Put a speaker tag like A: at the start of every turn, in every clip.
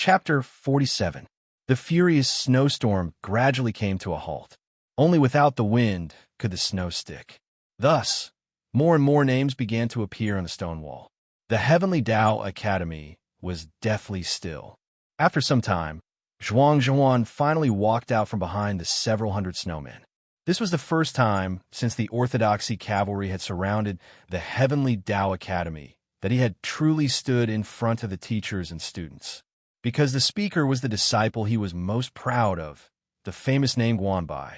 A: Chapter 47. The furious snowstorm gradually came to a halt. Only without the wind could the snow stick. Thus, more and more names began to appear on the stone wall. The Heavenly Tao Academy was deathly still. After some time, Zhuang finally walked out from behind the several hundred snowmen. This was the first time since the Orthodoxy cavalry had surrounded the Heavenly Tao Academy that he had truly stood in front of the teachers and students. Because the speaker was the disciple he was most proud of, the famous name Guanbai,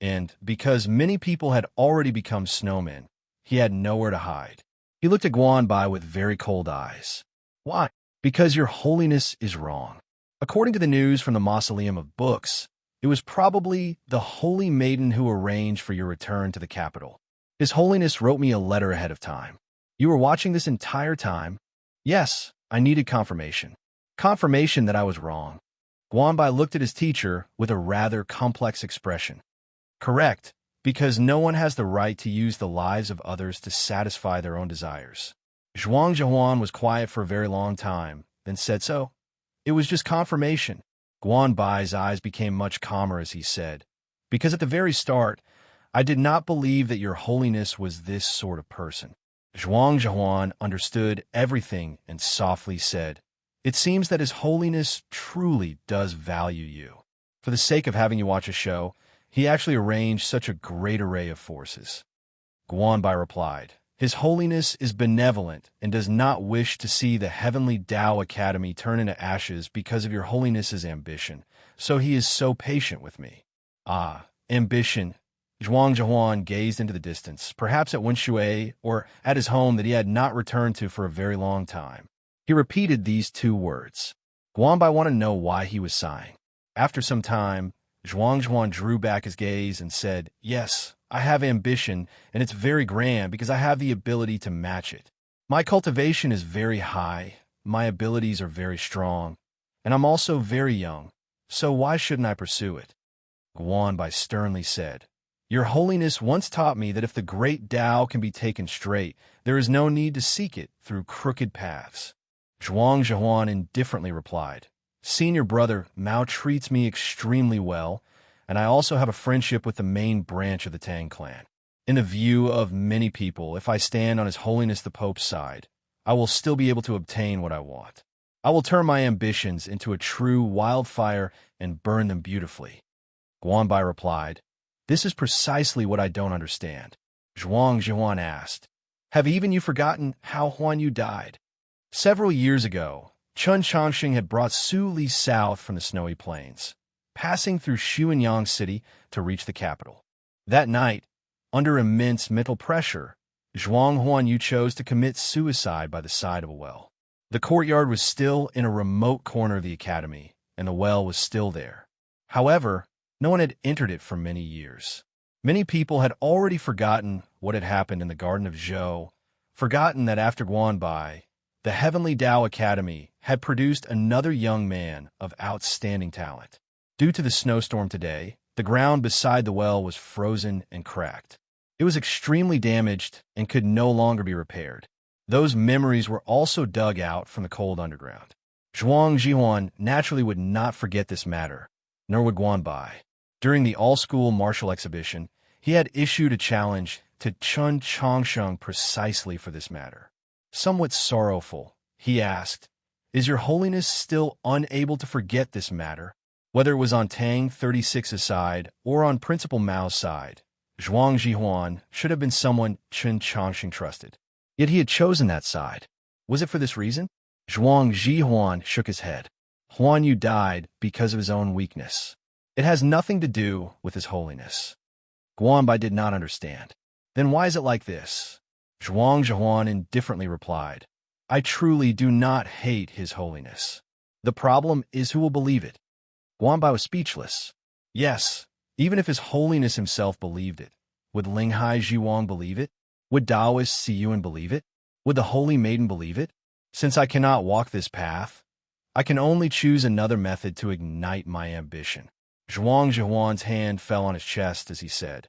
A: and because many people had already become snowmen, he had nowhere to hide. He looked at Guanbai with very cold eyes. Why? Because your holiness is wrong. According to the news from the Mausoleum of Books, it was probably the holy maiden who arranged for your return to the capital. His Holiness wrote me a letter ahead of time. You were watching this entire time? Yes, I needed confirmation. Confirmation that I was wrong. Guanbai looked at his teacher with a rather complex expression. Correct, because no one has the right to use the lives of others to satisfy their own desires. Zhuang was quiet for a very long time, then said so. It was just confirmation. Guanbai's eyes became much calmer as he said, because at the very start, I did not believe that your holiness was this sort of person. Zhuang understood everything and softly said, it seems that His Holiness truly does value you. For the sake of having you watch a show, he actually arranged such a great array of forces. Guanbai replied, His Holiness is benevolent and does not wish to see the Heavenly Tao Academy turn into ashes because of your Holiness's ambition, so he is so patient with me. Ah, ambition. Zhuang gazed into the distance, perhaps at Wenshui or at his home that he had not returned to for a very long time. He repeated these two words. Guanbai wanted to know why he was sighing. After some time, Zhuang drew back his gaze and said, Yes, I have ambition, and it's very grand because I have the ability to match it. My cultivation is very high, my abilities are very strong, and I'm also very young, so why shouldn't I pursue it? Guanbai sternly said, Your Holiness once taught me that if the great Tao can be taken straight, there is no need to seek it through crooked paths. Zhuang indifferently replied, Senior brother Mao treats me extremely well, and I also have a friendship with the main branch of the Tang clan. In the view of many people, if I stand on His Holiness the Pope's side, I will still be able to obtain what I want. I will turn my ambitions into a true wildfire and burn them beautifully. Guanbai replied, This is precisely what I don't understand. Zhuang asked, Have even you forgotten how Huan Yu died? Several years ago, Chun Changxing had brought Su Li south from the snowy plains, passing through Xuanyang City to reach the capital. That night, under immense mental pressure, Zhuang Huanyu chose to commit suicide by the side of a well. The courtyard was still in a remote corner of the academy, and the well was still there. However, no one had entered it for many years. Many people had already forgotten what had happened in the Garden of Zhou, forgotten that after Guanbai, the Heavenly Tao Academy had produced another young man of outstanding talent. Due to the snowstorm today, the ground beside the well was frozen and cracked. It was extremely damaged and could no longer be repaired. Those memories were also dug out from the cold underground. Zhuang naturally would not forget this matter, nor would Guanbai. During the all-school martial exhibition, he had issued a challenge to Chun Changsheng precisely for this matter. Somewhat sorrowful, he asked, Is your Holiness still unable to forget this matter? Whether it was on Tang 36's side or on Principal Mao's side, Zhuang should have been someone Chun Changsheng trusted. Yet he had chosen that side. Was it for this reason? Zhuang shook his head. Huan Yu died because of his own weakness. It has nothing to do with His Holiness. Guanbai did not understand. Then why is it like this? Zhuang indifferently replied, I truly do not hate His Holiness. The problem is who will believe it. Guanbai was speechless. Yes, even if His Holiness himself believed it, would Linghai Zhiwang believe it? Would Taoist Siyuan believe it? Would the Holy Maiden believe it? Since I cannot walk this path, I can only choose another method to ignite my ambition. Zhuang's hand fell on his chest as he said,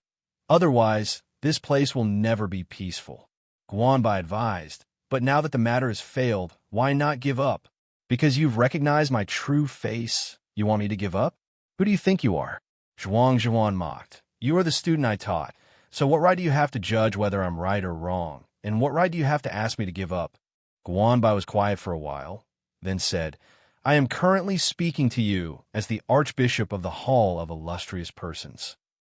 A: Otherwise, this place will never be peaceful. Guanbai advised, But now that the matter has failed, why not give up? Because you've recognized my true face, you want me to give up? Who do you think you are? Zhuang mocked. You are the student I taught, so what right do you have to judge whether I'm right or wrong? And what right do you have to ask me to give up? Guanbai was quiet for a while, then said, I am currently speaking to you as the Archbishop of the Hall of Illustrious Persons.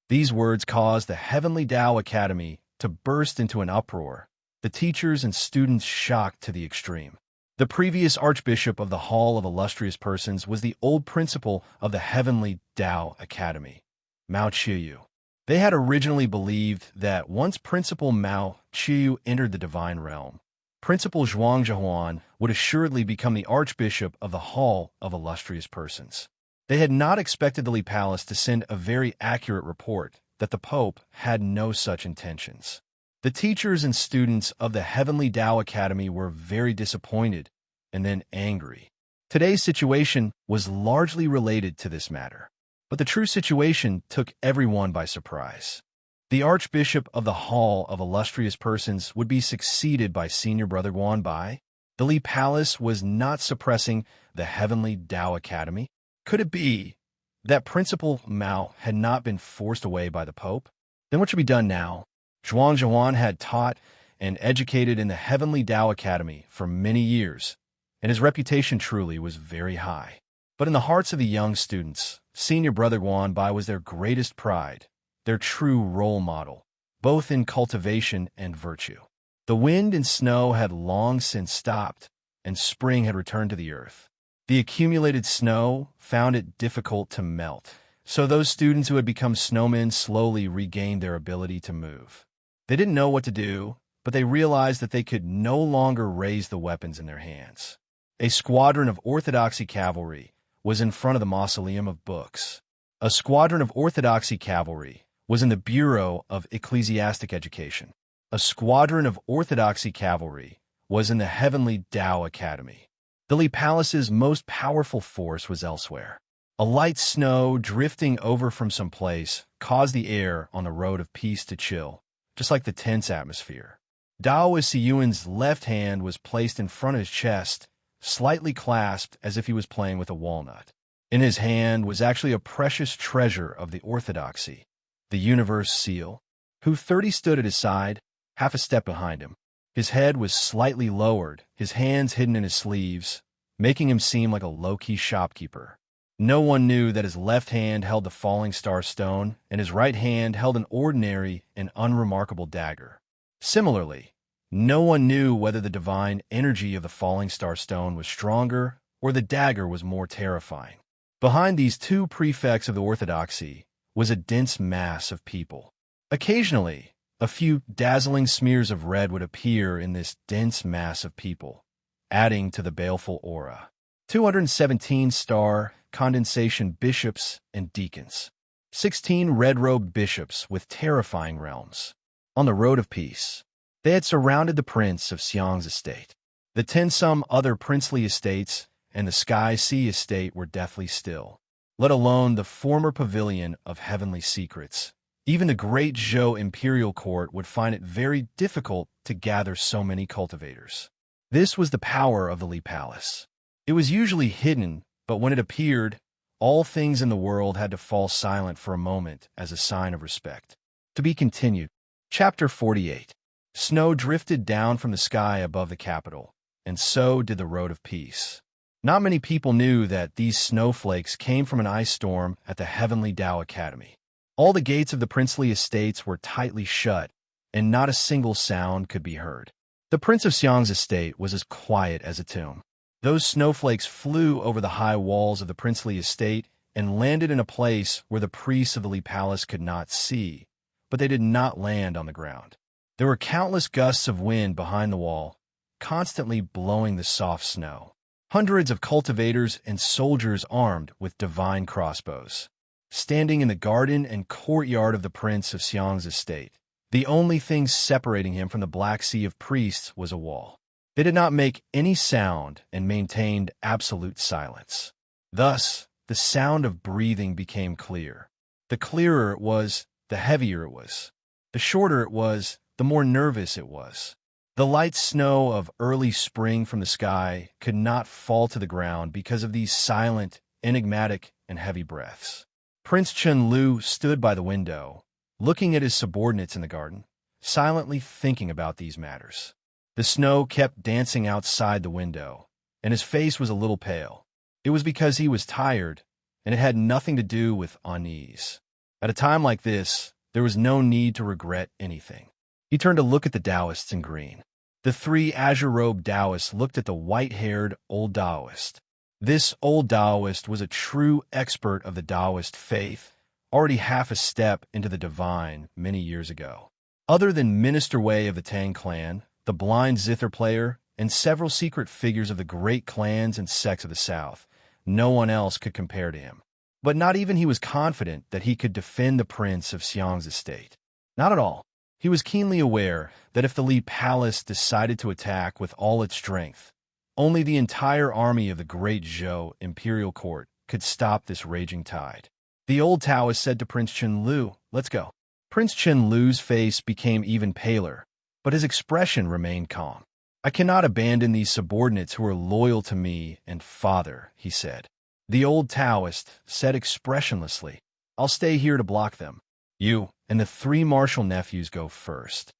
A: These words caused the Heavenly Tao Academy to burst into an uproar, the teachers and students shocked to the extreme. The previous Archbishop of the Hall of Illustrious Persons was the old principal of the Heavenly Tao Academy, Mao Qiyu. They had originally believed that once Principal Mao Qiyu entered the divine realm, Principal Zhuang would assuredly become the Archbishop of the Hall of Illustrious Persons. They had not expected the Li Palace to send a very accurate report that the Pope had no such intentions. The teachers and students of the Heavenly Tao Academy were very disappointed and then angry. Today's situation was largely related to this matter, but the true situation took everyone by surprise. The Archbishop of the Hall of Illustrious Persons would be succeeded by Senior Brother Guanbai. The Li Palace was not suppressing the Heavenly Tao Academy. Could it be that Principal Mao had not been forced away by the Pope? Then what should be done now? Zhuang had taught and educated in the Heavenly Tao Academy for many years, and his reputation truly was very high. But in the hearts of the young students, Senior Brother Guanbai was their greatest pride, their true role model, both in cultivation and virtue. The wind and snow had long since stopped, and spring had returned to the earth. The accumulated snow found it difficult to melt, so those students who had become snowmen slowly regained their ability to move. They didn't know what to do, but they realized that they could no longer raise the weapons in their hands. A squadron of Orthodoxy cavalry was in front of the Mausoleum of Books. A squadron of Orthodoxy cavalry was in the Bureau of Ecclesiastic Education. A squadron of Orthodoxy cavalry was in the Heavenly Tao Academy. The Li Palace's most powerful force was elsewhere. A light snow drifting over from some place caused the air on the road of peace to chill, just like the tense atmosphere. Daoist Siyuan's left hand was placed in front of his chest, slightly clasped as if he was playing with a walnut. In his hand was actually a precious treasure of the orthodoxy, the universe seal. Hu-30 stood at his side, half a step behind him. His head was slightly lowered, his hands hidden in his sleeves, making him seem like a low-key shopkeeper. No one knew that his left hand held the falling star stone, and his right hand held an ordinary and unremarkable dagger. Similarly, no one knew whether the divine energy of the falling star stone was stronger or the dagger was more terrifying. Behind these two prefects of the orthodoxy was a dense mass of people. Occasionally, a few dazzling smears of red would appear in this dense mass of people, adding to the baleful aura. 217 star condensation bishops and deacons. 16 red-robed bishops with terrifying realms. On the road of peace, they had surrounded the prince of Xiang's estate. The 10-some other princely estates and the Sky Sea estate were deathly still, let alone the former pavilion of heavenly secrets. Even the great Zhou imperial court would find it very difficult to gather so many cultivators. This was the power of the Li Palace. It was usually hidden, but when it appeared, all things in the world had to fall silent for a moment as a sign of respect. To be continued. Chapter 48. Snow drifted down from the sky above the capital, and so did the road of peace. Not many people knew that these snowflakes came from an ice storm at the Heavenly Tao Academy. All the gates of the princely estates were tightly shut, and not a single sound could be heard. The Prince of Xiang's estate was as quiet as a tomb. Those snowflakes flew over the high walls of the princely estate and landed in a place where the priests of the Li Palace could not see, but they did not land on the ground. There were countless gusts of wind behind the wall, constantly blowing the soft snow. Hundreds of cultivators and soldiers armed with divine crossbows, standing in the garden and courtyard of the Prince of Xiang's estate. The only thing separating him from the Black Sea of priests was a wall. They did not make any sound and maintained absolute silence. Thus, the sound of breathing became clear. The clearer it was, the heavier it was. The shorter it was, the more nervous it was. The light snow of early spring from the sky could not fall to the ground because of these silent, enigmatic, and heavy breaths. Prince Chun-Lu stood by the window, looking at his subordinates in the garden, silently thinking about these matters. The snow kept dancing outside the window, and his face was a little pale. It was because he was tired, and it had nothing to do with unease. At a time like this, there was no need to regret anything. He turned to look at the Taoists in green. The three azure-robed Taoists looked at the white-haired old Taoist. This old Taoist was a true expert of the Taoist faith, already half a step into the divine many years ago. Other than Minister Wei of the Tang clan, the blind zither player, and several secret figures of the great clans and sects of the South, no one else could compare to him. But not even he was confident that he could defend the Prince of Xiang's estate. Not at all. He was keenly aware that if the Li Palace decided to attack with all its strength, only the entire army of the great Zhou imperial court could stop this raging tide. The old Taoist said to Prince Chun-Lu, "Let's go." Prince Chun-Lu's face became even paler, but his expression remained calm. "I cannot abandon these subordinates who are loyal to me and father," he said. The old Taoist said expressionlessly, "I'll stay here to block them. You and the three martial nephews go first."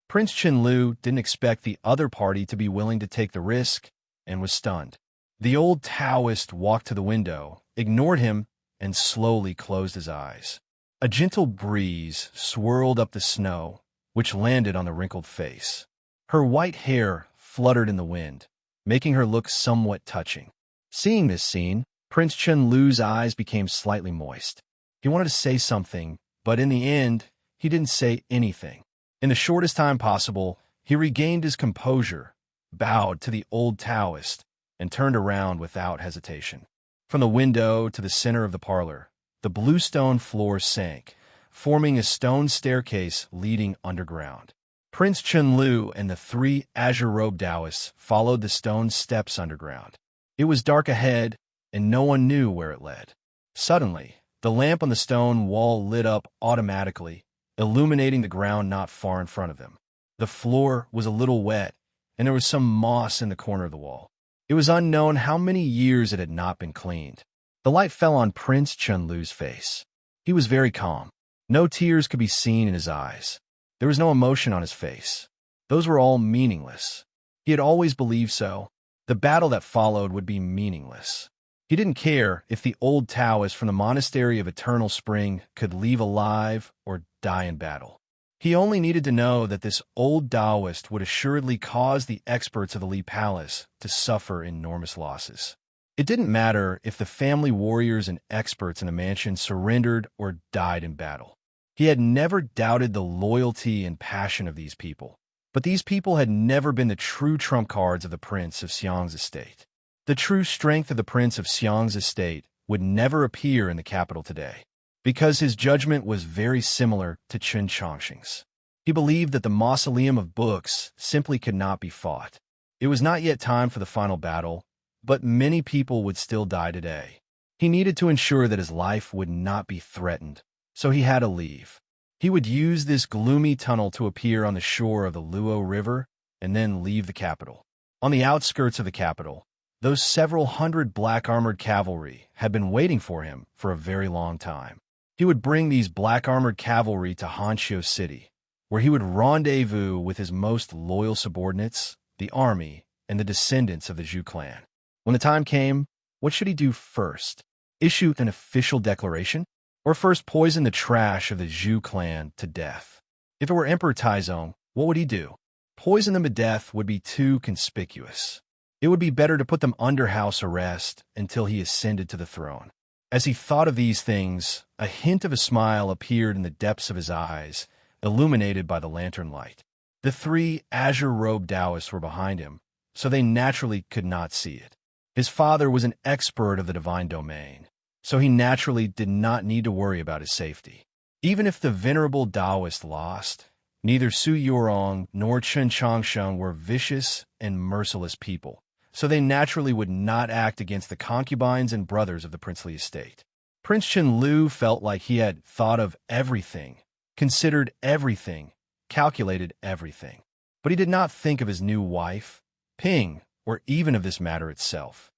A: Prince Chun-Lu didn't expect the other party to be willing to take the risk and was stunned. The old Taoist walked to the window, ignored him, and slowly closed his eyes. A gentle breeze swirled up the snow, which landed on the wrinkled face. Her white hair fluttered in the wind, making her look somewhat touching. Seeing this scene, Prince Chun-Lu's eyes became slightly moist. He wanted to say something, but in the end, he didn't say anything. In the shortest time possible, he regained his composure, bowed to the old Taoist, and turned around without hesitation. From the window to the center of the parlor, the bluestone floor sank, forming a stone staircase leading underground. Prince Chun-Lu and the three azure-robed Taoists followed the stone steps underground. It was dark ahead, and no one knew where it led. Suddenly, the lamp on the stone wall lit up automatically, illuminating the ground not far in front of them. The floor was a little wet, and there was some moss in the corner of the wall. It was unknown how many years it had not been cleaned. The light fell on Prince Chun-Lu's face. He was very calm. No tears could be seen in his eyes. There was no emotion on his face. Those were all meaningless. He had always believed so. The battle that followed would be meaningless. He didn't care if the old Taoist from the Monastery of Eternal Spring could leave alive or die in battle. He only needed to know that this old Taoist would assuredly cause the experts of the Li Palace to suffer enormous losses. It didn't matter if the family warriors and experts in the mansion surrendered or died in battle. He had never doubted the loyalty and passion of these people. But these people had never been the true trump cards of the Prince of Xiang's estate. The true strength of the Prince of Xiang's estate would never appear in the capital today, because his judgment was very similar to Chen Chongqing's. He believed that the mausoleum of books simply could not be fought. It was not yet time for the final battle, but many people would still die today. He needed to ensure that his life would not be threatened, so he had to leave. He would use this gloomy tunnel to appear on the shore of the Luo River and then leave the capital. On the outskirts of the capital, those several hundred black-armored cavalry had been waiting for him for a very long time. He would bring these black-armored cavalry to Hanqiu City, where he would rendezvous with his most loyal subordinates, the army, and the descendants of the Zhou clan. When the time came, what should he do first? Issue an official declaration? Or first poison the trash of the Zhou clan to death? If it were Emperor Taizong, what would he do? Poison them to death would be too conspicuous. It would be better to put them under house arrest until he ascended to the throne. As he thought of these things, a hint of a smile appeared in the depths of his eyes, illuminated by the lantern light. The three azure-robed Taoists were behind him, so they naturally could not see it. His father was an expert of the divine domain, so he naturally did not need to worry about his safety. Even if the venerable Taoist lost, neither Su Yorong nor Chen Chongsheng were vicious and merciless people, so they naturally would not act against the concubines and brothers of the princely estate. Prince Chun-Lu felt like he had thought of everything, considered everything, calculated everything. But he did not think of his new wife, Ping, or even of this matter itself.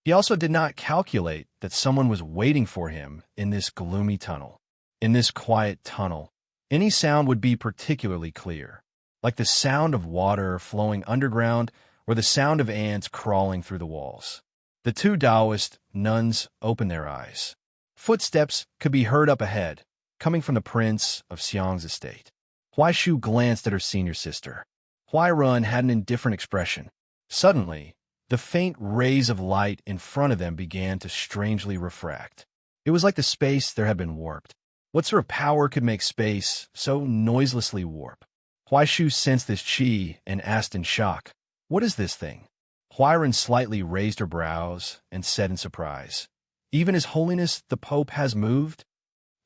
A: He also did not calculate that someone was waiting for him in this gloomy tunnel. In this quiet tunnel, any sound would be particularly clear, like the sound of water flowing underground or the sound of ants crawling through the walls. The two Taoist nuns opened their eyes. Footsteps could be heard up ahead, coming from the prince of Xiang's estate. Huaishu glanced at her senior sister. Huairun had an indifferent expression. Suddenly, the faint rays of light in front of them began to strangely refract. It was like the space there had been warped. What sort of power could make space so noiselessly warp? Huaishu sensed this qi and asked in shock, "What is this thing?" Huairen slightly raised her brows and said in surprise, "Even His Holiness the Pope has moved?"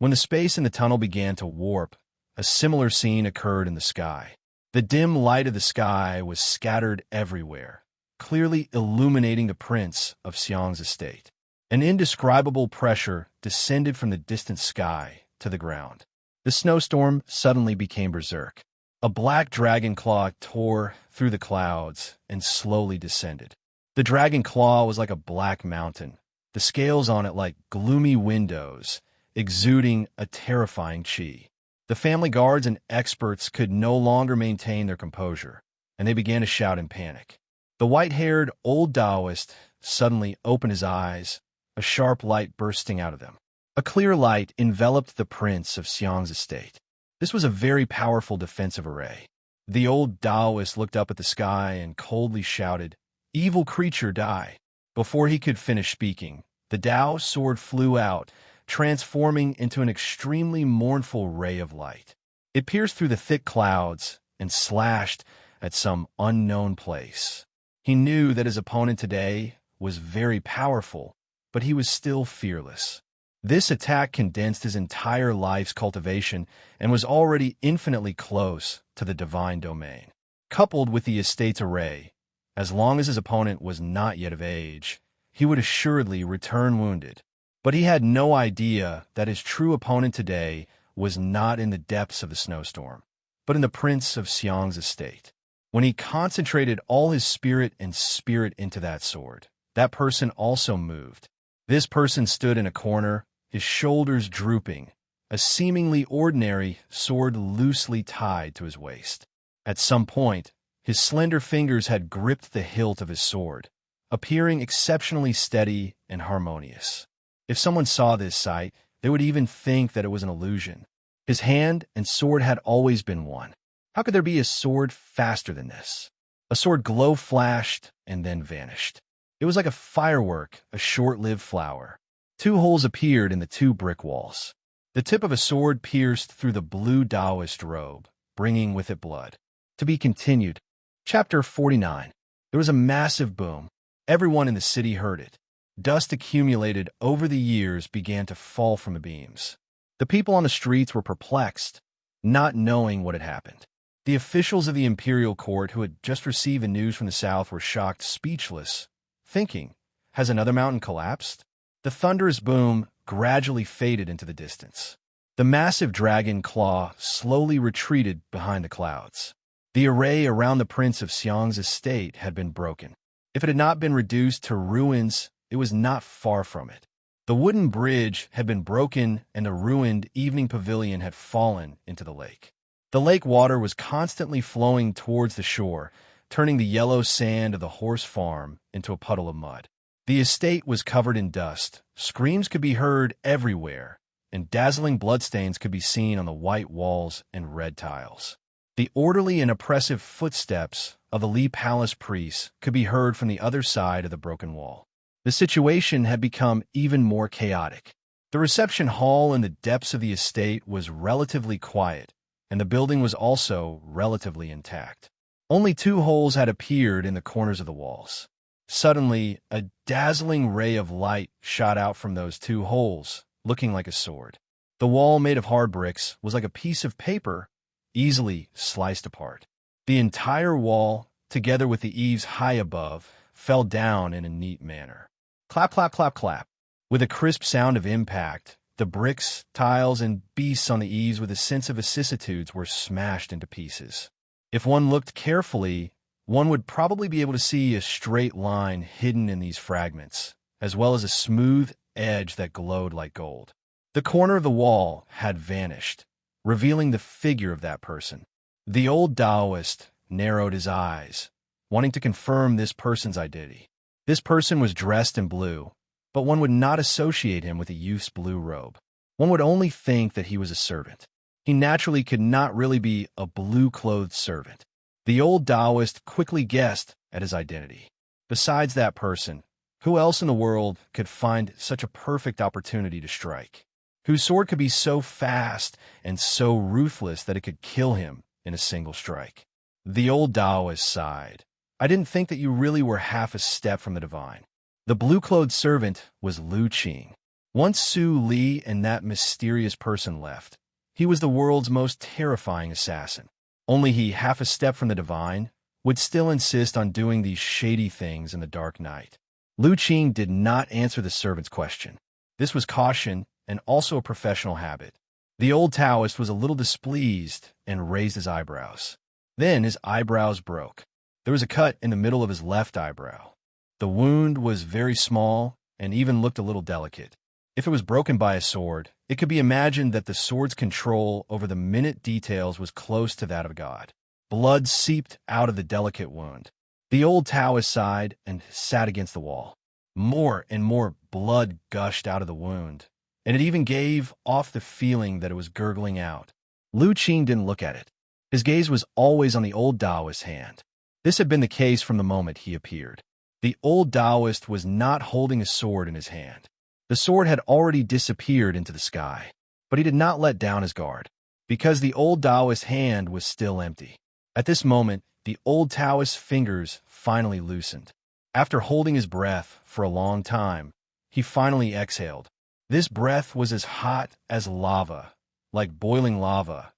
A: When the space in the tunnel began to warp, a similar scene occurred in the sky. The dim light of the sky was scattered everywhere, clearly illuminating the prince of Xiang's estate. An indescribable pressure descended from the distant sky to the ground. The snowstorm suddenly became berserk. A black dragon claw tore through the clouds and slowly descended. The dragon claw was like a black mountain, the scales on it like gloomy windows, exuding a terrifying qi. The family guards and experts could no longer maintain their composure, and they began to shout in panic. The white-haired old Taoist suddenly opened his eyes, a sharp light bursting out of them. A clear light enveloped the prince of Xiang's estate. This was a very powerful defensive array. The old Taoist looked up at the sky and coldly shouted, "Evil creature, die!" Before he could finish speaking, the Tao sword flew out, transforming into an extremely mournful ray of light. It pierced through the thick clouds and slashed at some unknown place. He knew that his opponent today was very powerful, but he was still fearless. This attack condensed his entire life's cultivation and was already infinitely close to the divine domain. Coupled with the estate's array, as long as his opponent was not yet of age, he would assuredly return wounded. But he had no idea that his true opponent today was not in the depths of the snowstorm, but in the prince of Xiang's estate. When he concentrated all his spirit into that sword, that person also moved. This person stood in a corner, his shoulders drooping, a seemingly ordinary sword loosely tied to his waist. At some point, his slender fingers had gripped the hilt of his sword, appearing exceptionally steady and harmonious. If someone saw this sight, they would even think that it was an illusion. His hand and sword had always been one. How could there be a sword faster than this? A sword glow flashed and then vanished. It was like a firework, a short-lived flower. Two holes appeared in the two brick walls. The tip of a sword pierced through the blue Taoist robe, bringing with it blood. To be continued. Chapter 49. There was a massive boom. Everyone in the city heard it. Dust accumulated over the years began to fall from the beams. The people on the streets were perplexed, not knowing what had happened. The officials of the imperial court who had just received the news from the south were shocked, speechless, thinking, has another mountain collapsed? The thunderous boom gradually faded into the distance. The massive dragon claw slowly retreated behind the clouds. The array around the prince of Xiang's estate had been broken. If it had not been reduced to ruins, it was not far from it. The wooden bridge had been broken and the ruined evening pavilion had fallen into the lake. The lake water was constantly flowing towards the shore, turning the yellow sand of the horse farm into a puddle of mud. The estate was covered in dust, screams could be heard everywhere, and dazzling bloodstains could be seen on the white walls and red tiles. The orderly and oppressive footsteps of the Li Palace priests could be heard from the other side of the broken wall. The situation had become even more chaotic. The reception hall in the depths of the estate was relatively quiet, and the building was also relatively intact. Only two holes had appeared in the corners of the walls. Suddenly, a dazzling ray of light shot out from those two holes, looking like a sword. The wall, made of hard bricks, was like a piece of paper, easily sliced apart. The entire wall, together with the eaves high above, fell down in a neat manner. Clap, clap, clap, clap. With a crisp sound of impact, the bricks, tiles, and beasts on the eaves with a sense of vicissitudes were smashed into pieces. If one looked carefully, one would probably be able to see a straight line hidden in these fragments, as well as a smooth edge that glowed like gold. The corner of the wall had vanished, revealing the figure of that person. The old Taoist narrowed his eyes, wanting to confirm this person's identity. This person was dressed in blue, but one would not associate him with a youth's blue robe. One would only think that he was a servant. He naturally could not really be a blue-clothed servant. The old Taoist quickly guessed at his identity. Besides that person, who else in the world could find such a perfect opportunity to strike? Whose sword could be so fast and so ruthless that it could kill him in a single strike? The old Taoist sighed. I didn't think that you really were half a step from the divine. The blue-clothed servant was Lu Qing. Once Su Li and that mysterious person left, he was the world's most terrifying assassin. Only he, half a step from the divine, would still insist on doing these shady things in the dark night. Lu Qing did not answer the servant's question. This was caution and also a professional habit. The old Taoist was a little displeased and raised his eyebrows. Then his eyebrows broke. There was a cut in the middle of his left eyebrow. The wound was very small and even looked a little delicate. If it was broken by a sword, it could be imagined that the sword's control over the minute details was close to that of a god. Blood seeped out of the delicate wound. The old Taoist sighed and sat against the wall. More and more blood gushed out of the wound, and it even gave off the feeling that it was gurgling out. Lu Qing didn't look at it. His gaze was always on the old Taoist's hand. This had been the case from the moment he appeared. The old Taoist was not holding a sword in his hand. The sword had already disappeared into the sky, but he did not let down his guard, because the old Taoist's hand was still empty. At this moment, the old Taoist's fingers finally loosened. After holding his breath for a long time, he finally exhaled. This breath was as hot as lava, like boiling lava,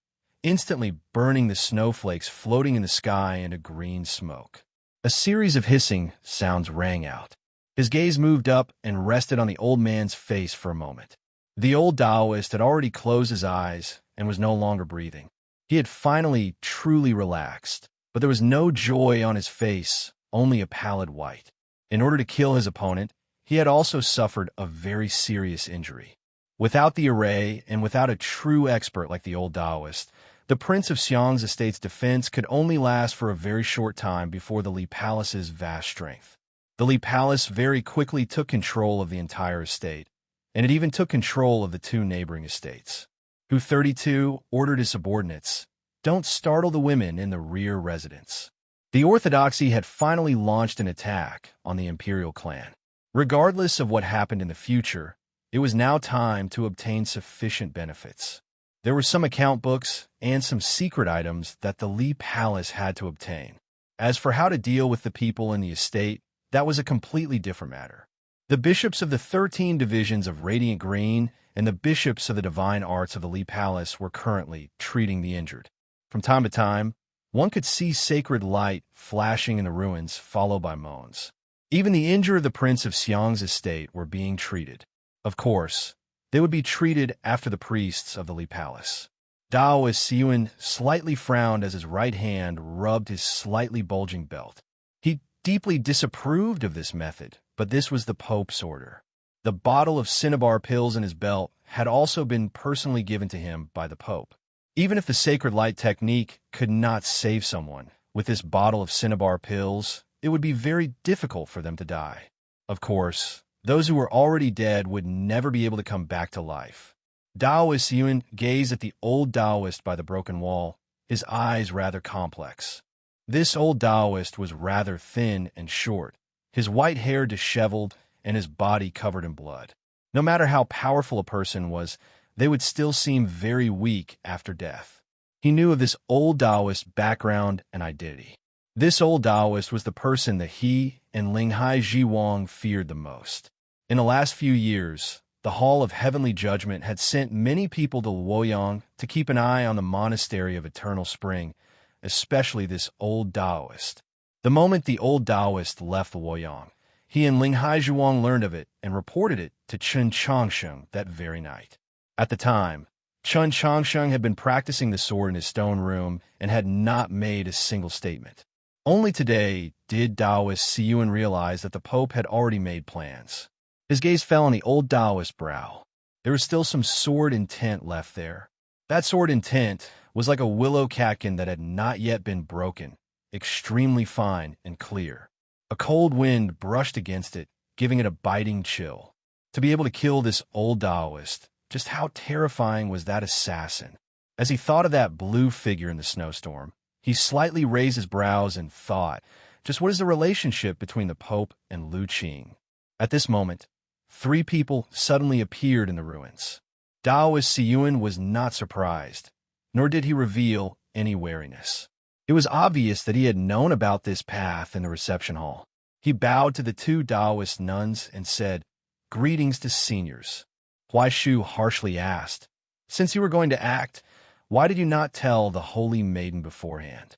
A: instantly burning the snowflakes floating in the sky into green smoke. A series of hissing sounds rang out. His gaze moved up and rested on the old man's face for a moment. The old Taoist had already closed his eyes and was no longer breathing. He had finally truly relaxed, but there was no joy on his face, only a pallid white. In order to kill his opponent, he had also suffered a very serious injury. Without the array and without a true expert like the old Taoist, the Prince of Xiang's estate's defense could only last for a very short time before the Li Palace's vast strength. The Li Palace very quickly took control of the entire estate, and it even took control of the two neighboring estates. Hu 32 ordered his subordinates, "Don't startle the women in the rear residence." The orthodoxy had finally launched an attack on the imperial clan. Regardless of what happened in the future, it was now time to obtain sufficient benefits. There were some account books and some secret items that the Li Palace had to obtain. As for how to deal with the people in the estate, that was a completely different matter. The bishops of the 13 divisions of Radiant Green and the bishops of the divine arts of the Li Palace were currently treating the injured. From time to time, one could see sacred light flashing in the ruins, followed by moans. Even the injured of the Prince of Xiang's estate were being treated. Of course, they would be treated after the priests of the Li Palace. Taoist Yuan slightly frowned as his right hand rubbed his slightly bulging belt. He deeply disapproved of this method, but this was the Pope's order. The bottle of cinnabar pills in his belt had also been personally given to him by the Pope. Even if the sacred light technique could not save someone, with this bottle of cinnabar pills, it would be very difficult for them to die. Of course, those who were already dead would never be able to come back to life. Taoist Yuan gazed at the old Taoist by the broken wall, his eyes rather complex. This old Taoist was rather thin and short, his white hair disheveled and his body covered in blood. No matter how powerful a person was, they would still seem very weak after death. He knew of this old Taoist background and identity. This old Taoist was the person that he and Linghai Jiwang feared the most. In the last few years, the Hall of Heavenly Judgment had sent many people to Luoyang to keep an eye on the Monastery of Eternal Spring, especially this old Taoist. The moment the old Taoist left Luoyang, he and Linghai Zhuang learned of it and reported it to Chen Changsheng that very night. At the time, Chun Changsheng had been practicing the sword in his stone room and had not made a single statement. Only today did Taoist Siyuan realize that the Pope had already made plans. His gaze fell on the old Taoist brow. There was still some sword intent left there. That sword intent was like a willow catkin that had not yet been broken, extremely fine and clear. A cold wind brushed against it, giving it a biting chill. To be able to kill this old Taoist, just how terrifying was that assassin? As he thought of that blue figure in the snowstorm, he slightly raised his brows and thought, just what is the relationship between the Pope and Lu Qing? At this moment, 3 people suddenly appeared in the ruins. Taoist Siyuan was not surprised, nor did he reveal any wariness. It was obvious that he had known about this path in the reception hall. He bowed to the 2 Taoist nuns and said, "Greetings to seniors." Huai Shu harshly asked, "Since you were going to act, why did you not tell the holy maiden beforehand?"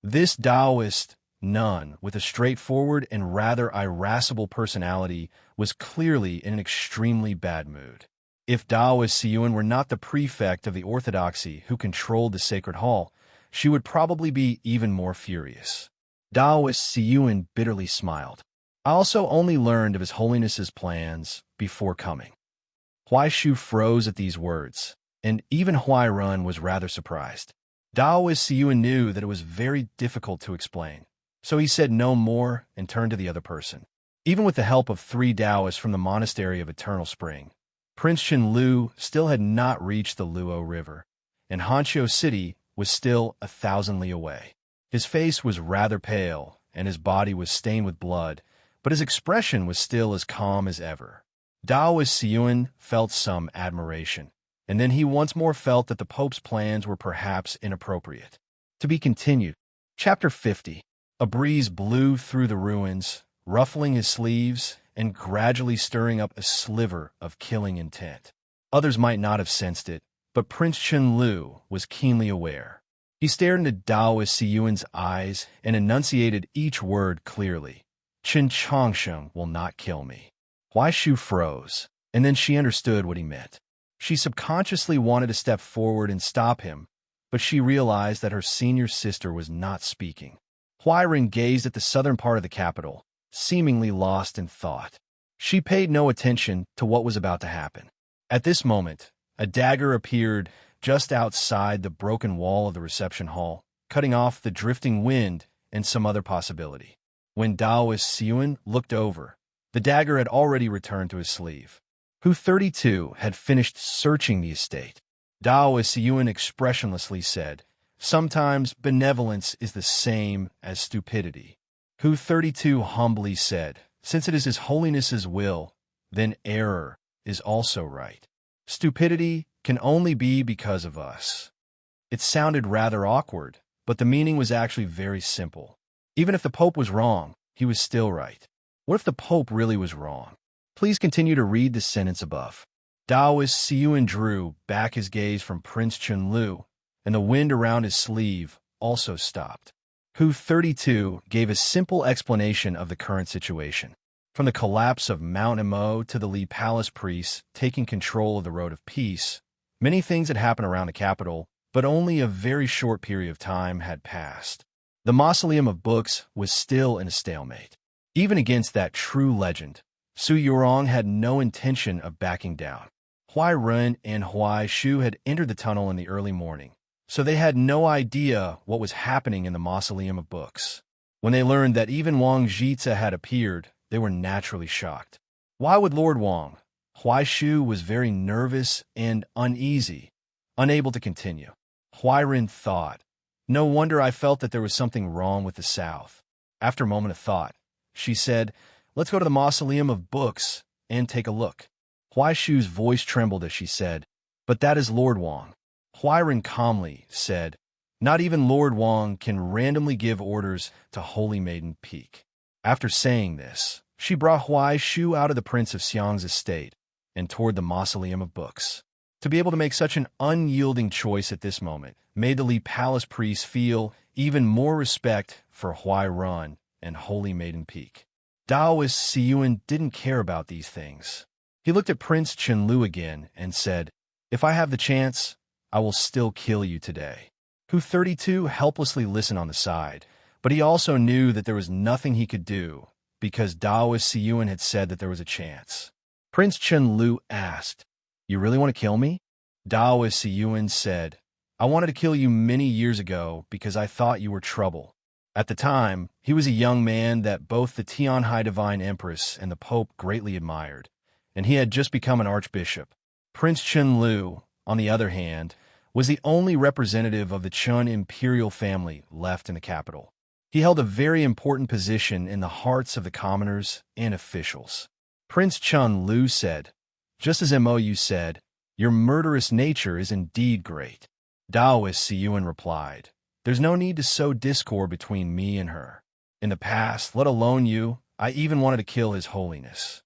A: This Taoist nun, with a straightforward and rather irascible personality, was clearly in an extremely bad mood. If Taoist Siyuan were not the prefect of the orthodoxy who controlled the sacred hall, she would probably be even more furious. Taoist Siyuan bitterly smiled. "I also only learned of His Holiness's plans before coming." Huai Shu froze at these words, and even Huai Run was rather surprised. Taoist Siyuan knew that it was very difficult to explain, so he said no more and turned to the other person. Even with the help of 3 Taoists from the Monastery of Eternal Spring, Prince Chen Lu still had not reached the Luo River, and Hanqiu City was still 1,000 li away. His face was rather pale, and his body was stained with blood, but his expression was still as calm as ever. Taoist Siyuan felt some admiration, and then he once more felt that the Pope's plans were perhaps inappropriate. To be continued. Chapter 50. A breeze blew through the ruins, ruffling his sleeves and gradually stirring up a sliver of killing intent. Others might not have sensed it, but Prince Chen Lu was keenly aware. He stared into Taoist Siyuan's eyes and enunciated each word clearly. "Qin Changsheng will not kill me." Huai Shu froze, and then she understood what he meant. She subconsciously wanted to step forward and stop him, but she realized that her senior sister was not speaking. Huai Ren gazed at the southern part of the capital, seemingly lost in thought. She paid no attention to what was about to happen. At this moment, a dagger appeared just outside the broken wall of the reception hall, cutting off the drifting wind and some other possibility. When Taoist Siyuan looked over, the dagger had already returned to his sleeve. Hu 32 had finished searching the estate. Taoist Siyuan expressionlessly said, "Sometimes benevolence is the same as stupidity." Hu 32 humbly said, "Since it is His Holiness's will, then error is also right. Stupidity can only be because of us." It sounded rather awkward, but the meaning was actually very simple. Even if the Pope was wrong, he was still right. What if the Pope really was wrong? Please continue to read the sentence above. Taoist Siyuan drew back his gaze from Prince Chen Lu, and the wind around his sleeve also stopped. Hu 32 gave a simple explanation of the current situation. From the collapse of Mount Emo to the Li Palace priests taking control of the Road of Peace, many things had happened around the capital, but only a very short period of time had passed. The Mausoleum of Books was still in a stalemate. Even against that true legend, Su Yurong had no intention of backing down. Huai Ren and Huai Shu had entered the tunnel in the early morning, so they had no idea what was happening in the Mausoleum of Books. When they learned that even Wang Jitze had appeared, they were naturally shocked. Why would Lord Wang? Huai Shu was very nervous and uneasy, unable to continue. Huai Ren thought, "No wonder I felt that there was something wrong with the South." After a moment of thought, she said, "Let's go to the Mausoleum of Books and take a look." Huai Shu's voice trembled as she said, "But that is Lord Wang." Huai Ren calmly said, "Not even Lord Wang can randomly give orders to Holy Maiden Peak." After saying this, she brought Huai Shu out of the Prince of Xiang's estate and toward the Mausoleum of Books. To be able to make such an unyielding choice at this moment made the Li Palace priests feel even more respect for Huai Ren and Holy Maiden Peak. Taoist Siyuan didn't care about these things. He looked at Prince Chen Lu again and said, "If I have the chance, I will still kill you today. Hu 32 helplessly listened on the side, but he also knew that there was nothing he could do, because Daoist Siyuan had said that there was a chance. Prince Chen Lu asked, "You really want to kill me?" Daoist Siyuan said, "I wanted to kill you many years ago because I thought you were trouble." At the time, he was a young man that both the Tianhai Divine Empress and the Pope greatly admired, and he had just become an archbishop. Prince Chen Lu, on the other hand, was the only representative of the Chun imperial family left in the capital. He held a very important position in the hearts of the commoners and officials. Prince Chen Lu said, "Just as Mou said, your murderous nature is indeed great." Daoist Siyuan replied, "There's no need to sow discord between me and her. In the past, let alone you, I even wanted to kill His Holiness."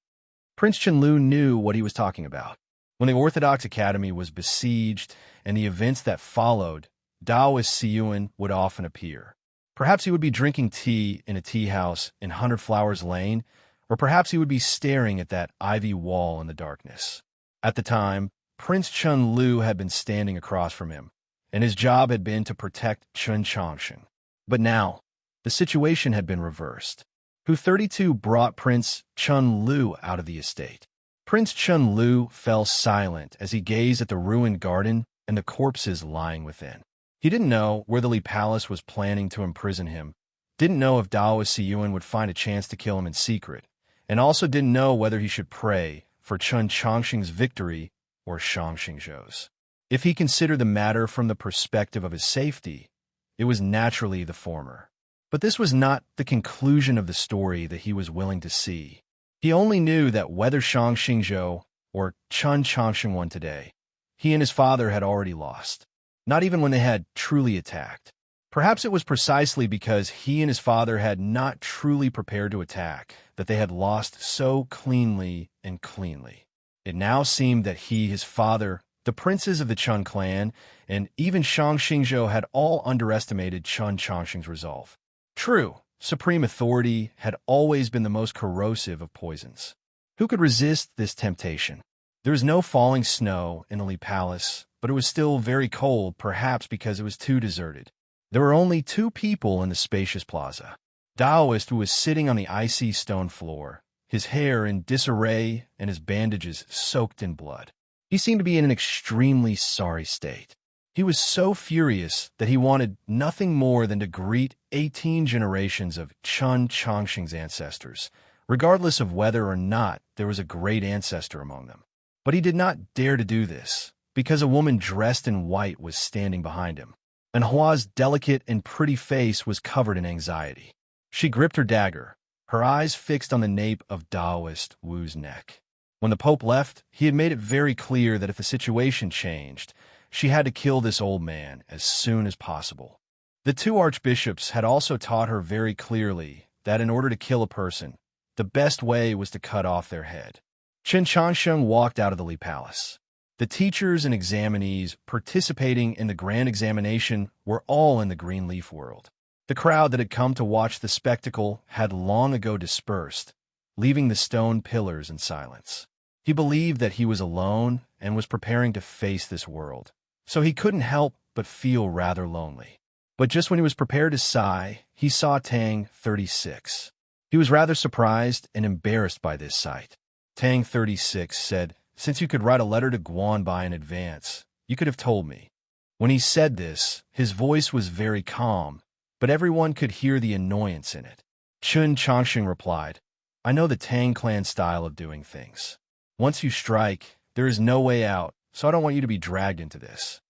A: Prince Chen Lu knew what he was talking about. When the Orthodox Academy was besieged and the events that followed, Daoist Siyuan would often appear. Perhaps he would be drinking tea in a tea house in 100 Flowers Lane, or perhaps he would be staring at that ivy wall in the darkness. At the time, Prince Chen Lu had been standing across from him, and his job had been to protect Chen Changshan. But now, the situation had been reversed. Hu 32 brought Prince Chen Lu out of the estate. Prince Chen Lu fell silent as he gazed at the ruined garden and the corpses lying within. He didn't know where the Li Palace was planning to imprison him, didn't know if Daoist Siyuan would find a chance to kill him in secret, and also didn't know whether he should pray for Chen Changxing's victory or Shang Xingzhou's. If he considered the matter from the perspective of his safety, it was naturally the former. But this was not the conclusion of the story that he was willing to see. He only knew that whether Shang Xingzhou or Chen Changxing won today, he and his father had already lost. Not even when they had truly attacked. Perhaps it was precisely because he and his father had not truly prepared to attack that they had lost so cleanly and cleanly. It now seemed that he, his father, the princes of the Chun clan, and even Shang Xingzhou had all underestimated Chen Changxing's resolve. True, supreme authority had always been the most corrosive of poisons. Who could resist this temptation? There was no falling snow in the Li Palace, but it was still very cold, perhaps because it was too deserted. There were only 2 people in the spacious plaza. Daoist, who was sitting on the icy stone floor, his hair in disarray and his bandages soaked in blood. He seemed to be in an extremely sorry state. He was so furious that he wanted nothing more than to greet 18 generations of Chen Changxing's ancestors, regardless of whether or not there was a great ancestor among them. But he did not dare to do this, because a woman dressed in white was standing behind him, and Hua's delicate and pretty face was covered in anxiety. She gripped her dagger, her eyes fixed on the nape of Daoist Wu's neck. When the Pope left, he had made it very clear that if the situation changed, she had to kill this old man as soon as possible. The 2 archbishops had also taught her very clearly that in order to kill a person, the best way was to cut off their head. Chen Changxing walked out of the Li Palace. The teachers and examinees participating in the grand examination were all in the green leaf world. The crowd that had come to watch the spectacle had long ago dispersed, leaving the stone pillars in silence. He believed that he was alone and was preparing to face this world, so he couldn't help but feel rather lonely. But just when he was prepared to sigh, he saw Tang 36. He was rather surprised and embarrassed by this sight. Tang 36 said, "Since you could write a letter to Guanbai in advance, you could have told me." When he said this, his voice was very calm, but everyone could hear the annoyance in it. Chen Changxing replied, "I know the Tang clan style of doing things. Once you strike, there is no way out, so I don't want you to be dragged into this."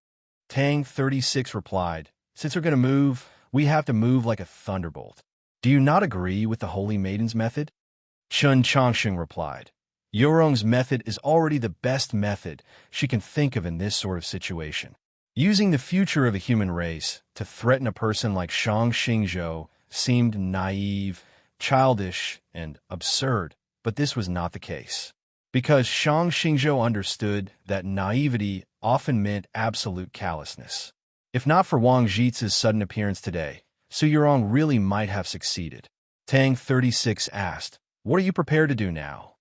A: Tang 36 replied, "Since we're going to move, we have to move like a thunderbolt. Do you not agree with the Holy Maiden's method?" Chen Changxing replied, "Yorong's method is already the best method she can think of in this sort of situation. Using the future of the human race to threaten a person like Shang Xingzhou seemed naive, childish, and absurd, but this was not the case. Because Shang Xingzhou understood that naivety often meant absolute callousness. If not for Wang Zhi's sudden appearance today, Su Yurong really might have succeeded." Tang 36 asked, "What are you prepared to do now?"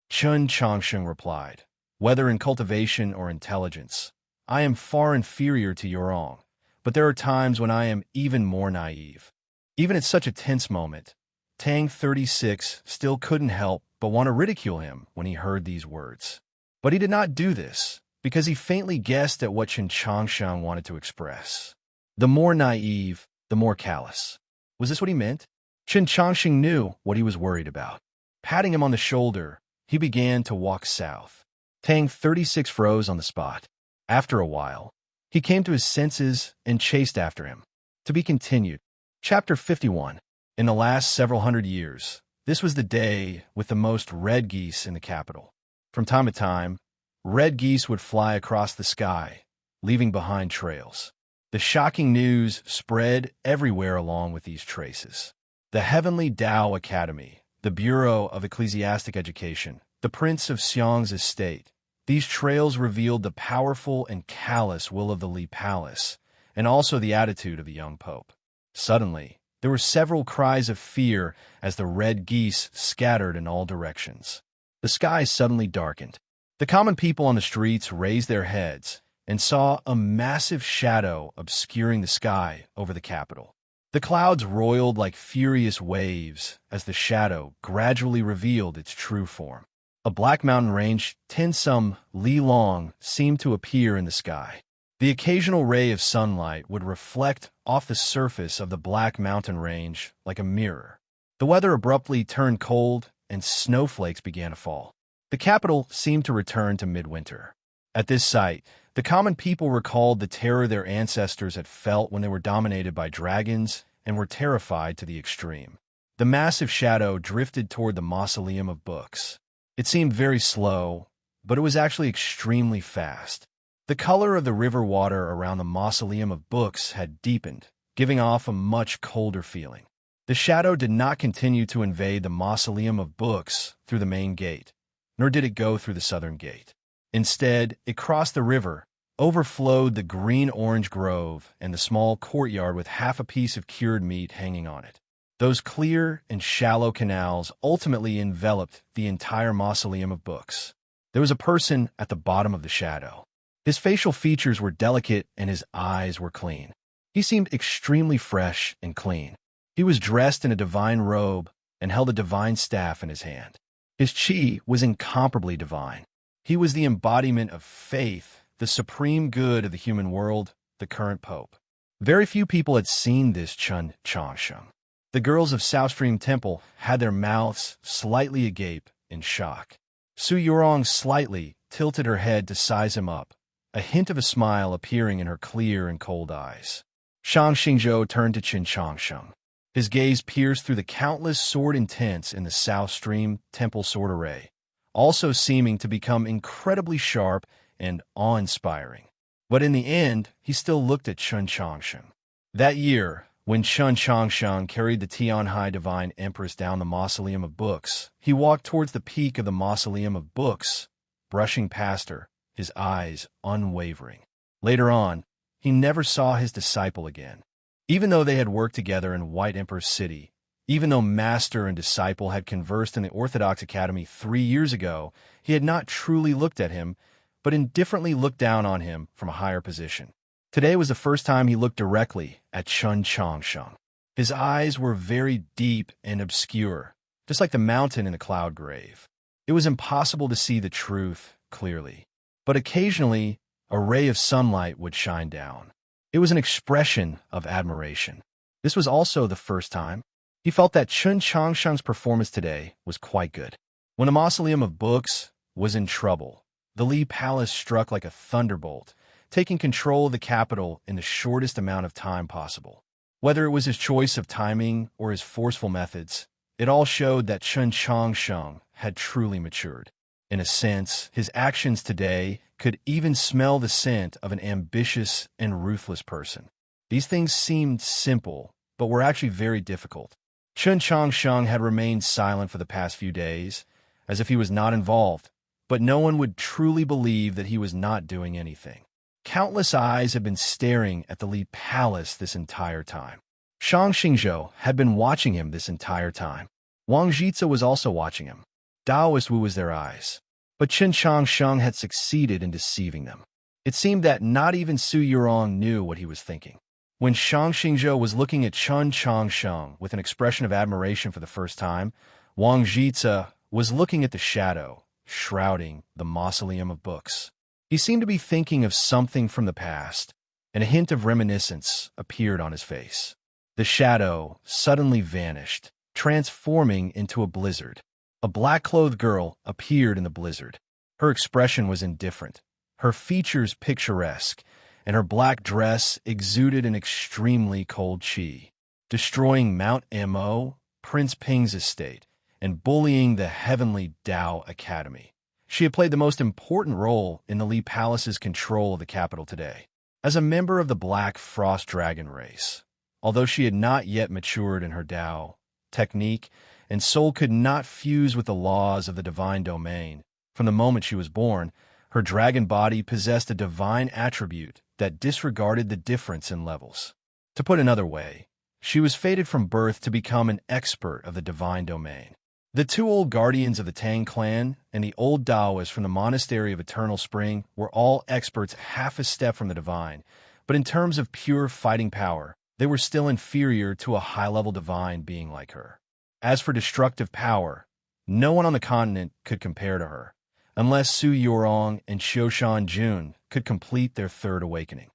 A: Chen Changxing replied, "Whether in cultivation or intelligence, I am far inferior to Yurong, but there are times when I am even more naive. Even at such a tense moment, Tang 36 still couldn't help but want to ridicule him when he heard these words. But he did not do this, because he faintly guessed at what Chen Changsheng wanted to express. The more naive, the more callous. Was this what he meant? Chen Changsheng knew what he was worried about. Patting him on the shoulder, he began to walk south. Tang 36 froze on the spot. After a while, he came to his senses and chased after him. To be continued. Chapter 51. In the last several hundred years, this was the day with the most red geese in the capital. From time to time, red geese would fly across the sky, leaving behind trails. The shocking news spread everywhere along with these traces. The Heavenly Tao Academy, the Bureau of Ecclesiastic Education, the Prince of Xiang's estate. These trails revealed the powerful and callous will of the Li Palace, and also the attitude of the young pope. Suddenly, there were several cries of fear as the red geese scattered in all directions. The sky suddenly darkened. The common people on the streets raised their heads and saw a massive shadow obscuring the sky over the capital. The clouds roiled like furious waves as the shadow gradually revealed its true form. A black mountain range, 10-some li long, seemed to appear in the sky. The occasional ray of sunlight would reflect off the surface of the black mountain range like a mirror. The weather abruptly turned cold, and snowflakes began to fall. The capital seemed to return to midwinter. At this sight, the common people recalled the terror their ancestors had felt when they were dominated by dragons and were terrified to the extreme. The massive shadow drifted toward the mausoleum of books. It seemed very slow, but it was actually extremely fast. The color of the river water around the mausoleum of books had deepened, giving off a much colder feeling. The shadow did not continue to invade the mausoleum of books through the main gate, nor did it go through the southern gate. Instead, it crossed the river, overflowed the green-orange grove and the small courtyard with half a piece of cured meat hanging on it. Those clear and shallow canals ultimately enveloped the entire mausoleum of books. There was a person at the bottom of the shadow. His facial features were delicate and his eyes were clean. He seemed extremely fresh and clean. He was dressed in a divine robe and held a divine staff in his hand. His chi was incomparably divine. He was the embodiment of faith, the supreme good of the human world, the current pope. Very few people had seen this Chen Changsheng. The girls of South Stream Temple had their mouths slightly agape in shock. Su Yurong slightly tilted her head to size him up, a hint of a smile appearing in her clear and cold eyes. Shang Xingzhou turned to Chen Changsheng. His gaze pierced through the countless sword intents in the South Stream Temple sword array, also seeming to become incredibly sharp and awe-inspiring. But in the end, he still looked at Chen Changsheng. That year, when Chen Changsheng carried the Tianhai Divine Empress down the Mausoleum of Books, he walked towards the peak of the Mausoleum of Books, brushing past her, his eyes unwavering. Later on, he never saw his disciple again. Even though they had worked together in White Emperor's City, even though master and disciple had conversed in the Orthodox Academy 3 years ago, he had not truly looked at him, but indifferently looked down on him from a higher position. Today was the first time he looked directly at Chen Changsheng. His eyes were very deep and obscure, just like the mountain in a cloud grave. It was impossible to see the truth clearly, but occasionally a ray of sunlight would shine down. It was an expression of admiration. This was also the first time he felt that Chen Changsheng's performance today was quite good. When the Mausoleum of Books was in trouble, the Li Palace struck like a thunderbolt, taking control of the capital in the shortest amount of time possible. Whether it was his choice of timing or his forceful methods, it all showed that Chen Changsheng had truly matured. In a sense, his actions today could even smell the scent of an ambitious and ruthless person. These things seemed simple, but were actually very difficult. Chen Changsheng had remained silent for the past few days, as if he was not involved, but no one would truly believe that he was not doing anything. Countless eyes had been staring at the Li Palace this entire time. Shang Xingzhou had been watching him this entire time. Wang Jitze was also watching him. Daoist Wu was their eyes. But Chen Changsheng had succeeded in deceiving them. It seemed that not even Su Yurong knew what he was thinking. When Shang Xingzhou was looking at Chun Changsheng with an expression of admiration for the first time, Wang Jitze was looking at the shadow, shrouding the mausoleum of books. He seemed to be thinking of something from the past, and a hint of reminiscence appeared on his face. The shadow suddenly vanished, transforming into a blizzard. A black-clothed girl appeared in the blizzard. Her expression was indifferent, her features picturesque, and her black dress exuded an extremely cold qi. Destroying Mount Mo, Prince Ping's estate, and bullying the heavenly Dao Academy. She had played the most important role in the Li Palace's control of the capital today. As a member of the Black Frost Dragon race, although she had not yet matured in her Dao, technique, and soul could not fuse with the laws of the divine domain, from the moment she was born, her dragon body possessed a divine attribute that disregarded the difference in levels. To put another way, she was fated from birth to become an expert of the divine domain. The two old guardians of the Tang clan and the old Taoists from the Monastery of Eternal Spring were all experts half a step from the divine, but in terms of pure fighting power, they were still inferior to a high-level divine being like her. As for destructive power, no one on the continent could compare to her, unless Su Yurong and Xiushan Jun could complete their third awakening.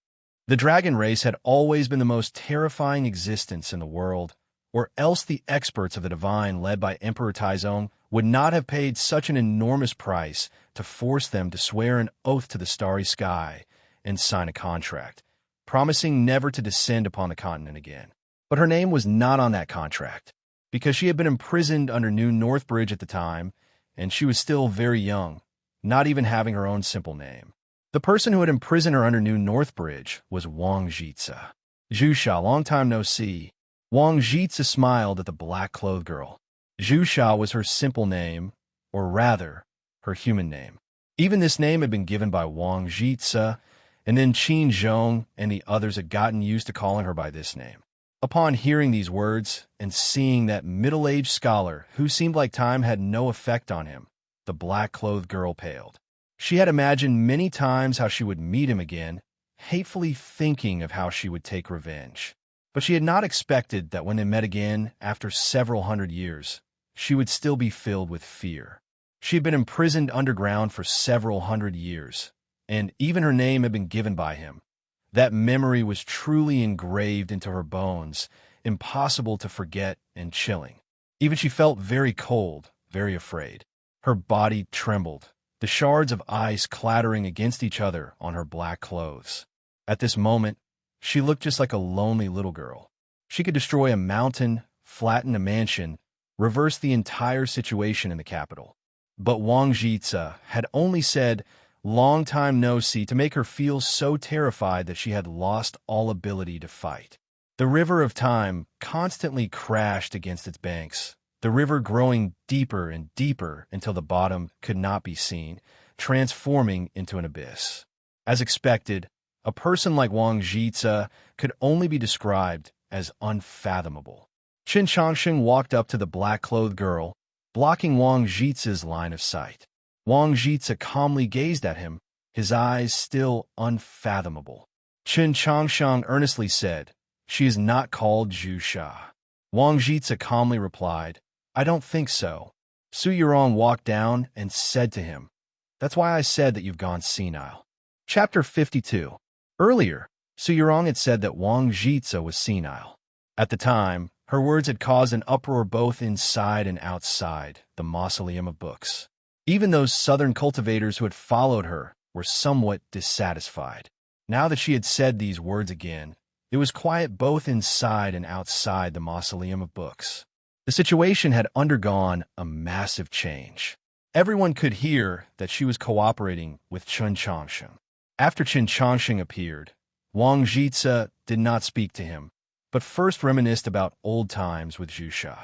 A: The dragon race had always been the most terrifying existence in the world, or else the experts of the divine led by Emperor Taizong would not have paid such an enormous price to force them to swear an oath to the starry sky and sign a contract, promising never to descend upon the continent again. But her name was not on that contract, because she had been imprisoned under New North Bridge at the time, and she was still very young, not even having her own simple name. The person who had imprisoned her under New North Bridge was Wang Jitze. Zhu, long time no see. Wang Jitze smiled at the black-clothed girl. Zhu was her simple name, or rather, her human name. Even this name had been given by Wang Jitze, and then Qin Zhong and the others had gotten used to calling her by this name. Upon hearing these words and seeing that middle-aged scholar who seemed like time had no effect on him, the black-clothed girl paled. She had imagined many times how she would meet him again, hatefully thinking of how she would take revenge. But she had not expected that when they met again after several hundred years, she would still be filled with fear. She had been imprisoned underground for several hundred years, and even her name had been given by him. That memory was truly engraved into her bones, impossible to forget and chilling. Even she felt very cold, very afraid. Her body trembled, the shards of ice clattering against each other on her black clothes. At this moment, she looked just like a lonely little girl. She could destroy a mountain, flatten a mansion, reverse the entire situation in the capital. But Wang Jitze had only said, "Long time no see," to make her feel so terrified that she had lost all ability to fight. The river of time constantly crashed against its banks, the river growing deeper and deeper until the bottom could not be seen, transforming into an abyss. As expected, a person like Wang Jitze could only be described as unfathomable. Qin Changsheng walked up to the black-clothed girl, blocking Wang Jitze's line of sight. Wang Jitze calmly gazed at him, his eyes still unfathomable. Qin Changsheng earnestly said, "She is not called Zhu." Wang Jitze calmly replied, "I don't think so." Su Yurong walked down and said to him, "That's why I said that you've gone senile." Chapter 52. Earlier, Su Yurong had said that Wang Jitze was senile. At the time, her words had caused an uproar both inside and outside the mausoleum of books. Even those southern cultivators who had followed her were somewhat dissatisfied. Now that she had said these words again, it was quiet both inside and outside the mausoleum of books. The situation had undergone a massive change. Everyone could hear that she was cooperating with Qin Changsheng. After Qin Changsheng appeared, Wang Jitze did not speak to him, but first reminisced about old times with Zhu.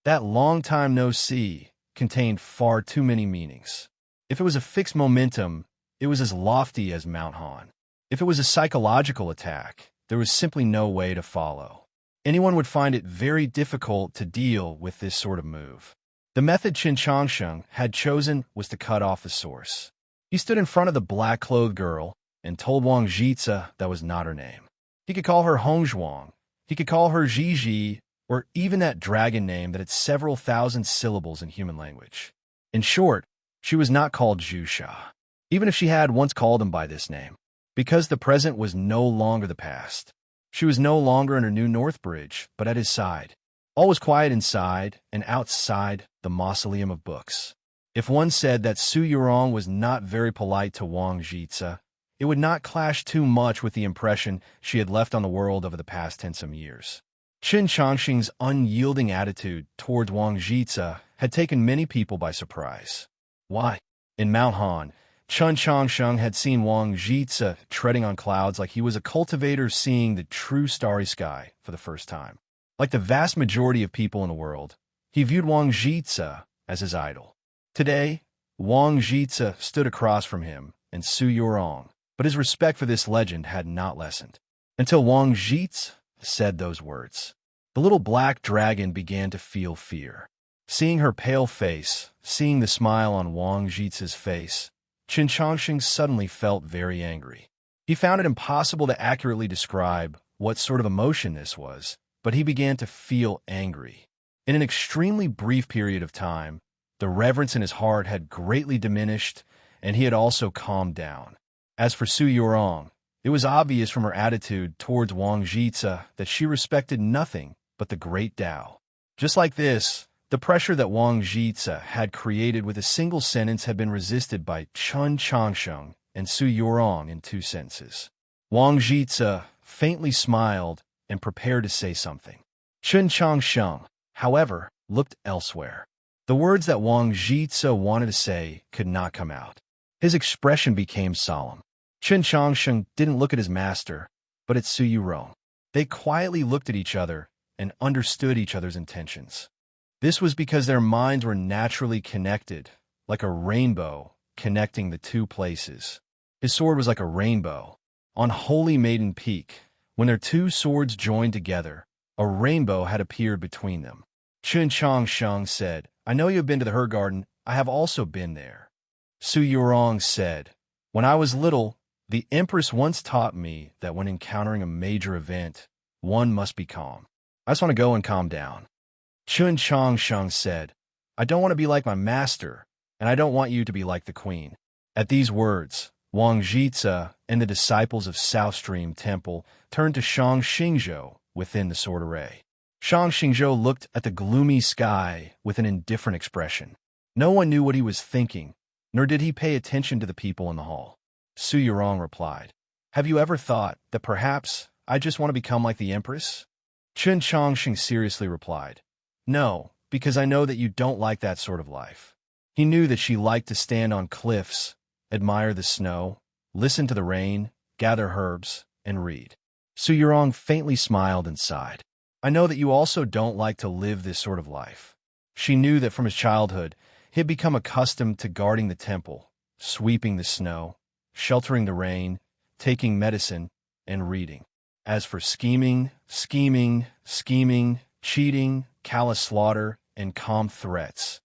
A: That long time no see contained far too many meanings. If it was a fixed momentum, it was as lofty as Mount Han. If it was a psychological attack, there was simply no way to follow. Anyone would find it very difficult to deal with this sort of move. The method Qin Changsheng had chosen was to cut off the source. He stood in front of the black-clothed girl, and told Wang Jitsa that was not her name. He could call her Hongzhuang, he could call her Zhizhi, or even that dragon name that had several thousand syllables in human language. In short, she was not called Zhu Sha, even if she had once called him by this name, because the present was no longer the past. She was no longer in her new North Bridge, but at his side. All was quiet inside and outside the mausoleum of books. If one said that Su Yurong was not very polite to Wang Jitsa, it would not clash too much with the impression she had left on the world over the past 10-some years. Qin Changxing's unyielding attitude towards Wang Jitsa had taken many people by surprise. Why? In Mount Han, Qin Changxing had seen Wang Jitsa treading on clouds like he was a cultivator seeing the true starry sky for the first time. Like the vast majority of people in the world, he viewed Wang Jitsa as his idol. Today, Wang Jitsa stood across from him and Su Yurong, but his respect for this legend had not lessened. Until Wang Jitsa said those words. The little black dragon began to feel fear. Seeing her pale face, seeing the smile on Wang Jitsa's face, Qin Changxing suddenly felt very angry. He found it impossible to accurately describe what sort of emotion this was, but he began to feel angry. In an extremely brief period of time, the reverence in his heart had greatly diminished, and he had also calmed down. As for Su Yurong, it was obvious from her attitude towards Wang Jitsa that she respected nothing but the great Tao. Just like this, the pressure that Wang Jitsa had created with a single sentence had been resisted by Qin Changxing and Su Yurong in 2 sentences. Wang Jitsa faintly smiled and prepared to say something. Qin Changxing, however, looked elsewhere. The words that Wang Jitsa wanted to say could not come out. His expression became solemn. Qin Changxing didn't look at his master, but at Su Yurong. They quietly looked at each other and understood each other's intentions. This was because their minds were naturally connected, like a rainbow connecting the 2 places. His sword was like a rainbow. On Holy Maiden Peak, when their 2 swords joined together, a rainbow had appeared between them. Qin Changxing said, "I know you have been to the Her Garden. I have also been there." Su Yurong said, "When I was little, the Empress once taught me that when encountering a major event, one must be calm. I just want to go and calm down." Qin Changxing said, "I don't want to be like my master, and I don't want you to be like the queen." At these words, Wang Jitsa and the disciples of South Stream Temple turned to Shang Xingzhou within the sword array. Shang Xingzhou looked at the gloomy sky with an indifferent expression. No one knew what he was thinking, nor did he pay attention to the people in the hall. Su Yurong replied, "Have you ever thought that perhaps I just want to become like the Empress?" Qin Changxing seriously replied, "No, because I know that you don't like that sort of life." He knew that she liked to stand on cliffs, admire the snow, listen to the rain, gather herbs, and read. Su Yurong faintly smiled and sighed. "I know that you also don't like to live this sort of life." She knew that from his childhood, he had become accustomed to guarding the temple, sweeping the snow, sheltering the rain, taking medicine, and reading. As for scheming, cheating, callous slaughter, and calm threats,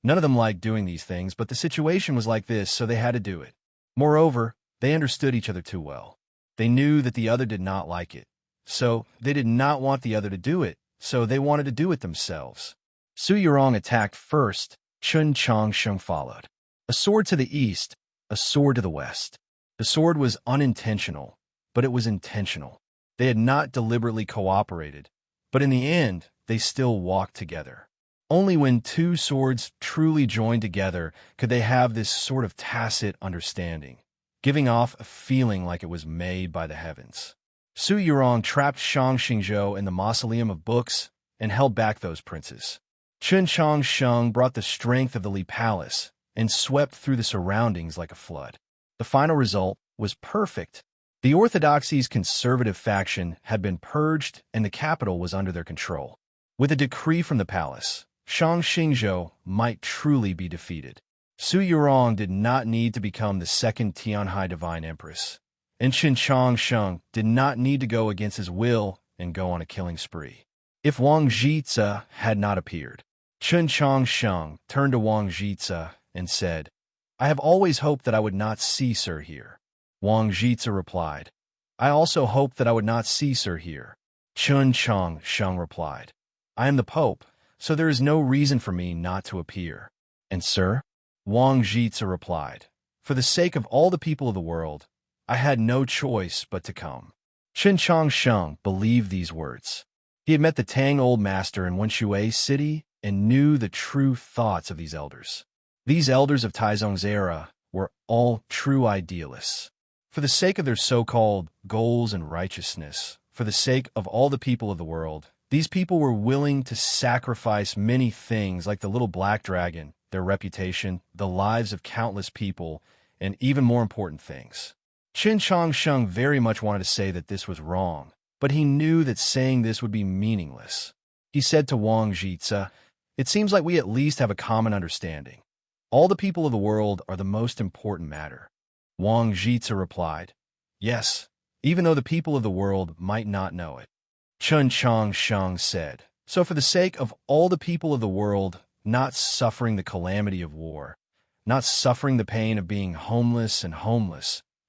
A: none of them liked doing these things, but the situation was like this, so they had to do it. Moreover, they understood each other too well. They knew that the other did not like it, so they did not want the other to do it, so they wanted to do it themselves. Su Yurong attacked first, Qin Changxing followed. A sword to the east, a sword to the west. The sword was unintentional, but it was intentional. They had not deliberately cooperated, but in the end, they still walked together. Only when 2 swords truly joined together could they have this sort of tacit understanding, giving off a feeling like it was made by the heavens. Su Yurong trapped Shang Xingzhou in the mausoleum of books and held back those princes. Qin Changxing brought the strength of the Li Palace and swept through the surroundings like a flood. The final result was perfect. The Orthodoxy's conservative faction had been purged and the capital was under their control. With a decree from the palace, Shang Xingzhou might truly be defeated. Su Yurong did not need to become the 2nd Tianhai Divine Empress, and Qin Changxing did not need to go against his will and go on a killing spree. If Wang Jitsa had not appeared, Qin Changxing turned to Wang Jitsa and said, "I have always hoped that I would not see Sir here." Wang Jitsu replied. I also hoped that I would not see Sir here. Chun Chang Sheng replied. I am the Pope, so there is no reason for me not to appear. And Sir? Wang Jitsu replied. For the sake of all the people of the world, I had no choice but to come. Chun Chang Sheng believed these words. He had met the Tang Old Master in Wenshui City and knew the true thoughts of these elders. These elders of Taizong's era were all true idealists. For the sake of their so-called goals and righteousness, for the sake of all the people of the world, these people were willing to sacrifice many things like the little black dragon, their reputation, the lives of countless people, and even more important things. Qin Chang Sheng very much wanted to say that this was wrong, but he knew that saying this would be meaningless. He said to Wang Jitsu, it seems like we at least have a common understanding. All the people of the world are the most important matter. Wang Jitsu replied, yes, even though the people of the world might not know it. Chun Chang Sheng said, so for the sake of all the people of the world not suffering the calamity of war, not suffering the pain of being homeless,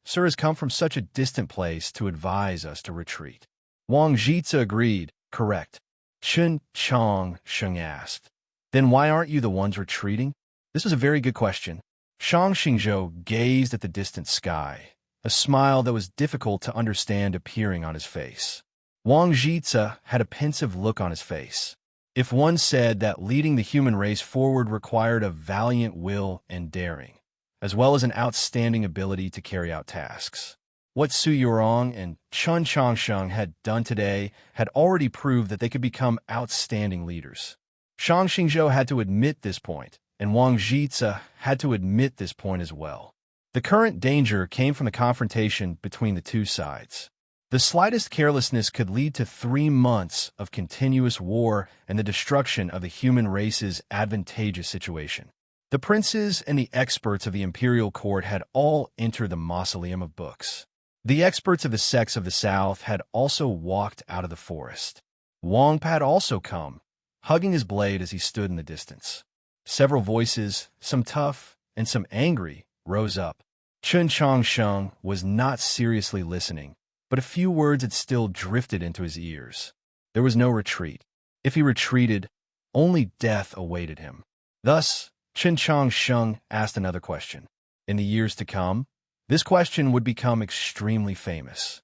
A: Sir has come from such a distant place to advise us to retreat. Wang Jitsu agreed, correct. Chun Chang Sheng asked, then why aren't you the ones retreating? This was a very good question. Shang Xingzhou gazed at the distant sky, a smile that was difficult to understand appearing on his face. Wang Jitsu had a pensive look on his face. If one said that leading the human race forward required a valiant will and daring, as well as an outstanding ability to carry out tasks, what Su Yurong and Chun Changsheng had done today had already proved that they could become outstanding leaders. Shang Xingzhou had to admit this point, and Wang Jitsu had to admit this point as well. The current danger came from the confrontation between the two sides. The slightest carelessness could lead to 3 months of continuous war and the destruction of the human race's advantageous situation. The princes and the experts of the imperial court had all entered the mausoleum of books. The experts of the sects of the south had also walked out of the forest. Wang had also come, hugging his blade as he stood in the distance. Several voices, some tough and some angry, rose up. Chun Chang Sheng was not seriously listening, but a few words had still drifted into his ears. There was no retreat. If he retreated, only death awaited him. Thus, Chun Chang Sheng asked another question. In the years to come, this question would become extremely famous.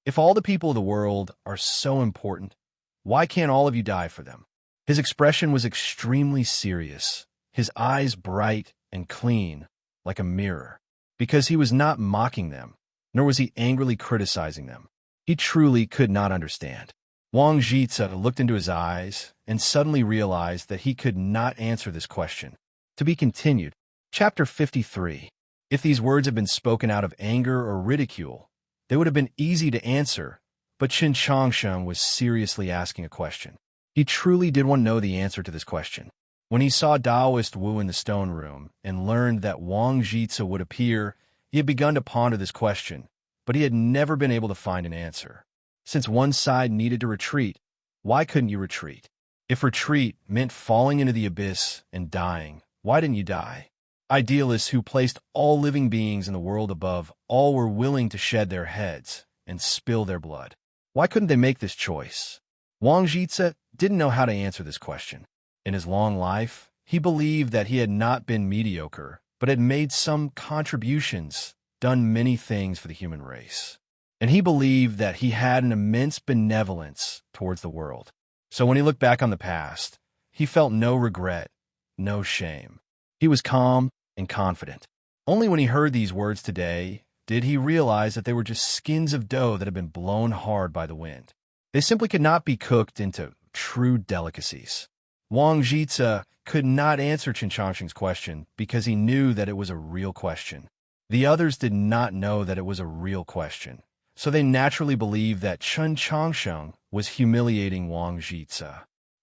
A: If all the people of the world are so important, why can't all of you die for them? His expression was extremely serious, his eyes bright and clean, like a mirror, because he was not mocking them, nor was he angrily criticizing them. He truly could not understand. Wang Jitsu looked into his eyes and suddenly realized that he could not answer this question. To be continued. Chapter 53. If these words had been spoken out of anger or ridicule, they would have been easy to answer, but Qin Changsheng was seriously asking a question. He truly did want to know the answer to this question. When he saw Taoist Wu in the stone room and learned that Wang Jitsu would appear, he had begun to ponder this question, but he had never been able to find an answer. Since one side needed to retreat, why couldn't you retreat? If retreat meant falling into the abyss and dying, why didn't you die? Idealists who placed all living beings in the world above all were willing to shed their heads and spill their blood. Why couldn't they make this choice? Wang Jitsu didn't know how to answer this question. In his long life, he believed that he had not been mediocre, but had made some contributions, done many things for the human race. And he believed that he had an immense benevolence towards the world. So when he looked back on the past, he felt no regret, no shame. He was calm and confident. Only when he heard these words today did he realize that they were just skins of dough that had been blown hard by the wind. They simply could not be cooked into true delicacies. Wang Jitsu could not answer Qin Changsheng's question because he knew that it was a real question. The others did not know that it was a real question, so they naturally believed that Chun Changsheng was humiliating Wang Jitsu.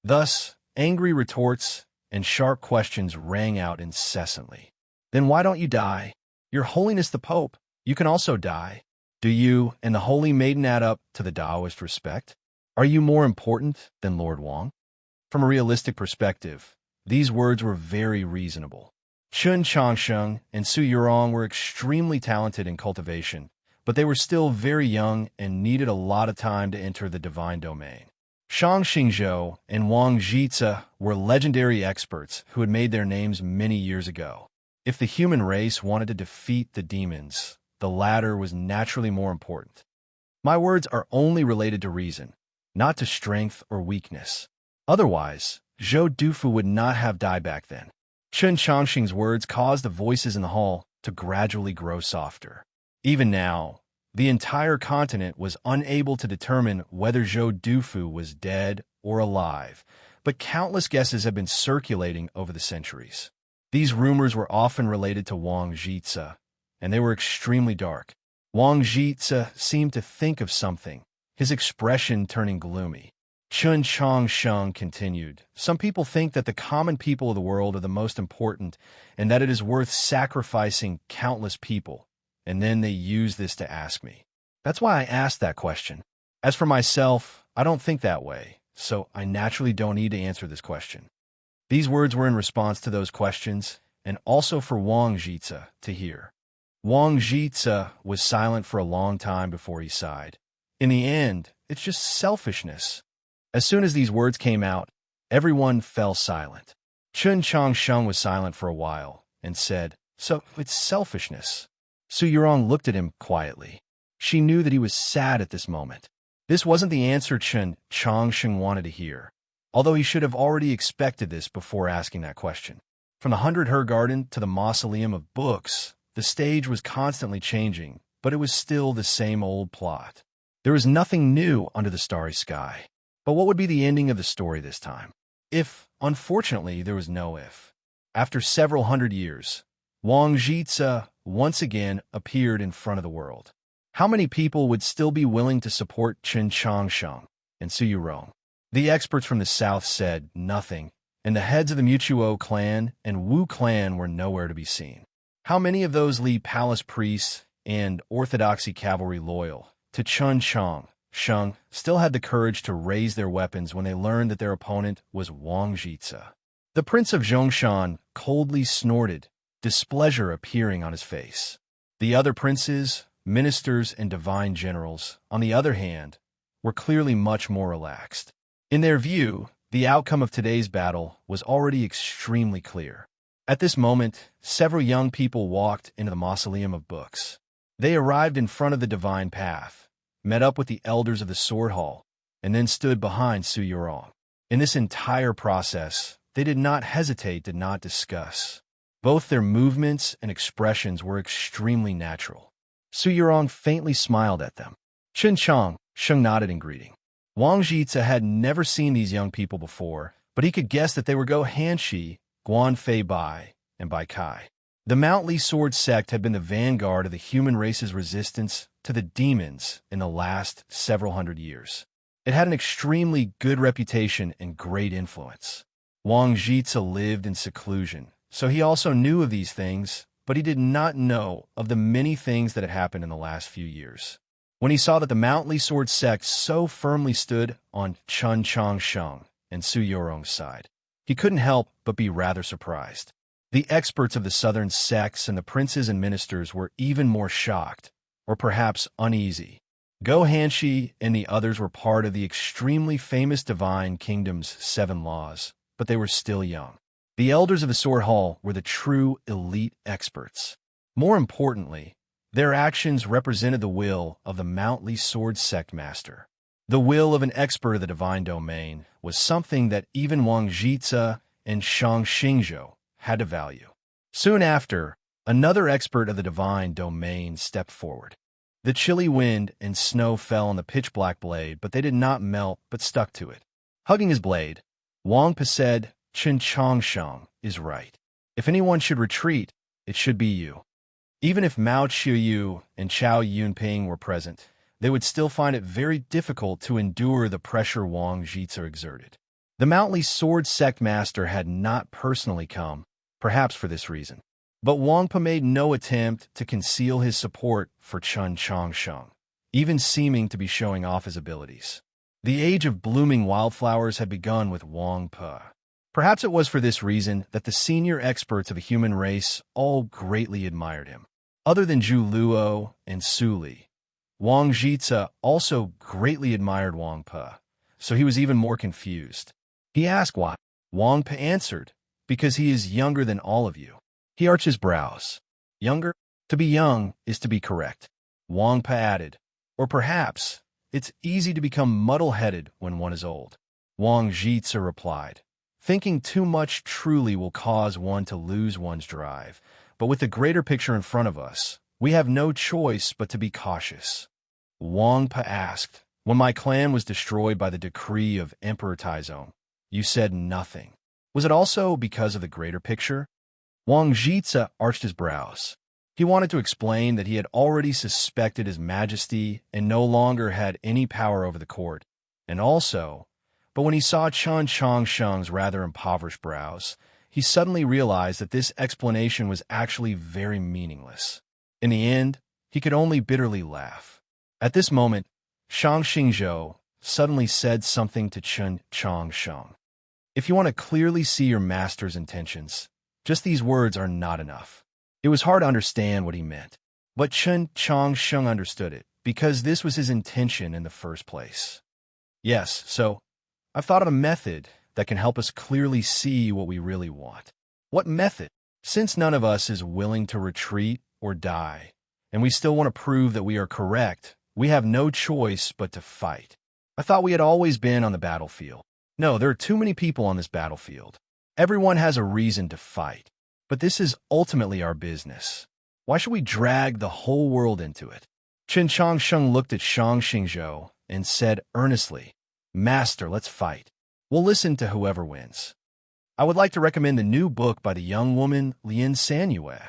A: Thus, angry retorts and sharp questions rang out incessantly. Then why don't you die? Your Holiness the Pope, you can also die. Do you and the Holy Maiden add up to the Taoist respect? Are you more important than Lord Wang? From a realistic perspective, these words were very reasonable. Chun Changsheng and Su Yurong were extremely talented in cultivation, but they were still very young and needed a lot of time to enter the divine domain. Shang Xingzhou and Wang Jizhe were legendary experts who had made their names many years ago. If the human race wanted to defeat the demons, the latter was naturally more important. My words are only related to reason, not to strength or weakness. Otherwise, Zhou Dufu would not have died back then. Chen Changxing's words caused the voices in the hall to gradually grow softer. Even now, the entire continent was unable to determine whether Zhou Dufu was dead or alive, but countless guesses have been circulating over the centuries. These rumors were often related to Wang Jizhe, and they were extremely dark. Wang Jizhe seemed to think of something, his expression turning gloomy. Chen Changsheng continued, "Some people think that the common people of the world are the most important and that it is worth sacrificing countless people, and then they use this to ask me. That's why I asked that question. As for myself, I don't think that way, so I naturally don't need to answer this question." These words were in response to those questions, and also for Wang Jizhe to hear. Wang Jizhe was silent for a long time before he sighed. In the end, it's just selfishness. As soon as these words came out, everyone fell silent. Chen Changsheng was silent for a while and said, "So it's selfishness." Su Yurong looked at him quietly. She knew that he was sad at this moment. This wasn't the answer Chen Changsheng wanted to hear, although he should have already expected this before asking that question. From the 100 Garden to the Mausoleum of Books, the stage was constantly changing, but it was still the same old plot. There was nothing new under the starry sky. But what would be the ending of the story this time? If, unfortunately, there was no if. After several hundred years, Wang Jizhe once again appeared in front of the world. How many people would still be willing to support Chen Changsheng and Su Yurong? The experts from the south said nothing, and the heads of the Mutuo clan and Wu clan were nowhere to be seen. How many of those Li palace priests and orthodoxy cavalry loyal to Chen Changsheng still had the courage to raise their weapons when they learned that their opponent was Wang Jizhe? The Prince of Zhongshan coldly snorted, displeasure appearing on his face. The other princes, ministers, and divine generals, on the other hand, were clearly much more relaxed. In their view, the outcome of today's battle was already extremely clear. At this moment, several young people walked into the Mausoleum of Books. They arrived in front of the divine path, met up with the elders of the Sword Hall, and then stood behind Su Yurong. In this entire process, they did not hesitate to not discuss. Both their movements and expressions were extremely natural. Su Yurong faintly smiled at them. Chen Changsheng nodded in greeting. Wang Jizhe had never seen these young people before, but he could guess that they were Go Hanshi, Guan Fei Bai, and Bai Kai. The Mount Li sword sect had been the vanguard of the human race's resistance to the demons in the last several hundred years. It had an extremely good reputation and great influence. Wang Jizhe lived in seclusion, so he also knew of these things, but he did not know of the many things that had happened in the last few years. When he saw that the Mount Li sword sect so firmly stood on Chen Changsheng and Su Yurong's side, he couldn't help but be rather surprised. The experts of the southern sects and the princes and ministers were even more shocked, or perhaps uneasy. Go Hanshi and the others were part of the extremely famous divine kingdom's 7 laws, but they were still young. The elders of the Sword Hall were the true elite experts. More importantly, their actions represented the will of the Mount Li sword sect master. The will of an expert of the divine domain was something that even Wang Jizhe and Shang Xingzhou had to value. Soon after, another expert of the divine domain stepped forward. The chilly wind and snow fell on the pitch-black blade, but they did not melt but stuck to it. Hugging his blade, Wang Pa said, "Chen Changsheng is right. If anyone should retreat, it should be you." Even if Mao Qiuyu and Chao Yunping were present, they would still find it very difficult to endure the pressure Wang Jizhe exerted. The Mount Li sword sect master had not personally come, perhaps for this reason. But Wang Pa made no attempt to conceal his support for Chen Changsheng, even seeming to be showing off his abilities. The age of blooming wildflowers had begun with Wang Pa. Perhaps it was for this reason that the senior experts of the human race all greatly admired him. Other than Zhu Luo and Su Li, Wang Jitsa also greatly admired Wang Pe, so he was even more confused. He asked why. Wang Pe answered, because he is younger than all of you. He arched his brows. Younger? To be young is to be correct. Wang Pe added, or perhaps it's easy to become muddle-headed when one is old. Wang Jitsa replied, thinking too much truly will cause one to lose one's drive, but with the greater picture in front of us, we have no choice but to be cautious. Wang Pe asked, when my clan was destroyed by the decree of Emperor Taizong, you said nothing. Was it also because of the greater picture? Wang Jitsa arched his brows. He wanted to explain that he had already suspected His Majesty and no longer had any power over the court, and also, but when he saw Chen Changsheng's rather impoverished brows, he suddenly realized that this explanation was actually very meaningless. In the end, he could only bitterly laugh. At this moment, Shang Xingzhou suddenly said something to Chen Changsheng. If you want to clearly see your master's intentions, just these words are not enough. It was hard to understand what he meant, but Chen Changsheng understood it, because this was his intention in the first place. Yes, so I've thought of a method that can help us clearly see what we really want. What method? Since none of us is willing to retreat or die, and we still want to prove that we are correct, we have no choice but to fight. I thought we had always been on the battlefield. No, there are too many people on this battlefield. Everyone has a reason to fight. But this is ultimately our business. Why should we drag the whole world into it? Chen Changsheng looked at Shang Xingzhou and said earnestly, Master, let's fight. We'll listen to whoever wins. I would like to recommend the new book by the young woman Lin Sanyue.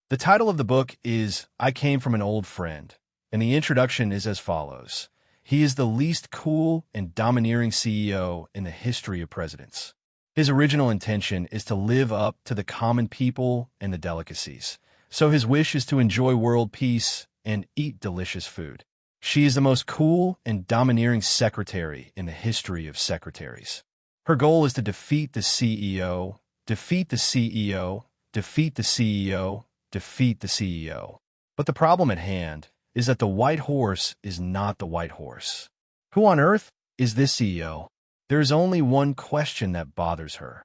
A: The title of the book is I Came from an Old Friend, and the introduction is as follows. He is the least cool and domineering CEO in the history of presidents. His original intention is to live up to the common people and the delicacies, so his wish is to enjoy world peace and eat delicious food. She is the most cool and domineering secretary in the history of secretaries. Her goal is to defeat the CEO, defeat the CEO, defeat the CEO, defeat the CEO. But the problem at hand is that the white horse is not the white horse. Who on earth is this CEO? There is only one question that bothers her.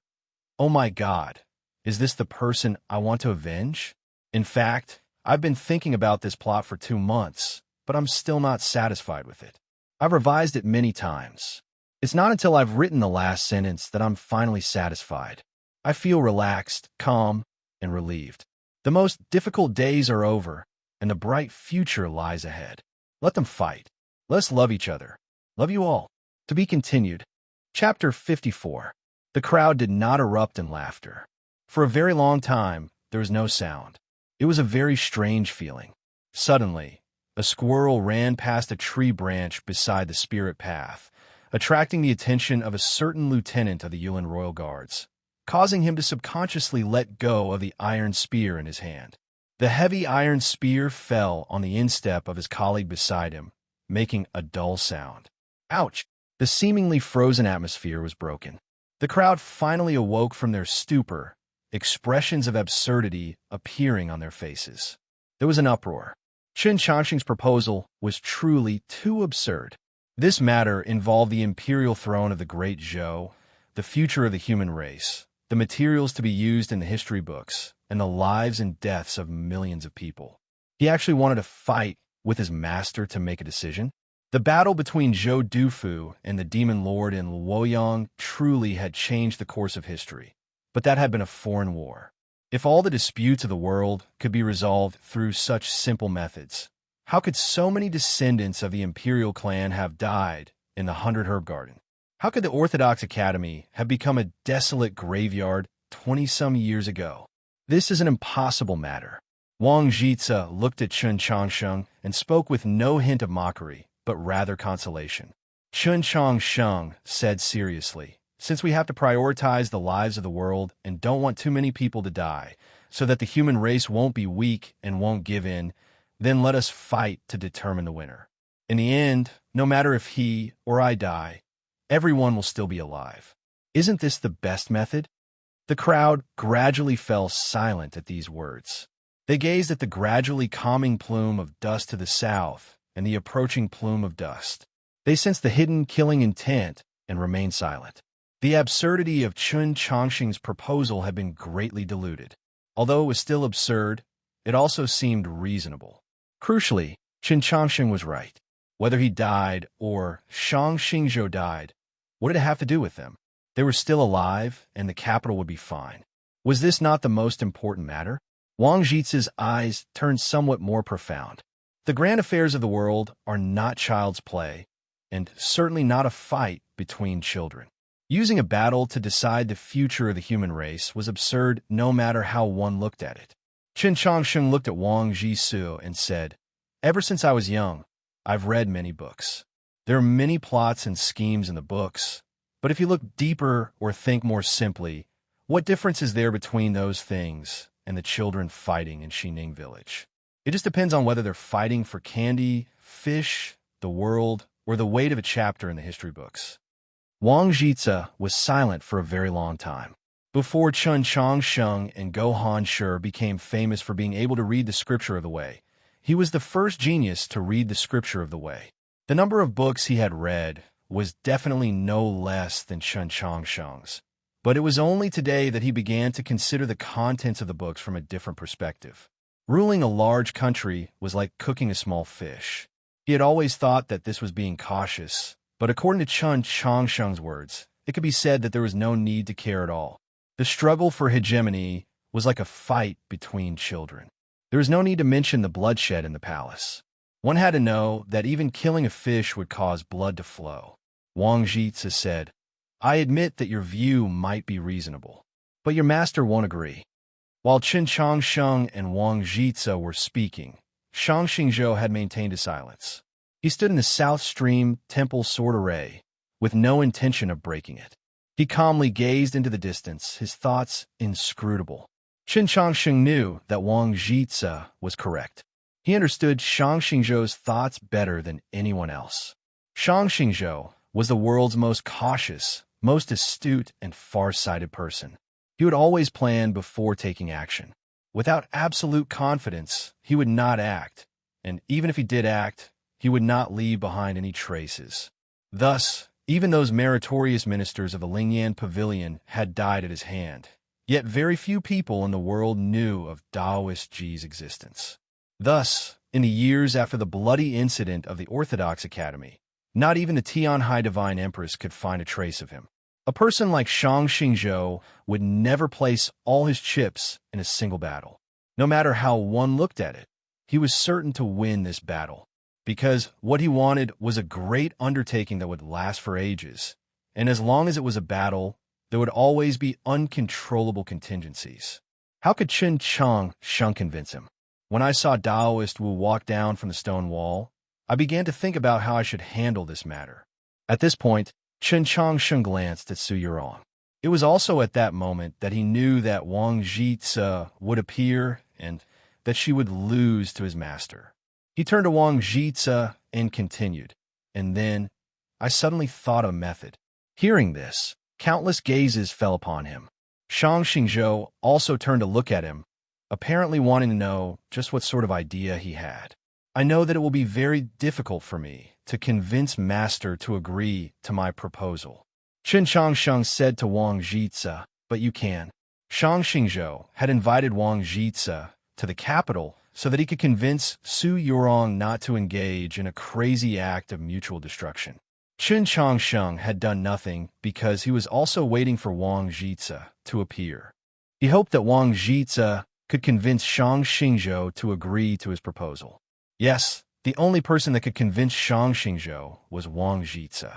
A: Oh my God, is this the person I want to avenge? In fact, I've been thinking about this plot for 2 months, but I'm still not satisfied with it. I've revised it many times. It's not until I've written the last sentence that I'm finally satisfied. I feel relaxed, calm, and relieved. The most difficult days are over, and the bright future lies ahead. Let them fight. Let us love each other. Love you all. To be continued. Chapter 54. The crowd did not erupt in laughter. For a very long time, there was no sound. It was a very strange feeling. Suddenly, a squirrel ran past a tree branch beside the spirit path, attracting the attention of a certain lieutenant of the Yulin Royal Guards, causing him to subconsciously let go of the iron spear in his hand. The heavy iron spear fell on the instep of his colleague beside him, making a dull sound. Ouch! The seemingly frozen atmosphere was broken. The crowd finally awoke from their stupor, expressions of absurdity appearing on their faces. There was an uproar. Chen Changsheng's proposal was truly too absurd. This matter involved the imperial throne of the great Zhou, the future of the human race, the materials to be used in the history books, and the lives and deaths of millions of people. He actually wanted to fight with his master to make a decision. The battle between Zhou Dufu and the demon lord in Luoyang truly had changed the course of history, but that had been a foreign war. If all the disputes of the world could be resolved through such simple methods, how could so many descendants of the imperial clan have died in the 100 Herb Garden? How could the Orthodox Academy have become a desolate graveyard 20-some years ago? This is an impossible matter. Wang Jitsa looked at Chen Changsheng and spoke with no hint of mockery, but rather consolation. Chen Changsheng said seriously, since we have to prioritize the lives of the world and don't want too many people to die, so that the human race won't be weak and won't give in, then let us fight to determine the winner. In the end, no matter if he or I die, everyone will still be alive. Isn't this the best method? The crowd gradually fell silent at these words. They gazed at the gradually calming plume of dust to the south and the approaching plume of dust. They sensed the hidden killing intent and remained silent. The absurdity of Chun Chongqing's proposal had been greatly diluted. Although it was still absurd, it also seemed reasonable. Crucially, Chun Chongqing was right. Whether he died or Shang Xingzhou died, what did it have to do with them? They were still alive, and the capital would be fine. Was this not the most important matter? Wang Jitsu's eyes turned somewhat more profound. The grand affairs of the world are not child's play, and certainly not a fight between children. Using a battle to decide the future of the human race was absurd no matter how one looked at it. Chun Chongqing looked at Wang Jitsu and said, "Ever since I was young, I've read many books. There are many plots and schemes in the books, but if you look deeper or think more simply, what difference is there between those things and the children fighting in Xining village? It just depends on whether they're fighting for candy, fish, the world, or the weight of a chapter in the history books." Wang Jitsu was silent for a very long time. Before Chun Chongqing and Go Han became famous for being able to read the scripture of the way, he was the first genius to read the scripture of the way. The number of books he had read was definitely no less than Chun Chongqing's, but it was only today that he began to consider the contents of the books from a different perspective. Ruling a large country was like cooking a small fish. He had always thought that this was being cautious, but according to Chun Chongqing's words, it could be said that there was no need to care at all. The struggle for hegemony was like a fight between children. There was no need to mention the bloodshed in the palace. One had to know that even killing a fish would cause blood to flow. Wang Jitsu said, "I admit that your view might be reasonable, but your master won't agree." While Chun Chongqing and Wang Jitsu were speaking, Shang Xingzhou had maintained a silence. He stood in the South Stream temple sword array, with no intention of breaking it. He calmly gazed into the distance, his thoughts inscrutable. Chun Chongqing knew that Wang Jitsu was correct. He understood Shang Xingzhou's thoughts better than anyone else. Shang Xingzhou was the world's most cautious, most astute, and far-sighted person. He would always plan before taking action. Without absolute confidence, he would not act, and even if he did act, he would not leave behind any traces. Thus, even those meritorious ministers of the Lingyan Pavilion had died at his hand, yet very few people in the world knew of Taoist Ji's existence. Thus, in the years after the bloody incident of the Orthodox Academy, not even the Tianhai Divine Empress could find a trace of him. A person like Shang Xingzhou would never place all his chips in a single battle. No matter how one looked at it, he was certain to win this battle, because what he wanted was a great undertaking that would last for ages, and as long as it was a battle, there would always be uncontrollable contingencies. How could Chun Chongqing convince him? When I saw Taoist Wu walk down from the stone wall, I began to think about how I should handle this matter. At this point, Chun Chongqing glanced at Su Yurong. It was also at that moment that he knew that Wang Jitsu would appear and that she would lose to his master. He turned to Wang Jitsu and continued, "And then, I suddenly thought of a method." Hearing this, countless gazes fell upon him. Shang Xingzhou also turned to look at him, apparently wanting to know just what sort of idea he had. "I know that it will be very difficult for me to convince Master to agree to my proposal," Chun Chongqing said to Wang Jitsu, "but you can." Shang Xingzhou had invited Wang Jitsu to the capital so that he could convince Su Yurong not to engage in a crazy act of mutual destruction. Chun Chongqing had done nothing because he was also waiting for Wang Jitsu to appear. He hoped that Wang Jitsu could convince Shang Xingzhou to agree to his proposal. Yes, the only person that could convince Shang Xingzhou was Wang Jitsu.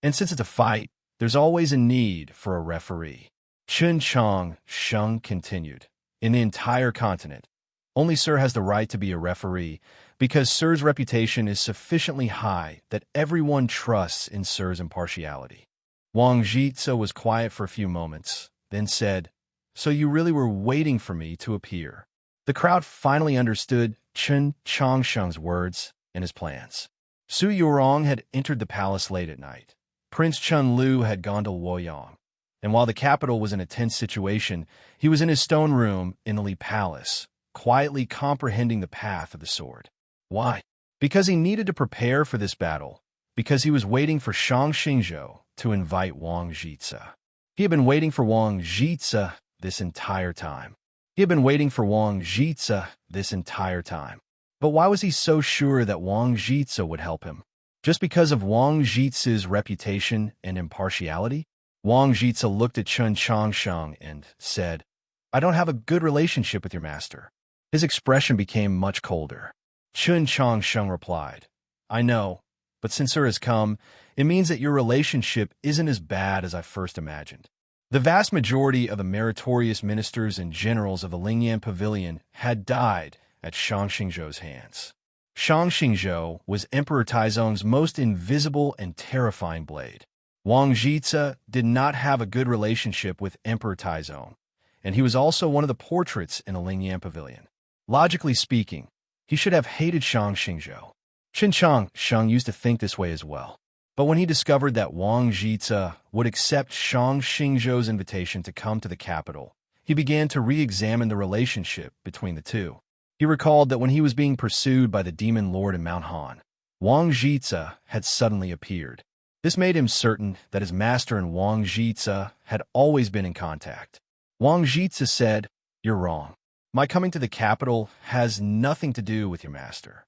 A: And since it's a fight, there's always a need for a referee. Chun Chongqing continued, "In the entire continent, only Sir has the right to be a referee because Sir's reputation is sufficiently high that everyone trusts in Sir's impartiality." Wang Jitsu was quiet for a few moments, then said, "So you really were waiting for me to appear?" The crowd finally understood Chun Chongqing's words and his plans. Su Yurong had entered the palace late at night. Prince Chun Lu had gone to Luoyang, and while the capital was in a tense situation, he was in his stone room in the Li Palace, quietly comprehending the path of the sword. Why? Because he needed to prepare for this battle, because he was waiting for Shang Xingzhou to invite Wang Jitze. He had been waiting for Wang Jitze this entire time. He had been waiting for Wang Jitze this entire time. But why was he so sure that Wang Jitze would help him? Just because of Wang Jitze's reputation and impartiality? Wang Jitze looked at Chen Changsheng and said, "I don't have a good relationship with your master." His expression became much colder. Chen Changsheng replied, "I know, but since Sir has come, it means that your relationship isn't as bad as I first imagined." The vast majority of the meritorious ministers and generals of the Lingyan Pavilion had died at Shang Xingzhou's hands. Shang Xingzhou was Emperor Taizong's most invisible and terrifying blade. Wang Jitze did not have a good relationship with Emperor Taizong, and he was also one of the portraits in the Lingyan Pavilion. Logically speaking, he should have hated Shang Xingzhou. Chen Changsheng used to think this way as well. But when he discovered that Wang Jitze would accept Shang Xingzhou's invitation to come to the capital, he began to re-examine the relationship between the two. He recalled that when he was being pursued by the demon lord in Mount Han, Wang Jitze had suddenly appeared. This made him certain that his master and Wang Jitze had always been in contact. Wang Jitze said, "You're wrong. My coming to the capital has nothing to do with your master."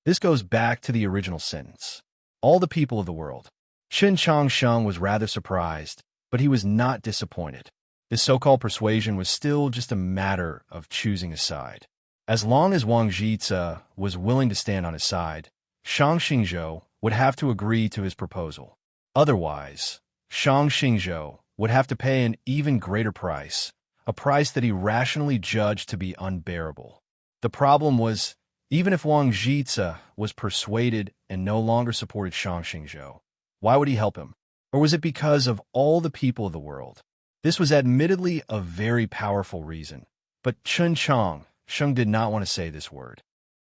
A: This goes back to the original sentence. All the people of the world. Chen Changsheng was rather surprised, but he was not disappointed. His so-called persuasion was still just a matter of choosing a side. As long as Wang Jitze was willing to stand on his side, Shang Xingzhou would have to agree to his proposal. Otherwise, Shang Xingzhou would have to pay an even greater price, a price that he rationally judged to be unbearable. The problem was, even if Wang Jitze was persuaded and no longer supported Shang Xingzhou, why would he help him? Or was it because of all the people of the world? This was admittedly a very powerful reason, but Chen Changsheng did not want to say this word.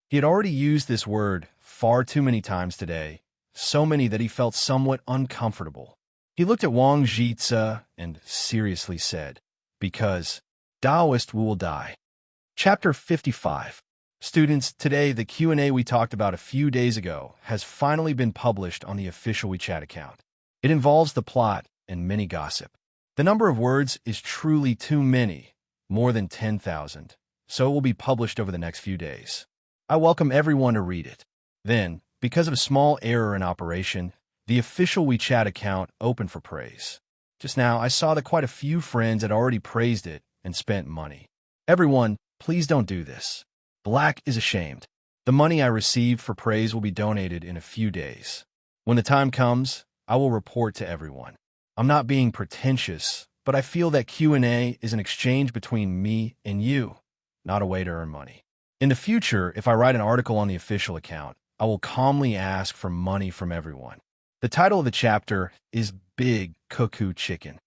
A: He had already used this word far too many times today, so many that he felt somewhat uncomfortable. He looked at Wang Jitze and seriously said, "Because Taoist will die." Chapter 55. Students, today the Q&A we talked about a few days ago has finally been published on the official WeChat account. It involves the plot and many gossip. The number of words is truly too many, more than 10,000, so it will be published over the next few days. I welcome everyone to read it. Then, because of a small error in operation, the official WeChat account opened for praise. Just now, I saw that quite a few friends had already praised it and spent money. Everyone, please don't do this. Black is ashamed. The money I received for praise will be donated in a few days. When the time comes, I will report to everyone. I'm not being pretentious, but I feel that Q&A is an exchange between me and you, not a way to earn money. In the future, if I write an article on the official account, I will calmly ask for money from everyone. The title of the chapter is Big Cuckoo Chicken.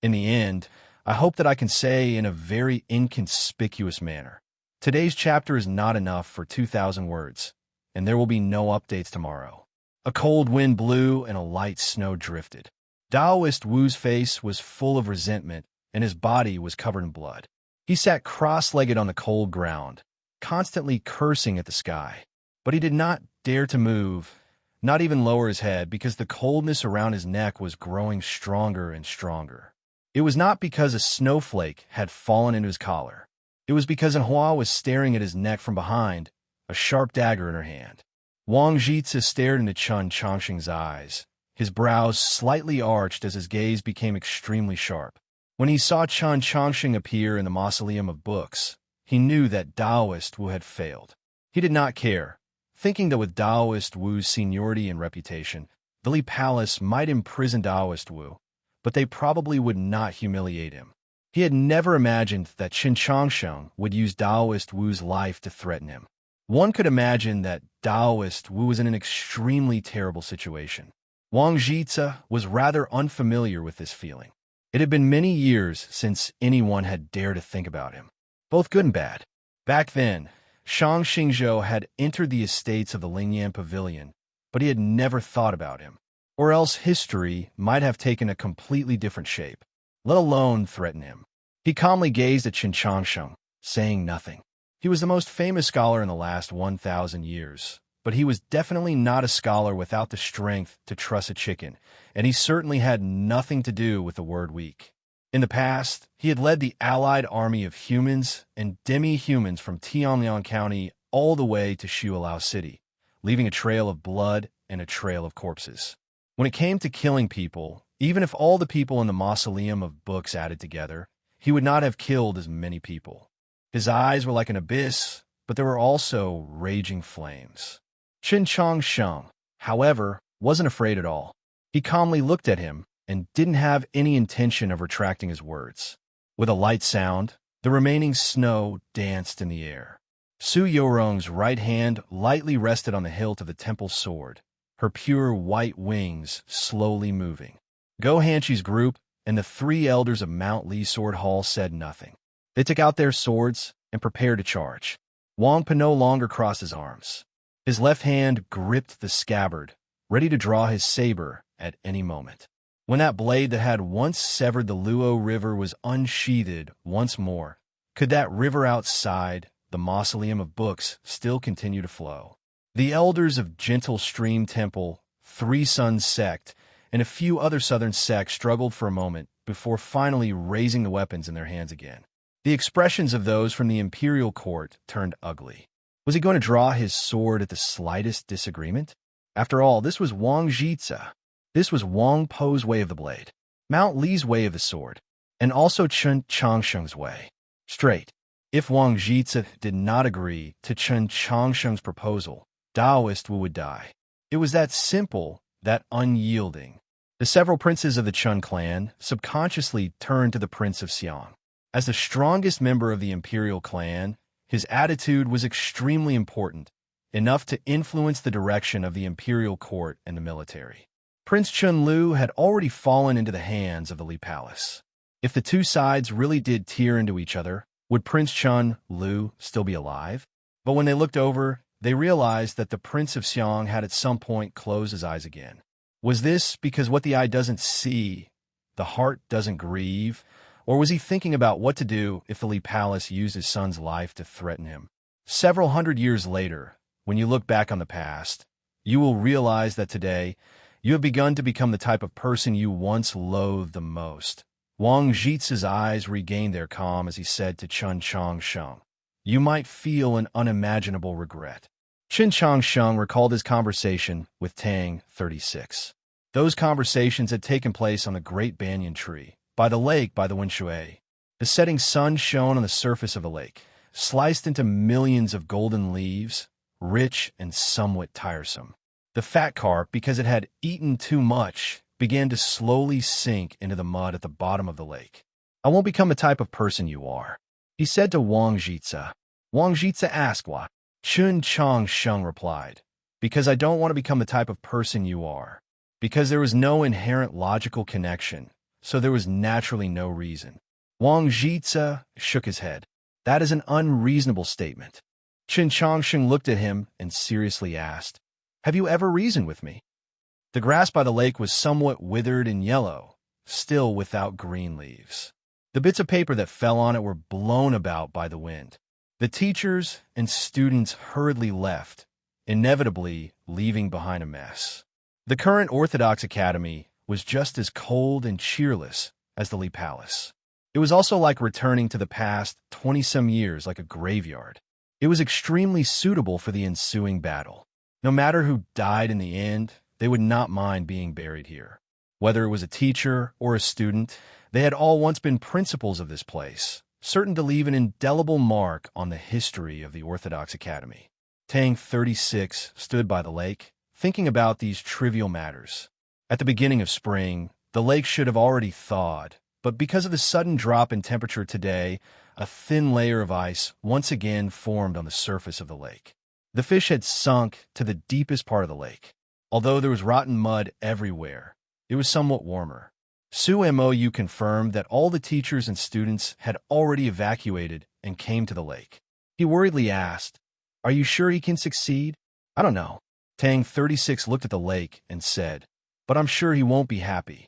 A: In the end, I hope that I can say in a very inconspicuous manner, today's chapter is not enough for 2,000 words, and there will be no updates tomorrow. A cold wind blew and a light snow drifted. Taoist Wu's face was full of resentment, and his body was covered in blood. He sat cross-legged on the cold ground, constantly cursing at the sky. But he did not dare to move, not even lower his head, because the coldness around his neck was growing stronger and stronger. It was not because a snowflake had fallen into his collar. It was because Hua was staring at his neck from behind, a sharp dagger in her hand. Wang Jitze stared into Chen Changsheng's eyes, his brows slightly arched as his gaze became extremely sharp. When he saw Chen Changsheng appear in the mausoleum of books, he knew that Taoist Wu had failed. He did not care, thinking that with Taoist Wu's seniority and reputation, the Li Palace might imprison Taoist Wu, but they probably would not humiliate him. He had never imagined that Chen Changsheng would use Taoist Wu's life to threaten him. One could imagine that Taoist Wu was in an extremely terrible situation. Wang Jitze was rather unfamiliar with this feeling. It had been many years since anyone had dared to think about him, both good and bad. Back then, Shang Xingzhou had entered the estates of the Lingyan Pavilion, but he had never thought about him. Or else history might have taken a completely different shape, let alone threaten him. He calmly gazed at Chen Changsheng, saying nothing. He was the most famous scholar in the last 1,000 years, but he was definitely not a scholar without the strength to truss a chicken, and he certainly had nothing to do with the word weak. In the past, he had led the allied army of humans and demi-humans from Tianliang County all the way to Shuilao City, leaving a trail of blood and a trail of corpses. When it came to killing people, even if all the people in the mausoleum of books added together, he would not have killed as many people. His eyes were like an abyss, but there were also raging flames. Qin Changsheng, however, wasn't afraid at all. He calmly looked at him and didn't have any intention of retracting his words. With a light sound, the remaining snow danced in the air. Su Yorong's right hand lightly rested on the hilt of the temple sword, her pure white wings slowly moving. Go Hanchi's group and the 3 elders of Mount Li Sword Hall said nothing. They took out their swords and prepared to charge. Wang Pe no longer crossed his arms. His left hand gripped the scabbard, ready to draw his saber at any moment. When that blade that had once severed the Luo River was unsheathed once more, could that river outside, the mausoleum of books, still continue to flow? The elders of Gentle Stream Temple, 3 Suns Sect, and a few other southern sects struggled for a moment before finally raising the weapons in their hands again. The expressions of those from the imperial court turned ugly. Was he going to draw his sword at the slightest disagreement? After all, this was Wang Jitze. This was Wang Po's way of the blade, Mount Li's way of the sword, and also Qin Changsheng's way. Straight. If Wang Jitze did not agree to Qin Changsheng's proposal, Taoist would die. It was that simple, that unyielding. The several princes of the Chun clan subconsciously turned to the Prince of Xiang. As the strongest member of the imperial clan, his attitude was extremely important, enough to influence the direction of the imperial court and the military. Prince Chun Lu had already fallen into the hands of the Li Palace. If the 2 sides really did tear into each other, would Prince Chun Lu still be alive? But when they looked over, they realized that the Prince of Xiang had at some point closed his eyes again. Was this because what the eye doesn't see, the heart doesn't grieve? Or was he thinking about what to do if the Li Palace used his son's life to threaten him? Several hundred years later, when you look back on the past, you will realize that today, you have begun to become the type of person you once loathed the most. Wang Jitze's eyes regained their calm as he said to Qin Changsheng, "You might feel an unimaginable regret." Qin Changsheng recalled his conversation with Tang 36. Those conversations had taken place on the great banyan tree, by the lake by the Wenshui. The setting sun shone on the surface of the lake, sliced into millions of golden leaves, rich and somewhat tiresome. The fat carp, because it had eaten too much, began to slowly sink into the mud at the bottom of the lake. "I won't become the type of person you are," he said to Wang Jitze. Wang Jitze asked why. Qin Changsheng replied, "Because I don't want to become the type of person you are." Because there was no inherent logical connection, so there was naturally no reason. Wang Jitze shook his head. "That is an unreasonable statement." Qin Changsheng looked at him and seriously asked, "Have you ever reasoned with me?" The grass by the lake was somewhat withered and yellow, still without green leaves. The bits of paper that fell on it were blown about by the wind. The teachers and students hurriedly left, inevitably leaving behind a mess. The current Orthodox Academy was just as cold and cheerless as the Li Palace. It was also like returning to the past 20-some years, like a graveyard. It was extremely suitable for the ensuing battle. No matter who died in the end, they would not mind being buried here. Whether it was a teacher or a student, they had all once been principals of this place, certain to leave an indelible mark on the history of the Orthodox Academy. Tang 36 stood by the lake, thinking about these trivial matters. At the beginning of spring, the lake should have already thawed, but because of the sudden drop in temperature today, a thin layer of ice once again formed on the surface of the lake. The fish had sunk to the deepest part of the lake. Although there was rotten mud everywhere, it was somewhat warmer. Su Mou confirmed that all the teachers and students had already evacuated and came to the lake. He worriedly asked, "Are you sure he can succeed?" "I don't know." Tang 36 looked at the lake and said, "But I'm sure he won't be happy."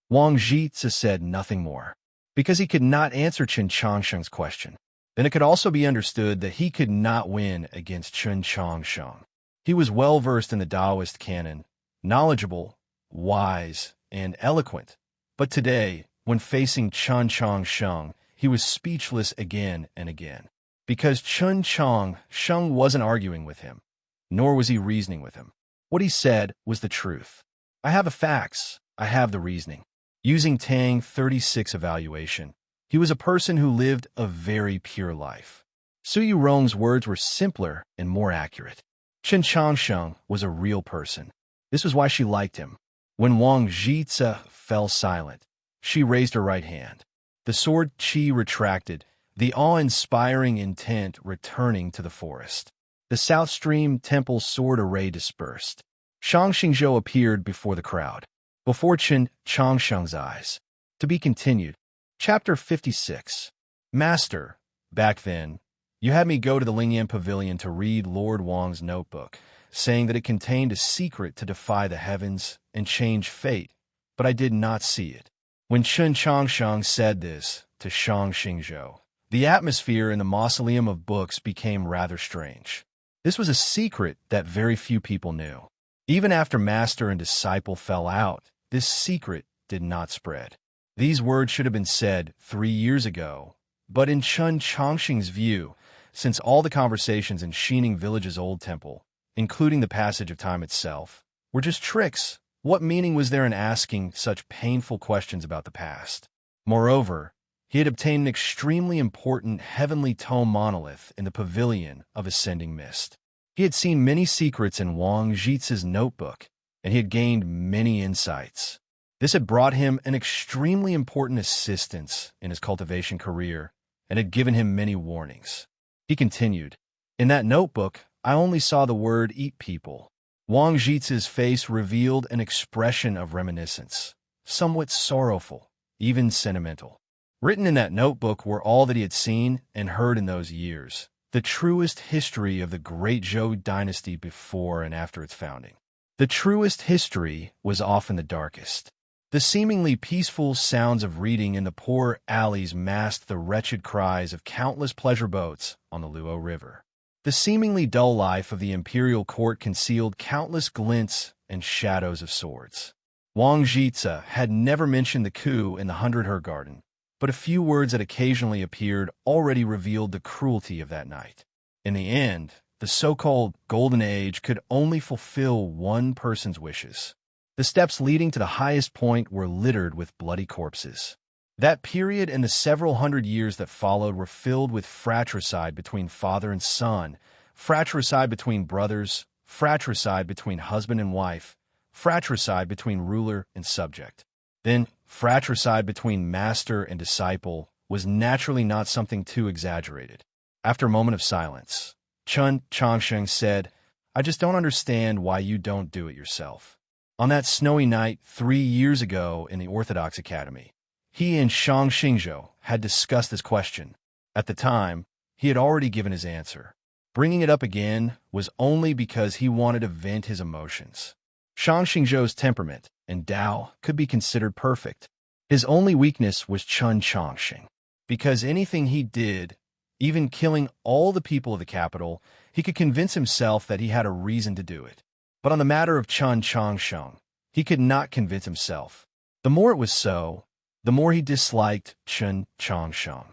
A: Wang Jitze said nothing more, because he could not answer Qin Changsheng's question. Then it could also be understood that he could not win against Qin Changsheng. He was well-versed in the Taoist canon, knowledgeable, wise, and eloquent. But today, when facing Chen Changsheng, he was speechless again and again. Because Chen Changsheng wasn't arguing with him, nor was he reasoning with him. What he said was the truth. I have the facts. I have the reasoning. Using Tang 36 evaluation, he was a person who lived a very pure life. Su Yurong's words were simpler and more accurate. Chen Changsheng was a real person. This was why she liked him. When Wang Jitze fell silent, she raised her right hand. The sword qi retracted, the awe-inspiring intent returning to the forest. The South Stream Temple sword array dispersed. Shang Xingzhou appeared before the crowd, before Chen Changsheng's eyes. To be continued. Chapter 56. Master, back then, you had me go to the Lingyan Pavilion to read Lord Wang's notebook, saying that it contained a secret to defy the heavens and change fate, but I did not see it. When Chen Changsheng said this to Shang Xingzhou, the atmosphere in the mausoleum of books became rather strange. This was a secret that very few people knew. Even after master and disciple fell out, this secret did not spread. These words should have been said 3 years ago, but in Chen Changsheng's view, since all the conversations in Xining Village's old temple, including the passage of time itself, were just tricks, what meaning was there in asking such painful questions about the past? Moreover, he had obtained an extremely important heavenly tome monolith in the pavilion of ascending mist. He had seen many secrets in Wang Jitze's notebook, and he had gained many insights. This had brought him an extremely important assistance in his cultivation career and had given him many warnings. He continued, in that notebook, I only saw the word eat people. Wang Jitze's face revealed an expression of reminiscence, somewhat sorrowful, even sentimental. Written in that notebook were all that he had seen and heard in those years, the truest history of the great Zhou dynasty before and after its founding. The truest history was often the darkest. The seemingly peaceful sounds of reading in the poor alleys masked the wretched cries of countless pleasure boats on the Luo River. The seemingly dull life of the imperial court concealed countless glints and shadows of swords. Wang Jitze had never mentioned the coup in the 100-her garden, but a few words that occasionally appeared already revealed the cruelty of that night. In the end, the so-called Golden Age could only fulfill one person's wishes. The steps leading to the highest point were littered with bloody corpses. That period and the several hundred years that followed were filled with fratricide between father and son, fratricide between brothers, fratricide between husband and wife, fratricide between ruler and subject. Then, fratricide between master and disciple was naturally not something too exaggerated. After a moment of silence, Chen Changsheng said, I just don't understand why you don't do it yourself. On that snowy night 3 years ago in the Orthodox Academy, he and Shang Xingzhou had discussed this question. At the time, he had already given his answer. Bringing it up again was only because he wanted to vent his emotions. Shang Xingzhou's temperament and Tao could be considered perfect. His only weakness was Chen Changsheng. Because anything he did, even killing all the people of the capital, he could convince himself that he had a reason to do it. But on the matter of Chen Changsheng, he could not convince himself. The more it was so, the more he disliked Chen Changsheng.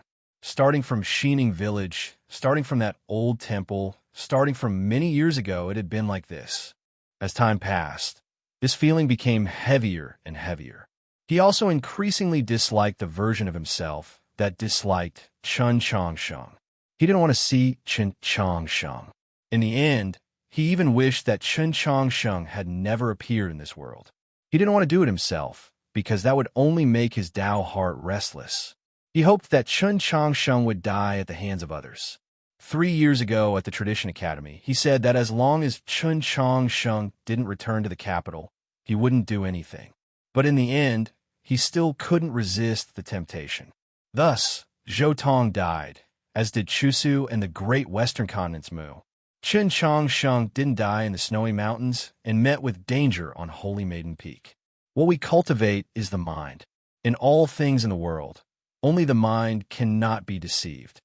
A: Starting from Xining Village, starting from that old temple, starting from many years ago, it had been like this. As time passed, this feeling became heavier and heavier. He also increasingly disliked the version of himself that disliked Chen Changsheng. He didn't want to see Chen Changsheng. In the end, he even wished that Chen Changsheng had never appeared in this world. He didn't want to do it himself, because that would only make his Tao heart restless. He hoped that Chen Changsheng would die at the hands of others. 3 years ago at the Tradition Academy, he said that as long as Chen Changsheng didn't return to the capital, he wouldn't do anything. But in the end, he still couldn't resist the temptation. Thus, Zhou Tong died, as did Chusu and the great western continent's Mu. Chen Changsheng didn't die in the snowy mountains and met with danger on Holy Maiden Peak. What we cultivate is the mind. In all things in the world, only the mind cannot be deceived.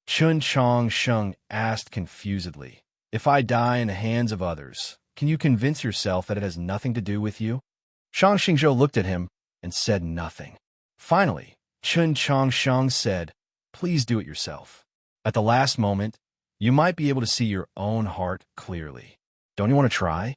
A: Chen Changsheng asked confusedly, If I die in the hands of others, can you convince yourself that it has nothing to do with you? Shang Xingzhou looked at him and said nothing. Finally, Chen Changsheng said, "Please do it yourself. At the last moment, you might be able to see your own heart clearly. Don't you want to try?"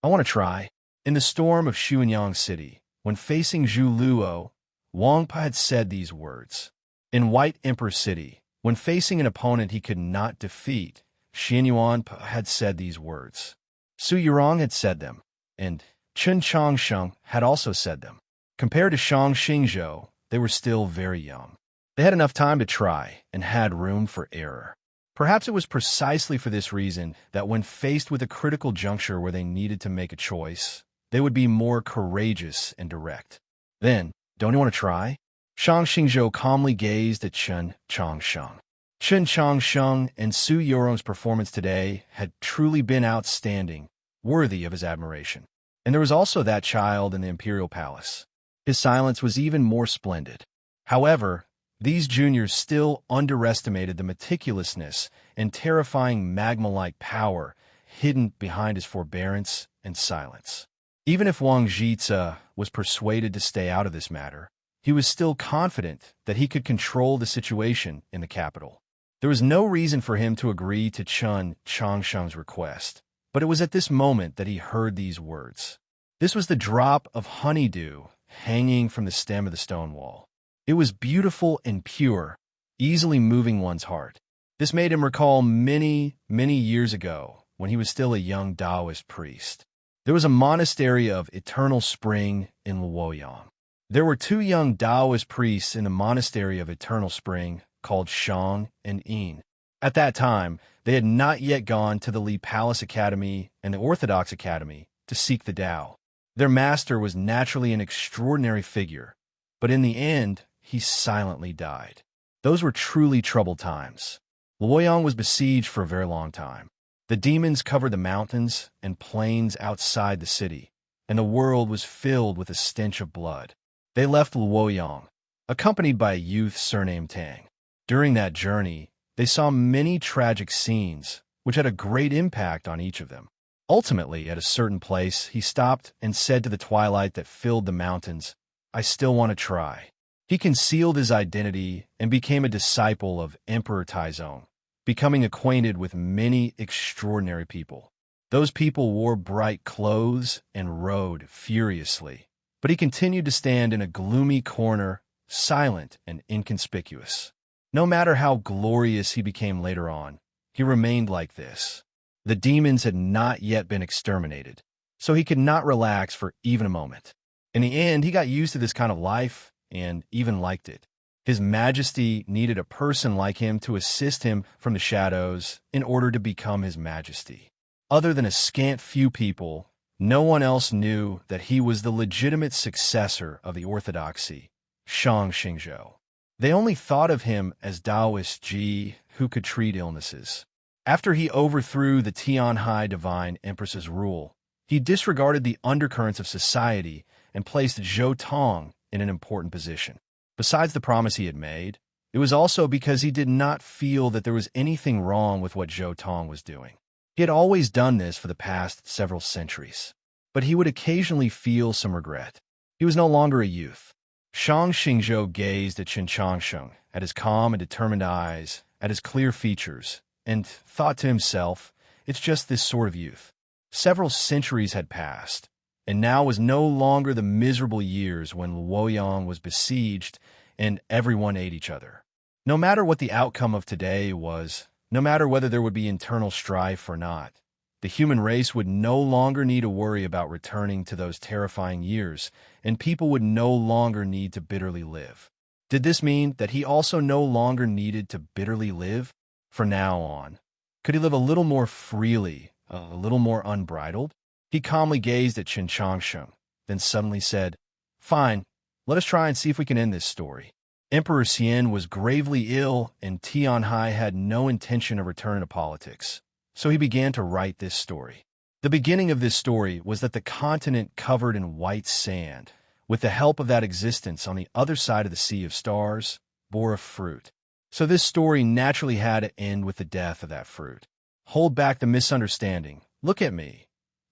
A: "I want to try." In the storm of Xuanyang City, when facing Zhu Luo, Wang Pa had said these words. In White Emperor City, when facing an opponent he could not defeat, Xian Yuan Pa had said these words. Su Yurong had said them, and Chen Changsheng had also said them. Compared to Shang Xingzhou, they were still very young. They had enough time to try and had room for error. Perhaps it was precisely for this reason that when faced with a critical juncture where they needed to make a choice, they would be more courageous and direct. Then, don't you want to try? Shang Xingzhou calmly gazed at Chen Changsheng. Chen Changsheng and Su Yurong's performance today had truly been outstanding, worthy of his admiration. And there was also that child in the imperial palace. His silence was even more splendid. However, these juniors still underestimated the meticulousness and terrifying magma-like power hidden behind his forbearance and silence. Even if Wang Jizhe was persuaded to stay out of this matter, he was still confident that he could control the situation in the capital. There was no reason for him to agree to Chen Changsheng's request, but it was at this moment that he heard these words. This was the drop of honeydew hanging from the stem of the stone wall. It was beautiful and pure, easily moving one's heart. This made him recall many, many years ago when he was still a young Taoist priest. There was a monastery of eternal spring in Luoyang. There were 2 young Taoist priests in the monastery of eternal spring called Shang and Yin. At that time, they had not yet gone to the Li Palace Academy and the Orthodox Academy to seek the Tao. Their master was naturally an extraordinary figure, but in the end, he silently died. Those were truly troubled times. Luoyang was besieged for a very long time. The demons covered the mountains and plains outside the city, and the world was filled with a stench of blood. They left Luoyang, accompanied by a youth surnamed Tang. During that journey, they saw many tragic scenes, which had a great impact on each of them. Ultimately, at a certain place, he stopped and said to the twilight that filled the mountains, "I still want to try." He concealed his identity and became a disciple of Emperor Taizong, becoming acquainted with many extraordinary people. Those people wore bright clothes and rode furiously, but he continued to stand in a gloomy corner, silent and inconspicuous. No matter how glorious he became later on, he remained like this. The demons had not yet been exterminated, so he could not relax for even a moment. In the end, he got used to this kind of life and even liked it. His Majesty needed a person like him to assist him from the shadows in order to become His Majesty. Other than a scant few people, no one else knew that he was the legitimate successor of the orthodoxy, Shang Xingzhou. They only thought of him as Taoist Ji who could treat illnesses. After he overthrew the Tianhai Divine Empress's rule, he disregarded the undercurrents of society and placed Zhou Tong in an important position. Besides the promise he had made, it was also because he did not feel that there was anything wrong with what Zhou Tong was doing. He had always done this for the past several centuries, but he would occasionally feel some regret. He was no longer a youth. Shang Xingzhou gazed at Chen Changsheng, at his calm and determined eyes, at his clear features, and thought to himself, it's just this sort of youth. Several centuries had passed, and now was no longer the miserable years when Luoyang was besieged and everyone ate each other. No matter what the outcome of today was, no matter whether there would be internal strife or not, the human race would no longer need to worry about returning to those terrifying years, and people would no longer need to bitterly live. Did this mean that he also no longer needed to bitterly live? From now on, could he live a little more freely, a little more unbridled? He calmly gazed at Chen Changsheng, then suddenly said, "Fine, let us try and see if we can end this story." Emperor Xian was gravely ill, and Tianhai had no intention of returning to politics, so he began to write this story. The beginning of this story was that the continent covered in white sand, with the help of that existence on the other side of the sea of stars, bore a fruit. So this story naturally had to end with the death of that fruit. Hold back the misunderstanding. Look at me.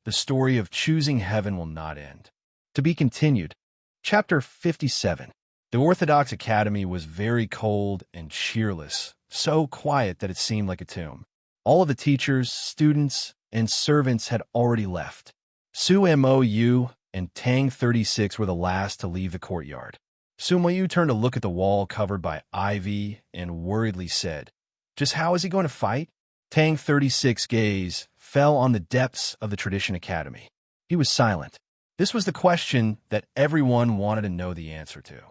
A: The story of choosing heaven will not end. To be continued. Chapter 57. The Orthodox Academy was very cold and cheerless, so quiet that it seemed like a tomb. All of the teachers, students, and servants had already left. Su Mo and Tang 36 were the last to leave the courtyard. Su Mo turned to look at the wall covered by ivy and worriedly said, "Just how is he going to fight?" Tang 36's gaze fell on the depths of the Tradition Academy. He was silent. This was the question that everyone wanted to know the answer to.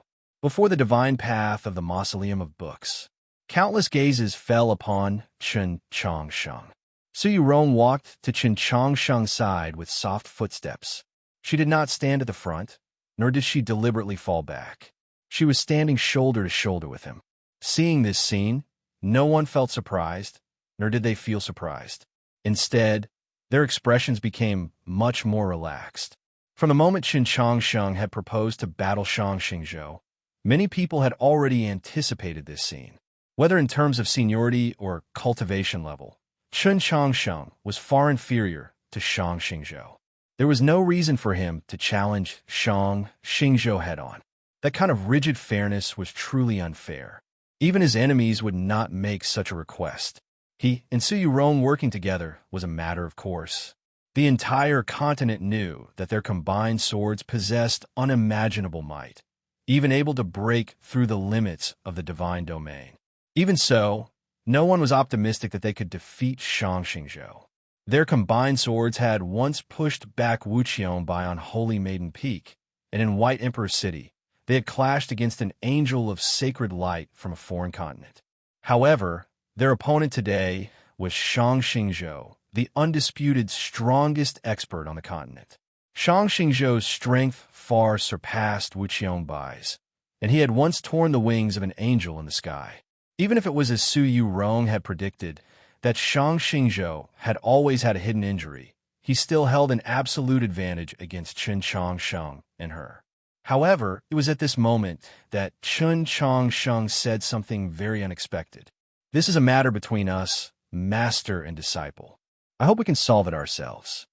A: Before the divine path of the mausoleum of books, countless gazes fell upon Chen Chongsheng. Su Yurong walked to Chen Chongsheng's side with soft footsteps. She did not stand at the front, nor did she deliberately fall back. She was standing shoulder to shoulder with him. Seeing this scene, no one felt surprised, nor did they feel surprised. Instead, their expressions became much more relaxed. From the moment Chen Chongsheng had proposed to battle Shang Xingzhou, many people had already anticipated this scene. Whether in terms of seniority or cultivation level, Chen Chongsheng was far inferior to Shang Xingzhou. There was no reason for him to challenge Shang Xingzhou head-on. That kind of rigid fairness was truly unfair. Even his enemies would not make such a request. He and Su Yurong working together was a matter of course. The entire continent knew that their combined swords possessed unimaginable might, even able to break through the limits of the divine domain. Even so, no one was optimistic that they could defeat Shang Xingzhou. Their combined swords had once pushed back Wuqian by on Holy Maiden Peak, and in White Emperor City, they had clashed against an angel of sacred light from a foreign continent. However, their opponent today was Shang Xingzhou, the undisputed strongest expert on the continent. Shang Xingzhou's strength far surpassed Wuqian Bai's, and he had once torn the wings of an angel in the sky. Even if it was as Su Yurong had predicted, that Shang Xingzhou had always had a hidden injury, he still held an absolute advantage against Chen Chongsheng and her. However, it was at this moment that Chen Chongsheng said something very unexpected. "This is a matter between us, master and disciple. I hope we can solve it ourselves."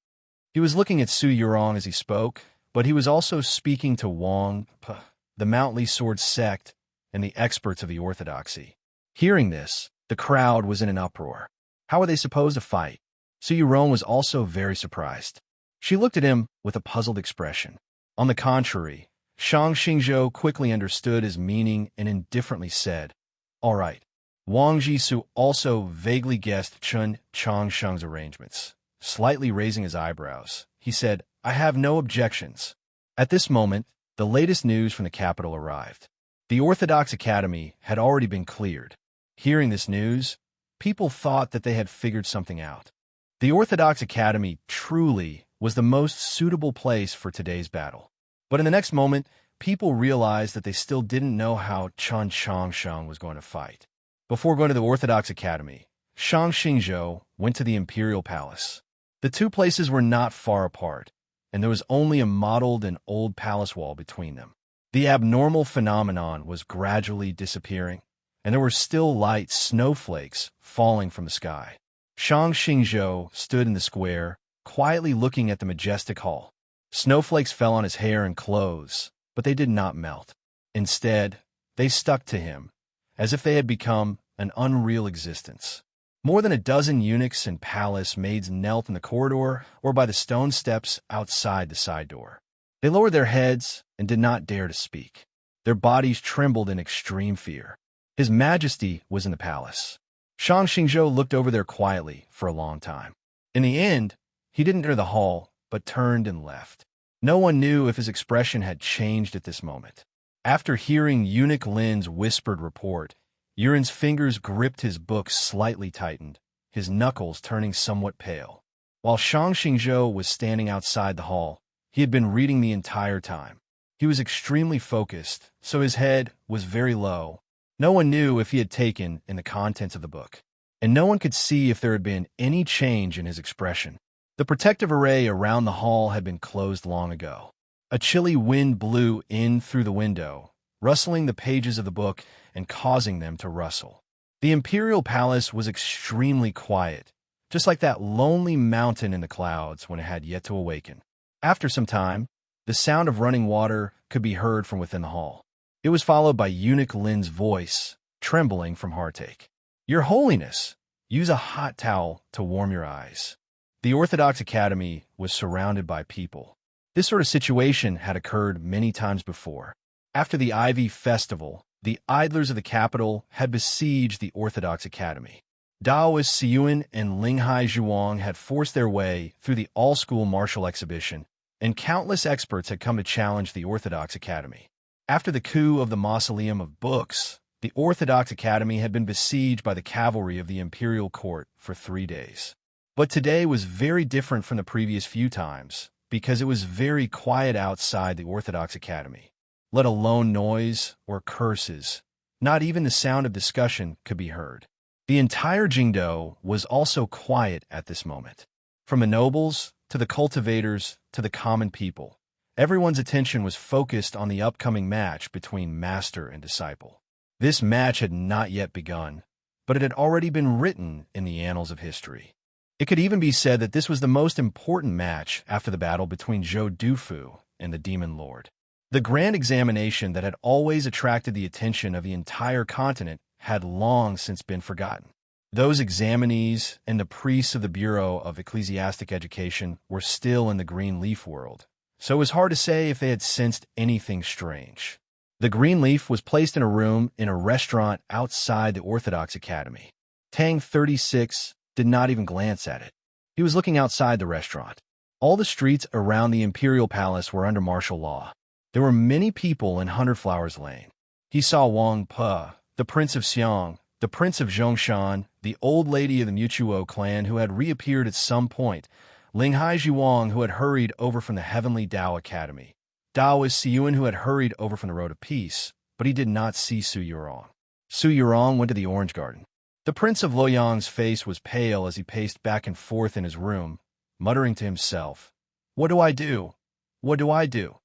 A: He was looking at Su Yurong as he spoke, but he was also speaking to Wang Pe, the Mount Li sword sect, and the experts of the orthodoxy. Hearing this, the crowd was in an uproar. How were they supposed to fight? Su Yurong was also very surprised. She looked at him with a puzzled expression. On the contrary, Shang Xingzhou quickly understood his meaning and indifferently said, "All right." Wang Jisoo also vaguely guessed Chen Chongsheng's arrangements. Slightly raising his eyebrows, he said, "I have no objections." At this moment, the latest news from the capital arrived. The Orthodox Academy had already been cleared. Hearing this news, people thought that they had figured something out. The Orthodox Academy truly was the most suitable place for today's battle. But in the next moment, people realized that they still didn't know how Chen Chongsheng was going to fight. Before going to the Orthodox Academy, Shang Xingzhou went to the Imperial Palace. The two places were not far apart, and there was only a mottled and old palace wall between them. The abnormal phenomenon was gradually disappearing, and there were still light snowflakes falling from the sky. Shang Xingzhou stood in the square, quietly looking at the majestic hall. Snowflakes fell on his hair and clothes, but they did not melt. Instead, they stuck to him, as if they had become an unreal existence. More than a dozen eunuchs and palace maids knelt in the corridor or by the stone steps outside the side door. They lowered their heads and did not dare to speak. Their bodies trembled in extreme fear. His Majesty was in the palace. Shang Xingzhou looked over there quietly for a long time. In the end, he didn't enter the hall, but turned and left. No one knew if his expression had changed at this moment. After hearing Eunuch Lin's whispered report, Yuren's fingers gripped his book slightly tightened, his knuckles turning somewhat pale. While Shang Xingzhou was standing outside the hall, he had been reading the entire time. He was extremely focused, so his head was very low. No one knew if he had taken in the contents of the book, and no one could see if there had been any change in his expression. The protective array around the hall had been closed long ago. A chilly wind blew in through the window, rustling the pages of the book and causing them to rustle. The imperial palace was extremely quiet, just like that lonely mountain in the clouds when it had yet to awaken. After some time, the sound of running water could be heard from within the hall. It was followed by Eunuch Lin's voice, trembling from heartache. "Your Holiness, use a hot towel to warm your eyes." The Orthodox Academy was surrounded by people. This sort of situation had occurred many times before. After the Ivy Festival, the idlers of the capital had besieged the Orthodox Academy. Daoist Siyuan and Linghai Zhuang had forced their way through the all-school martial exhibition, and countless experts had come to challenge the Orthodox Academy. After the coup of the Mausoleum of Books, the Orthodox Academy had been besieged by the cavalry of the imperial court for 3 days. But today was very different from the previous few times, because it was very quiet outside the Orthodox Academy. Let alone noise or curses, not even the sound of discussion could be heard. The entire Jingdo was also quiet at this moment. From the nobles, to the cultivators, to the common people, everyone's attention was focused on the upcoming match between master and disciple. This match had not yet begun, but it had already been written in the annals of history. It could even be said that this was the most important match after the battle between Zhou Dufu and the Demon Lord. The grand examination that had always attracted the attention of the entire continent had long since been forgotten. Those examinees and the priests of the Bureau of Ecclesiastic Education were still in the green leaf world, so it was hard to say if they had sensed anything strange. The green leaf was placed in a room in a restaurant outside the Orthodox Academy. Tang 36 did not even glance at it. He was looking outside the restaurant. All the streets around the imperial palace were under martial law. There were many people in Hunterflowers Lane. He saw Wang Pe, the Prince of Xiang, the Prince of Zhongshan, the old lady of the Mutuo clan who had reappeared at some point, Linghai Zhuang who had hurried over from the Heavenly Tao Academy, Daoist Siyuan who had hurried over from the Road of Peace, but he did not see Su Yurong. Su Yurong went to the Orange Garden. The Prince of Luoyang's face was pale as he paced back and forth in his room, muttering to himself, "What do I do? What do I do?"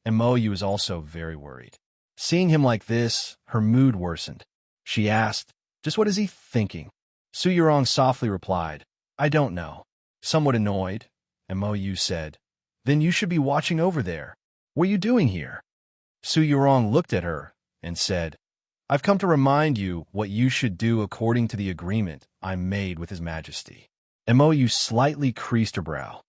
A: And Mo Yu was also very worried. Seeing him like this, her mood worsened. She asked, "Just what is he thinking?" Su Yurong softly replied, "I don't know." Somewhat annoyed, and Mo Yu said, "Then you should be watching over there. What are you doing here?" Su Yurong looked at her and said, "I've come to remind you what you should do according to the agreement I made with His Majesty." And Mo Yu slightly creased her brow.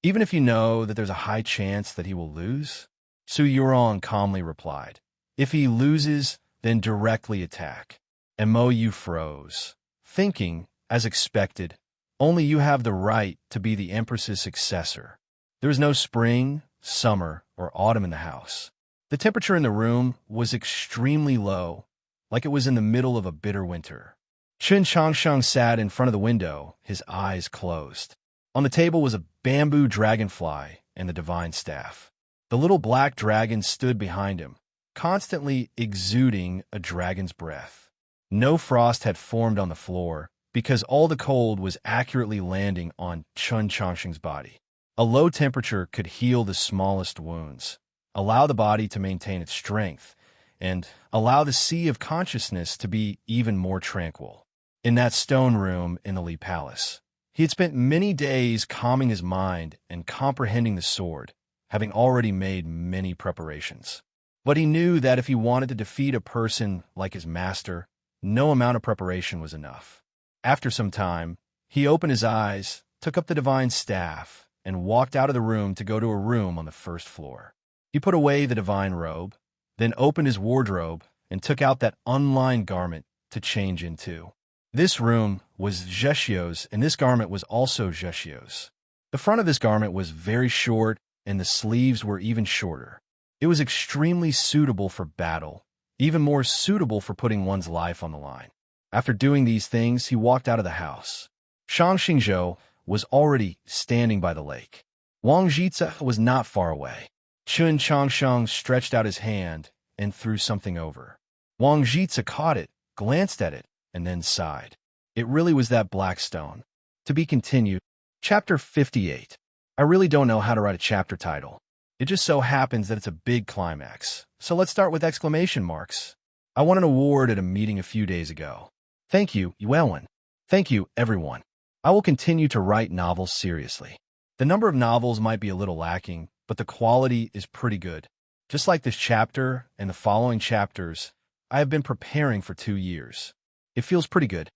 A: "Even if you know that there's a high chance that he will lose?" Su Yurong calmly replied, "If he loses, then directly attack." And Mo Yu froze, thinking, as expected, only you have the right to be the Empress's successor. There was no spring, summer, or autumn in the house. The temperature in the room was extremely low, like it was in the middle of a bitter winter. Qin Changsheng sat in front of the window, his eyes closed. On the table was a bamboo dragonfly and the divine staff. The little black dragon stood behind him, constantly exuding a dragon's breath. No frost had formed on the floor, because all the cold was accurately landing on Qin Changsheng's body. A low temperature could heal the smallest wounds, allow the body to maintain its strength, and allow the sea of consciousness to be even more tranquil. In that stone room in the Li Palace, he had spent many days calming his mind and comprehending the sword, having already made many preparations. But he knew that if he wanted to defeat a person like his master, no amount of preparation was enough. After some time, he opened his eyes, took up the divine staff, and walked out of the room to go to a room on the first floor. He put away the divine robe, then opened his wardrobe and took out that unlined garment to change into. This room was Zheshio's, and this garment was also Zheshio's. The front of this garment was very short, and the sleeves were even shorter. It was extremely suitable for battle, even more suitable for putting one's life on the line. After doing these things, he walked out of the house. Shang Xingzhou was already standing by the lake. Wang Jitze was not far away. Qin Changsheng stretched out his hand and threw something over. Wang Jitze caught it, glanced at it, and then sighed. It really was that black stone. To be continued. Chapter 58. I really don't know how to write a chapter title. It just so happens that it's a big climax. So let's start with exclamation marks. I won an award at a meeting a few days ago. Thank you, Yuelwin. Thank you, everyone. I will continue to write novels seriously. The number of novels might be a little lacking, but the quality is pretty good. Just like this chapter and the following chapters, I have been preparing for 2 years. It feels pretty good.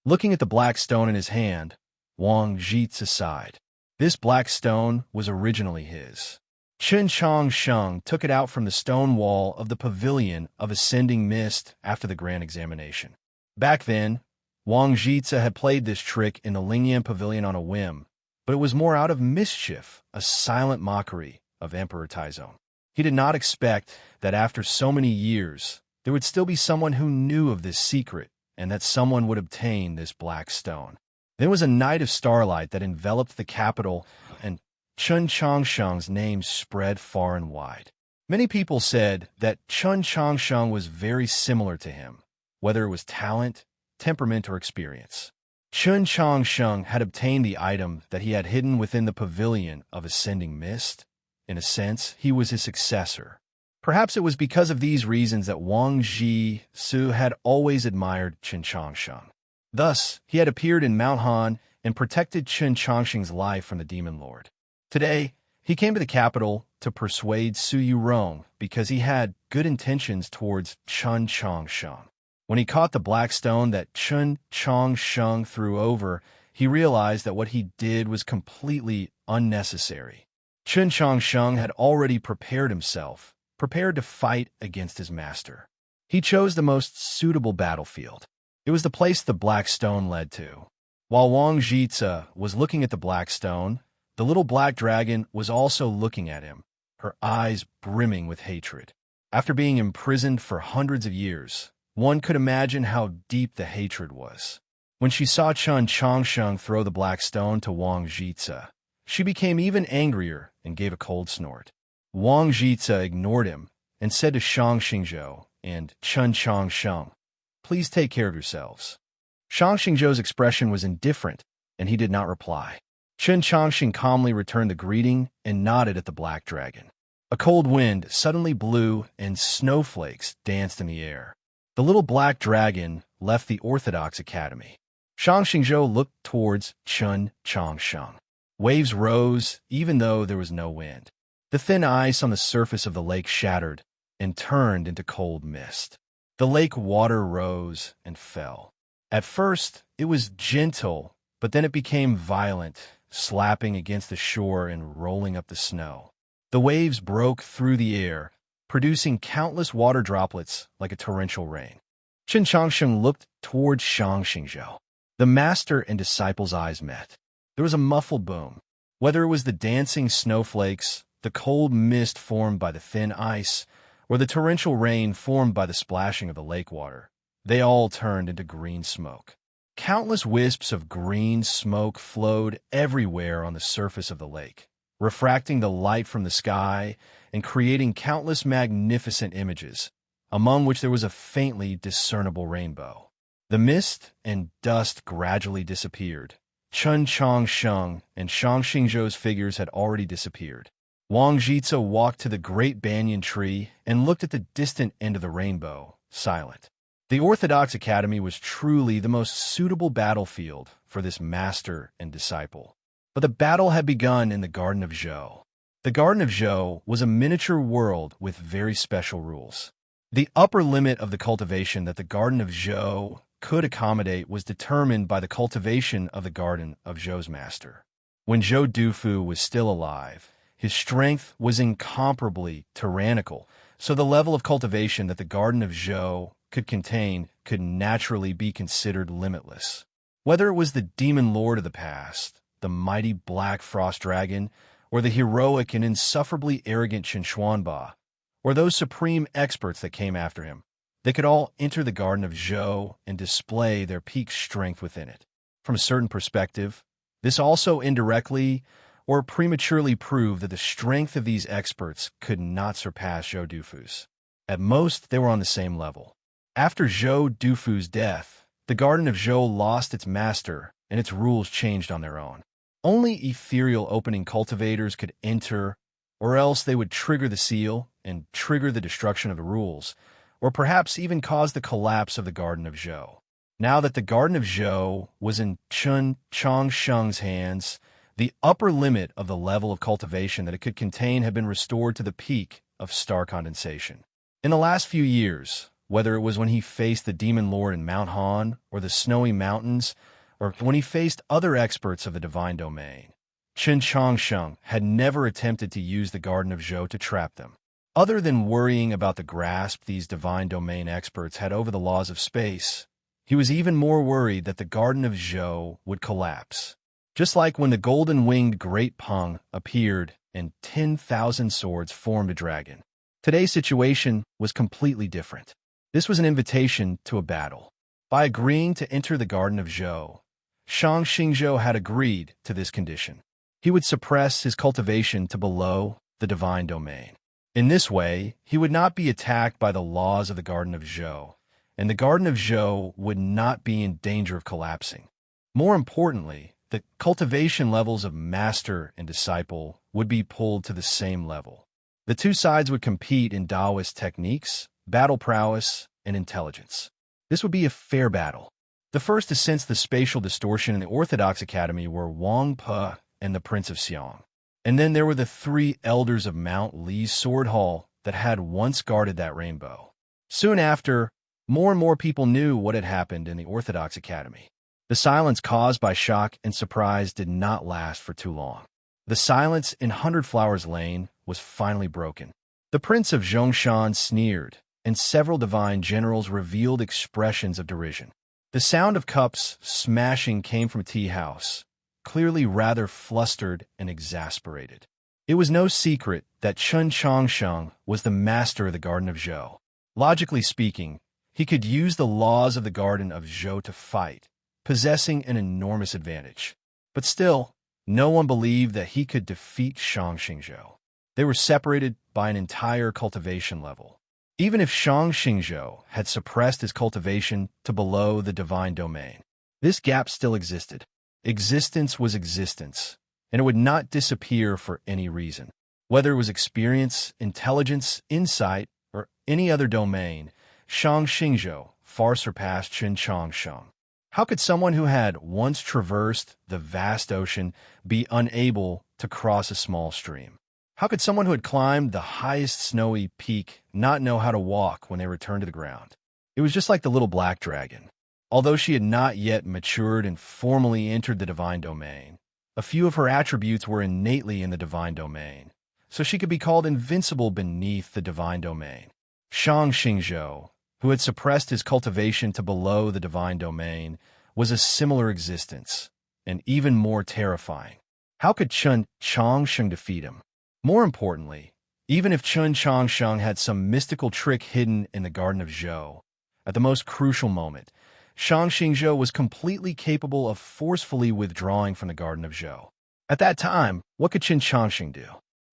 A: Looking at the black stone in his hand, Wang Jitsa sighed. This black stone was originally his. Chen Changsheng took it out from the stone wall of the pavilion of ascending mist after the grand examination. Back then, Wang Jitsa had played this trick in the Lingyan pavilion on a whim, but it was more out of mischief, a silent mockery of Emperor Taizong. He did not expect that after so many years, there would still be someone who knew of this secret, and that someone would obtain this black stone. There was a night of starlight that enveloped the capital, and Chen Changsheng's name spread far and wide. Many people said that Chen Changsheng was very similar to him, whether it was talent, temperament, or experience. Chen Changsheng had obtained the item that he had hidden within the pavilion of ascending mist. In a sense, he was his successor. Perhaps it was because of these reasons that Wang Jitsa had always admired Chen Changsheng. Thus, he had appeared in Mount Han and protected Chen Changsheng's life from the Demon Lord. Today, he came to the capital to persuade Su Yurong because he had good intentions towards Chen Changsheng. When he caught the black stone that Chen Changsheng threw over, he realized that what he did was completely unnecessary. Chen Changsheng had already prepared himself, prepared to fight against his master. He chose the most suitable battlefield. It was the place the black stone led to. While Wang Jitsa was looking at the black stone, the little black dragon was also looking at him, her eyes brimming with hatred. After being imprisoned for hundreds of years, one could imagine how deep the hatred was. When she saw Chen Changsheng throw the black stone to Wang Jitsa, she became even angrier and gave a cold snort. Wang Jitsa ignored him and said to Shang Xingzhou and Chen Changsheng, "Please take care of yourselves." Shang Xingzhou's expression was indifferent, and he did not reply. Chen Changsheng calmly returned the greeting and nodded at the black dragon. A cold wind suddenly blew and snowflakes danced in the air. The little black dragon left the Orthodox Academy. Shang Xingzhou looked towards Chen Changsheng. Waves rose even though there was no wind. The thin ice on the surface of the lake shattered and turned into cold mist. The lake water rose and fell. At first, it was gentle, but then it became violent, slapping against the shore and rolling up the snow. The waves broke through the air, producing countless water droplets like a torrential rain. Chen Changsheng looked towards Shang Xingzhou. The master and disciple's eyes met. There was a muffled boom. Whether it was the dancing snowflakes, the cold mist formed by the thin ice, or the torrential rain formed by the splashing of the lake water, they all turned into green smoke. Countless wisps of green smoke flowed everywhere on the surface of the lake, refracting the light from the sky and creating countless magnificent images, among which there was a faintly discernible rainbow. The mist and dust gradually disappeared. Chen Changsheng and Shang Xingzhou's figures had already disappeared. Wang Jitsa walked to the great banyan tree and looked at the distant end of the rainbow, silent. The Orthodox Academy was truly the most suitable battlefield for this master and disciple. But the battle had begun in the Garden of Zhou. The Garden of Zhou was a miniature world with very special rules. The upper limit of the cultivation that the Garden of Zhou could accommodate was determined by the cultivation of the Garden of Zhou's master. When Zhou Dufu was still alive, his strength was incomparably tyrannical, so the level of cultivation that the Garden of Zhou could contain could naturally be considered limitless. Whether it was the demon lord of the past, the mighty black frost dragon, or the heroic and insufferably arrogant Chen Xuanba, or those supreme experts that came after him, they could all enter the Garden of Zhou and display their peak strength within it. From a certain perspective, this also indirectly or prematurely proved that the strength of these experts could not surpass Zhou Dufu's. At most, they were on the same level. After Zhou Dufu's death, the Garden of Zhou lost its master and its rules changed on their own. Only ethereal opening cultivators could enter, or else they would trigger the seal and trigger the destruction of the rules, or perhaps even cause the collapse of the Garden of Zhou. Now that the Garden of Zhou was in Chun Changsheng's hands, the upper limit of the level of cultivation that it could contain had been restored to the peak of star condensation. In the last few years, whether it was when he faced the Demon Lord in Mount Han or the Snowy Mountains, or when he faced other experts of the divine domain, Qin Changsheng had never attempted to use the Garden of Zhou to trap them. Other than worrying about the grasp these divine domain experts had over the laws of space, he was even more worried that the Garden of Zhou would collapse. Just like when the golden-winged Great Peng appeared and 10,000 swords formed a dragon. Today's situation was completely different. This was an invitation to a battle. By agreeing to enter the Garden of Zhou, Shang Xingzhou had agreed to this condition. He would suppress his cultivation to below the divine domain. In this way, he would not be attacked by the laws of the Garden of Zhou, and the Garden of Zhou would not be in danger of collapsing. More importantly, the cultivation levels of master and disciple would be pulled to the same level. The two sides would compete in Taoist techniques, battle prowess, and intelligence. This would be a fair battle. The first to sense the spatial distortion in the Orthodox Academy were Wang Pe and the Prince of Xiang. And then there were the three elders of Mount Li's Sword Hall that had once guarded that rainbow. Soon after, more and more people knew what had happened in the Orthodox Academy. The silence caused by shock and surprise did not last for too long. The silence in Hundred Flowers Lane was finally broken. The Prince of Zhongshan sneered, and several divine generals revealed expressions of derision. The sound of cups smashing came from a tea house, clearly rather flustered and exasperated. It was no secret that Chun Changsheng was the master of the Garden of Zhou. Logically speaking, he could use the laws of the Garden of Zhou to fight, possessing an enormous advantage. But still, no one believed that he could defeat Shang Xingzhou. They were separated by an entire cultivation level. Even if Shang Xingzhou had suppressed his cultivation to below the divine domain, this gap still existed. Existence was existence, and it would not disappear for any reason. Whether it was experience, intelligence, insight, or any other domain, Shang Xingzhou far surpassed Qin Changsheng. How could someone who had once traversed the vast ocean be unable to cross a small stream? How could someone who had climbed the highest snowy peak not know how to walk when they returned to the ground? It was just like the little black dragon. Although she had not yet matured and formally entered the divine domain, a few of her attributes were innately in the divine domain, so she could be called invincible beneath the divine domain. Shang Xingzhou, who had suppressed his cultivation to below the divine domain, was a similar existence, and even more terrifying. How could Chun Changsheng defeat him? More importantly, even if Chun Changsheng had some mystical trick hidden in the Garden of Zhou, at the most crucial moment, Shang Xingzhou was completely capable of forcefully withdrawing from the Garden of Zhou. At that time, what could Qin Changsheng do?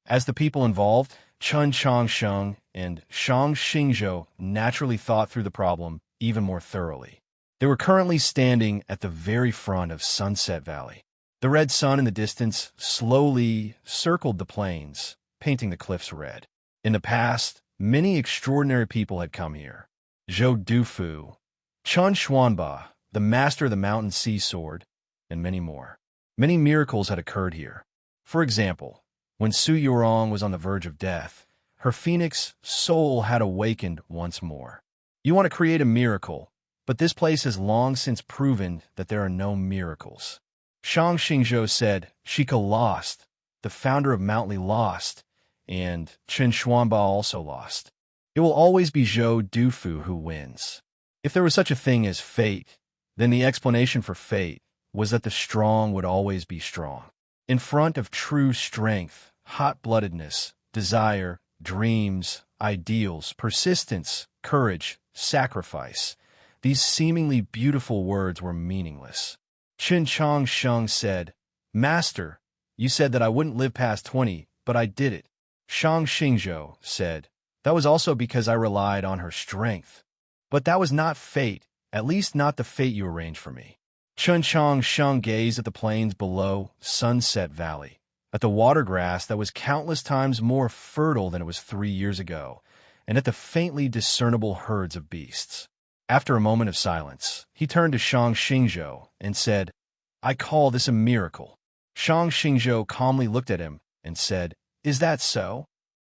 A: As the people involved, Chun Changsheng and Shang Xingzhou naturally thought through the problem even more thoroughly. They were currently standing at the very front of Sunset Valley. The red sun in the distance slowly circled the plains, painting the cliffs red. In the past, many extraordinary people had come here. Zhou Dufu, Chun Xuanba, the master of the mountain sea sword, and many more. Many miracles had occurred here. For example, when Su Yurong was on the verge of death, her phoenix soul had awakened once more. You want to create a miracle, but this place has long since proven that there are no miracles. Shang Xingzhou said, Shika lost, the founder of Mount Li lost, and Qin Xuanba also lost. It will always be Zhou Dufu who wins. If there was such a thing as fate, then the explanation for fate was that the strong would always be strong. In front of true strength, hot-bloodedness, desire, dreams, ideals, persistence, courage, sacrifice, these seemingly beautiful words were meaningless. Qin Changsheng said, Master, you said that I wouldn't live past 20, but I did it. Shang Xingzhou said, that was also because I relied on her strength. But that was not fate, at least not the fate you arranged for me. Chun Changsheng gazed at the plains below Sunset Valley, at the water grass that was countless times more fertile than it was 3 years ago, and at the faintly discernible herds of beasts. After a moment of silence, he turned to Shang Xingzhou and said, "I call this a miracle." Shang Xingzhou calmly looked at him and said, "Is that so?"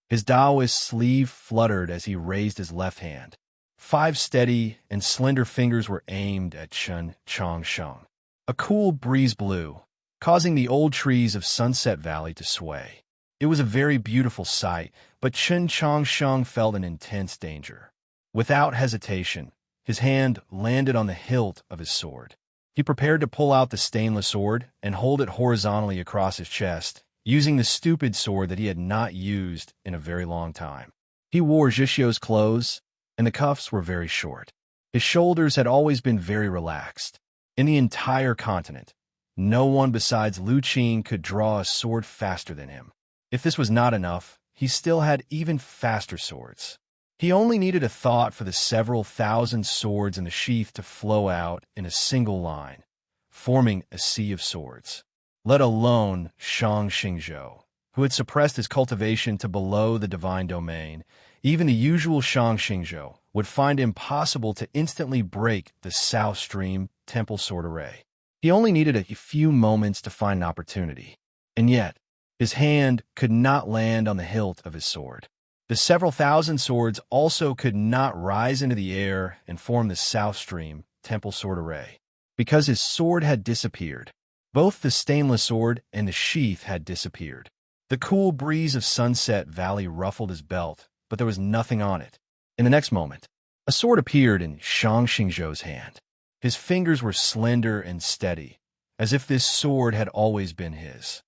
A: His Taoist sleeve fluttered as he raised his left hand. 5 steady and slender fingers were aimed at Chen Changsheng. A cool breeze blew, causing the old trees of Sunset Valley to sway. It was a very beautiful sight, but Chen Changsheng felt an intense danger. Without hesitation, his hand landed on the hilt of his sword. He prepared to pull out the stainless sword and hold it horizontally across his chest, using the stupid sword that he had not used in a very long time. He wore Zhixio's clothes, and the cuffs were very short. His shoulders had always been very relaxed. In the entire continent, no one besides Lu Qing could draw a sword faster than him. If this was not enough, he still had even faster swords. He only needed a thought for the several thousand swords in the sheath to flow out in a single line, forming a sea of swords. Let alone Shang Xingzhou, who had suppressed his cultivation to below the divine domain. Even the usual Shang Xingzhou would find it impossible to instantly break the South Stream temple sword array. He only needed a few moments to find an opportunity. And yet, his hand could not land on the hilt of his sword. The several thousand swords also could not rise into the air and form the South Stream temple sword array. Because his sword had disappeared. Both the stainless sword and the sheath had disappeared. The cool breeze of Sunset Valley ruffled his belt, but there was nothing on it. In the next moment, a sword appeared in Shang Xingzhou's hand. His fingers were slender and steady, as if this sword had always been his.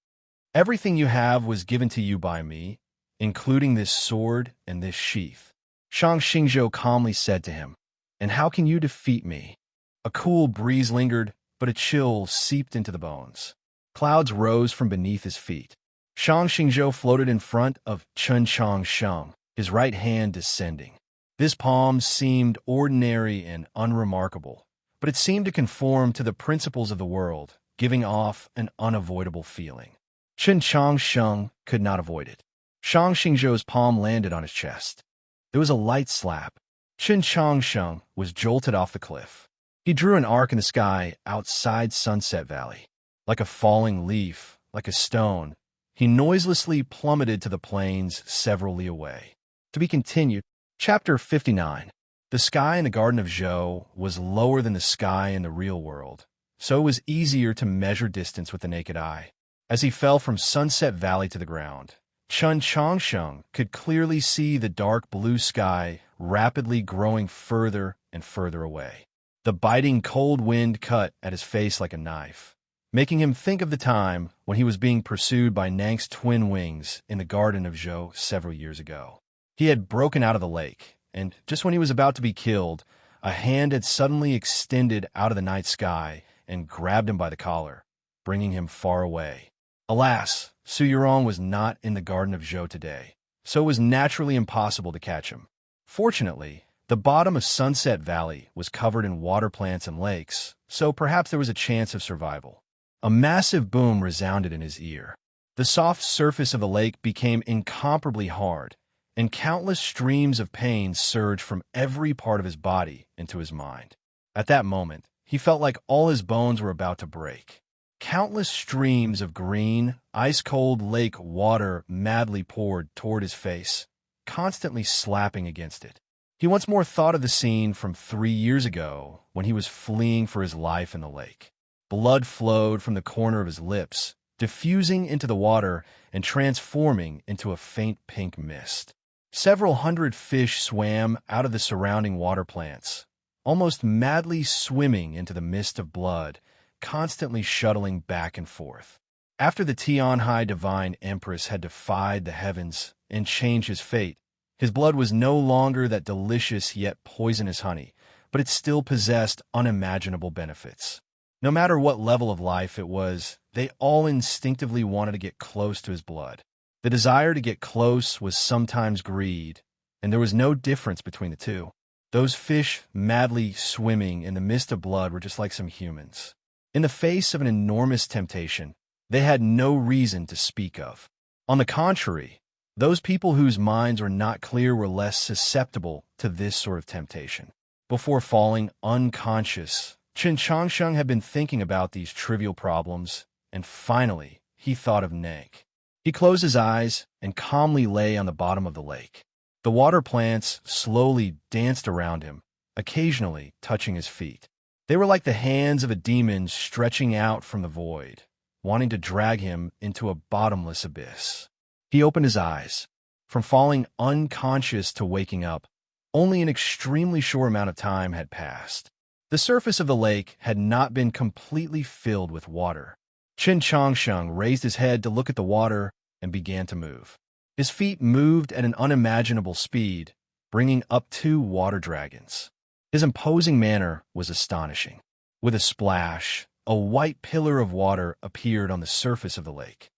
A: "Everything you have was given to you by me, including this sword and this sheath," Shang Xingzhou calmly said to him. "And how can you defeat me?" A cool breeze lingered, but a chill seeped into the bones. Clouds rose from beneath his feet. Shang Xingzhou floated in front of Chen Changsheng, his right hand descending. This palm seemed ordinary and unremarkable, but it seemed to conform to the principles of the world, giving off an unavoidable feeling. Chen Changsheng could not avoid it. Shang Xingzhou's palm landed on his chest. There was a light slap. Chen Changsheng was jolted off the cliff. He drew an arc in the sky outside Sunset Valley. Like a falling leaf, like a stone, he noiselessly plummeted to the plains several li away. To be continued. Chapter 59. The sky in the Garden of Zhou was lower than the sky in the real world, so it was easier to measure distance with the naked eye. As he fell from Sunset Valley to the ground, Chen Changsheng could clearly see the dark blue sky rapidly growing further and further away. The biting cold wind cut at his face like a knife, making him think of the time when he was being pursued by Nang's twin wings in the Garden of Zhou several years ago. He had broken out of the lake, and just when he was about to be killed, a hand had suddenly extended out of the night sky and grabbed him by the collar, bringing him far away. Alas, Su Yurong was not in the Garden of Zhou today, so it was naturally impossible to catch him. Fortunately, the bottom of Sunset Valley was covered in water plants and lakes, so perhaps there was a chance of survival. A massive boom resounded in his ear. The soft surface of the lake became incomparably hard, and countless streams of pain surged from every part of his body into his mind. At that moment, he felt like all his bones were about to break. Countless streams of green, ice-cold lake water madly poured toward his face, constantly slapping against it. He once more thought of the scene from 3 years ago when he was fleeing for his life in the lake. Blood flowed from the corner of his lips, diffusing into the water and transforming into a faint pink mist. Several hundred fish swam out of the surrounding water plants, almost madly swimming into the mist of blood, constantly shuttling back and forth. After the Tianhai Divine Empress had defied the heavens and changed his fate, his blood was no longer that delicious yet poisonous honey, but it still possessed unimaginable benefits. No matter what level of life it was, they all instinctively wanted to get close to his blood. The desire to get close was sometimes greed, and there was no difference between the two. Those fish madly swimming in the mist of blood were just like some humans. In the face of an enormous temptation, they had no reason to speak of. On the contrary, those people whose minds were not clear were less susceptible to this sort of temptation. Before falling unconscious, Chen Changsheng had been thinking about these trivial problems, and finally, he thought of Nank. He closed his eyes and calmly lay on the bottom of the lake. The water plants slowly danced around him, occasionally touching his feet. They were like the hands of a demon stretching out from the void, wanting to drag him into a bottomless abyss. He opened his eyes. From falling unconscious to waking up, only an extremely short amount of time had passed. The surface of the lake had not been completely filled with water. Chen Changsheng raised his head to look at the water and began to move. His feet moved at an unimaginable speed, bringing up 2 water dragons. His imposing manner was astonishing. With a splash, a white pillar of water appeared on the surface of the lake.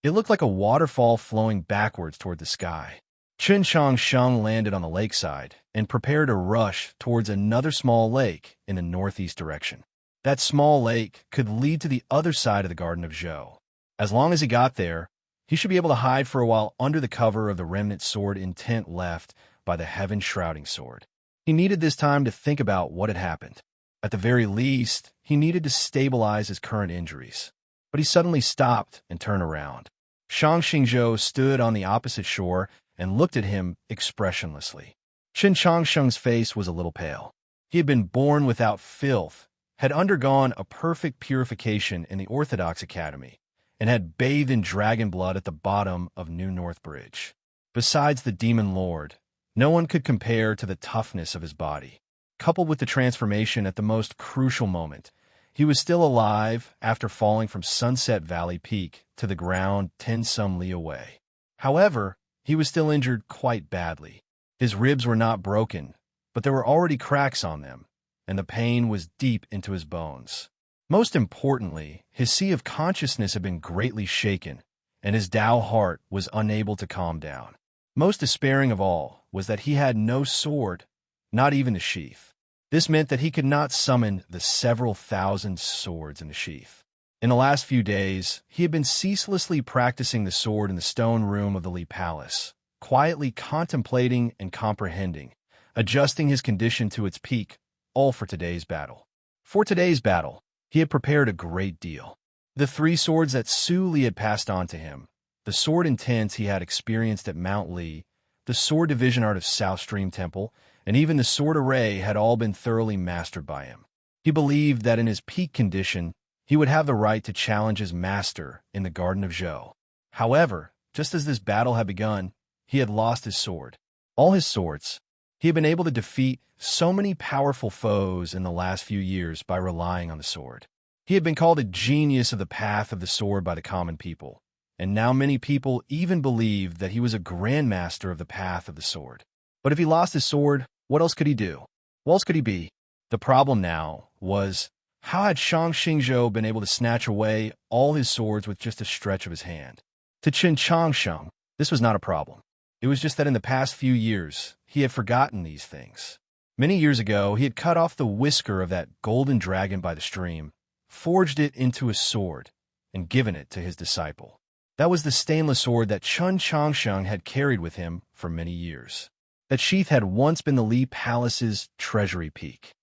A: It looked like a waterfall flowing backwards toward the sky. Chen Changsheng landed on the lakeside and prepared to rush towards another small lake in the northeast direction. That small lake could lead to the other side of the Garden of Zhou. As long as he got there, he should be able to hide for a while under the cover of the remnant sword intent left by the heaven-shrouding sword. He needed this time to think about what had happened. At the very least, he needed to stabilize his current injuries. But he suddenly stopped and turned around. Shang Xingzhou stood on the opposite shore and looked at him expressionlessly. Chen Changsheng's face was a little pale. He had been born without filth, had undergone a perfect purification in the Orthodox Academy, and had bathed in dragon blood at the bottom of New North Bridge. Besides the Demon Lord, no one could compare to the toughness of his body. Coupled with the transformation at the most crucial moment, he was still alive after falling from Sunset Valley Peak to the ground 10-some li away. However, he was still injured quite badly. His ribs were not broken, but there were already cracks on them, and the pain was deep into his bones. Most importantly, his sea of consciousness had been greatly shaken, and his Tao heart was unable to calm down. Most despairing of all was that he had no sword, not even the sheath. This meant that he could not summon the several thousand swords in the sheath. In the last few days, he had been ceaselessly practicing the sword in the stone room of the Li Palace, quietly contemplating and comprehending, adjusting his condition to its peak, all for today's battle. For today's battle, he had prepared a great deal. The 3 swords that Su Li had passed on to him, the sword intents he had experienced at Mount Li, the sword division art of South Stream Temple, and even the sword array had all been thoroughly mastered by him. He believed that in his peak condition, he would have the right to challenge his master in the Garden of Zhou. However, just as this battle had begun, he had lost his sword. All his swords. He had been able to defeat so many powerful foes in the last few years by relying on the sword. He had been called a genius of the path of the sword by the common people, and now many people even believed that he was a grandmaster of the path of the sword. But if he lost his sword, what else could he do? What else could he be? The problem now was, how had Shang Xingzhou been able to snatch away all his swords with just a stretch of his hand? To Chen Changsheng, this was not a problem. It was just that in the past few years, he had forgotten these things. Many years ago, he had cut off the whisker of that golden dragon by the stream, forged it into a sword, and given it to his disciple. That was the stainless sword that Chen Changsheng had carried with him for many years. That sheath had once been the Li Palace's treasury peak.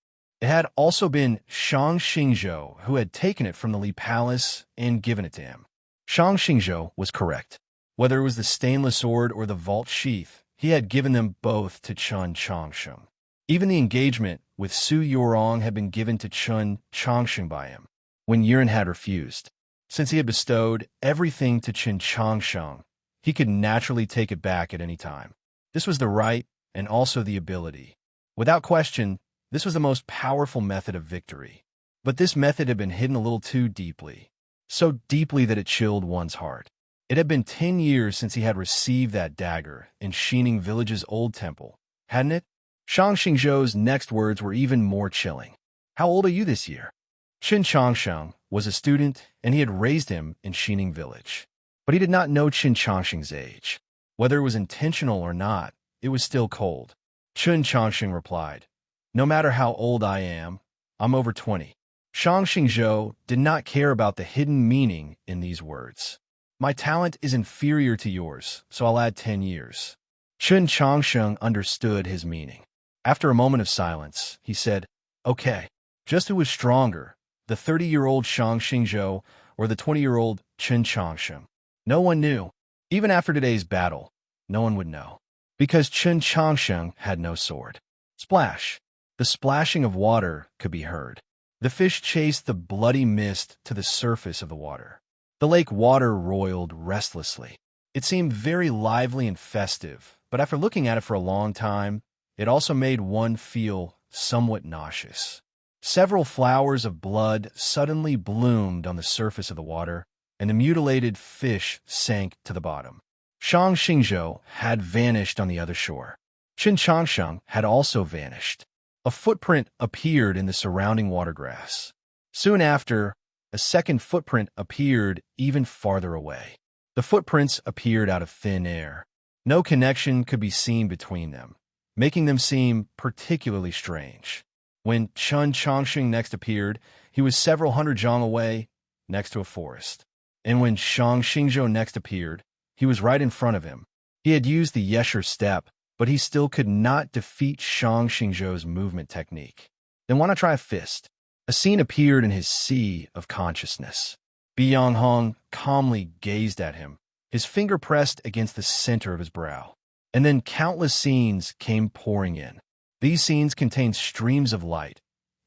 A: It had also been Shang Xingzhou who had taken it from the Li Palace and given it to him. Shang Xingzhou was correct. Whether it was the stainless sword or the vault sheath, he had given them both to Chen Changsheng. Even the engagement with Su Yorong had been given to Chen Changsheng by him, when Yuan had refused. Since he had bestowed everything to Chen Changsheng, he could naturally take it back at any time. This was the right and also the ability. Without question, this was the most powerful method of victory. But this method had been hidden a little too deeply, so deeply that it chilled one's heart. It had been 10 years since he had received that dagger in Xining Village's old temple, hadn't it? Shang Xingzhou's next words were even more chilling. How old are you this year? Chen Changsheng was a student, and he had raised him in Xining Village. But he did not know Chen Changsheng's age. Whether it was intentional or not, it was still cold. Chen Changsheng replied, "No matter how old I am, I'm over 20. Shang Xingzhou did not care about the hidden meaning in these words. My talent is inferior to yours, so I'll add 10 years. Chen Changsheng understood his meaning. After a moment of silence, he said, "Okay, just who was stronger, the 30-year-old Shang Xingzhou or the 20-year-old Chen Changsheng?" No one knew. Even after today's battle, no one would know. Because Chen Changsheng had no sword. Splash! The splashing of water could be heard. The fish chased the bloody mist to the surface of the water. The lake water roiled restlessly. It seemed very lively and festive, but after looking at it for a long time, it also made one feel somewhat nauseous. Several flowers of blood suddenly bloomed on the surface of the water, and the mutilated fish sank to the bottom. Shang Xingzhou had vanished on the other shore. Chen Changsheng had also vanished. A footprint appeared in the surrounding watergrass. Soon after, a second footprint appeared even farther away. The footprints appeared out of thin air. No connection could be seen between them, making them seem particularly strange. When Chen Changsheng next appeared, he was several hundred zhang away, next to a forest. And when Shang Xingzhou next appeared, he was right in front of him. He had used the Yesher step, but he still could not defeat Shang Xingzhou's movement technique. Then why not try a fist? A scene appeared in his sea of consciousness. Bianghong calmly gazed at him, his finger pressed against the center of his brow. And then countless scenes came pouring in. These scenes contained streams of light,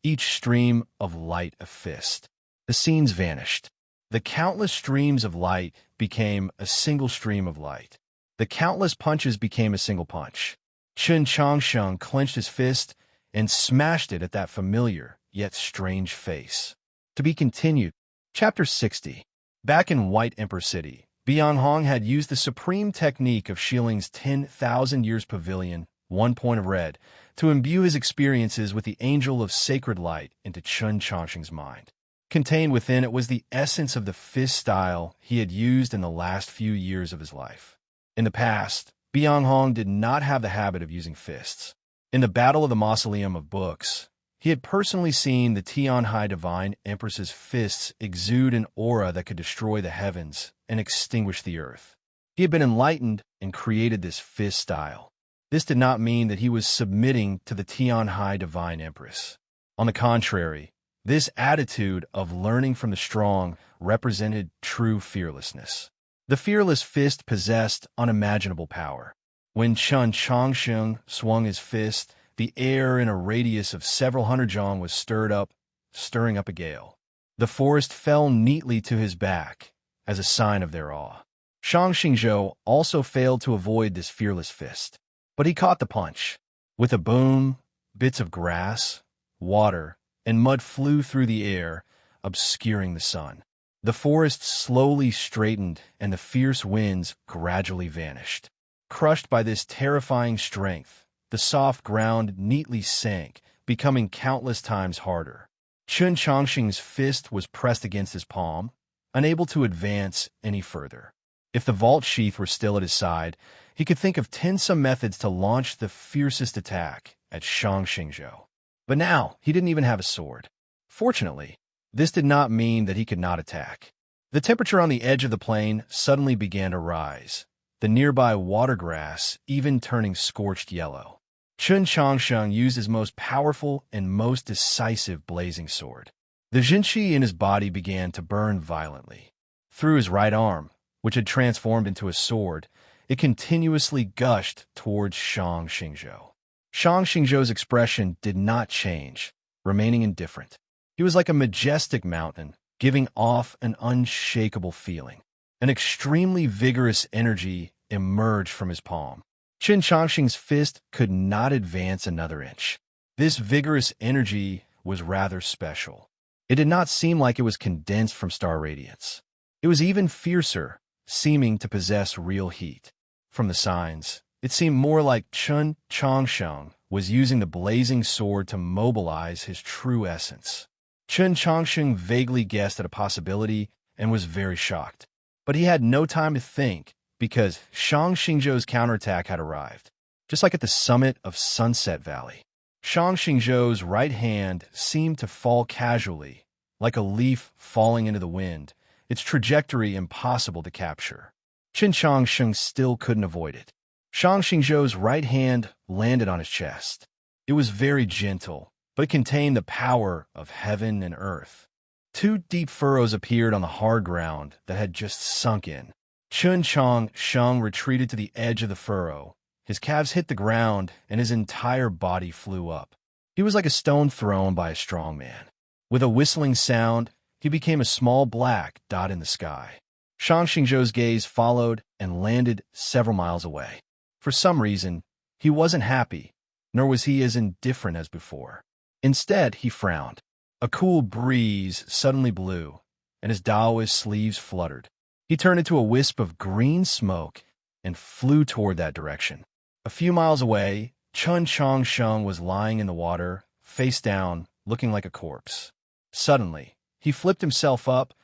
A: each stream of light a fist. The scenes vanished. The countless streams of light became a single stream of light. The countless punches became a single punch. Chen Changsheng clenched his fist and smashed it at that familiar yet strange face. To be continued. Chapter 60. Back in White Emperor City, Bianghong had used the supreme technique of Shiling's 10,000 Years Pavilion, 1 point of red, to imbue his experiences with the angel of sacred light into Chen Changsheng's mind. Contained within it was the essence of the fist style he had used in the last few years of his life. In the past, Bianghong did not have the habit of using fists. In the Battle of the Mausoleum of Books, he had personally seen the Tianhai Divine Empress's fists exude an aura that could destroy the heavens and extinguish the earth. He had been enlightened and created this fist style. This did not mean that he was submitting to the Tianhai Divine Empress. On the contrary, this attitude of learning from the strong represented true fearlessness. The fearless fist possessed unimaginable power. When Chen Changsheng swung his fist, the air in a radius of several hundred zhang was stirring up a gale. The forest fell neatly to his back as a sign of their awe. Shang Xingzhou also failed to avoid this fearless fist, but he caught the punch. With a boom, bits of grass, water, and mud flew through the air, obscuring the sun. The forest slowly straightened and the fierce winds gradually vanished. Crushed by this terrifying strength, the soft ground neatly sank, becoming countless times harder. Chen Changsheng's fist was pressed against his palm, unable to advance any further. If the vault sheath were still at his side, he could think of 10-some methods to launch the fiercest attack at Shang Xingzhou. But now, he didn't even have a sword. Fortunately, this did not mean that he could not attack. The temperature on the edge of the plain suddenly began to rise, the nearby watergrass even turning scorched yellow. Chen Changsheng used his most powerful and most decisive blazing sword. The jinqi in his body began to burn violently. Through his right arm, which had transformed into a sword, it continuously gushed towards Shang Xingzhou. Shang Xingzhou's expression did not change, remaining indifferent. He was like a majestic mountain, giving off an unshakable feeling. An extremely vigorous energy emerged from his palm. Chen Changsheng's fist could not advance another inch. This vigorous energy was rather special. It did not seem like it was condensed from star radiance. It was even fiercer, seeming to possess real heat. From the signs, it seemed more like Chen Changsheng was using the blazing sword to mobilize his true essence. Chen Changsheng vaguely guessed at a possibility and was very shocked. But he had no time to think, because Shang Xingzhou's counterattack had arrived. Just like at the summit of Sunset Valley, Shang Xingzhou's right hand seemed to fall casually, like a leaf falling into the wind, its trajectory impossible to capture. Chen Changsheng still couldn't avoid it. Shang Xingzhou's right hand landed on his chest. It was very gentle, but it contained the power of heaven and earth. Two deep furrows appeared on the hard ground that had just sunk in. Chun Chong Sheng retreated to the edge of the furrow. His calves hit the ground, and his entire body flew up. He was like a stone thrown by a strong man. With a whistling sound, he became a small black dot in the sky. Shang Xingzhou's gaze followed and landed several miles away. For some reason, he wasn't happy, nor was he as indifferent as before. Instead, he frowned. A cool breeze suddenly blew, and his Daoist sleeves fluttered. He turned into a wisp of green smoke and flew toward that direction. A few miles away, Chun Chong Sheng was lying in the water, face down, looking like a corpse. Suddenly, he flipped himself up,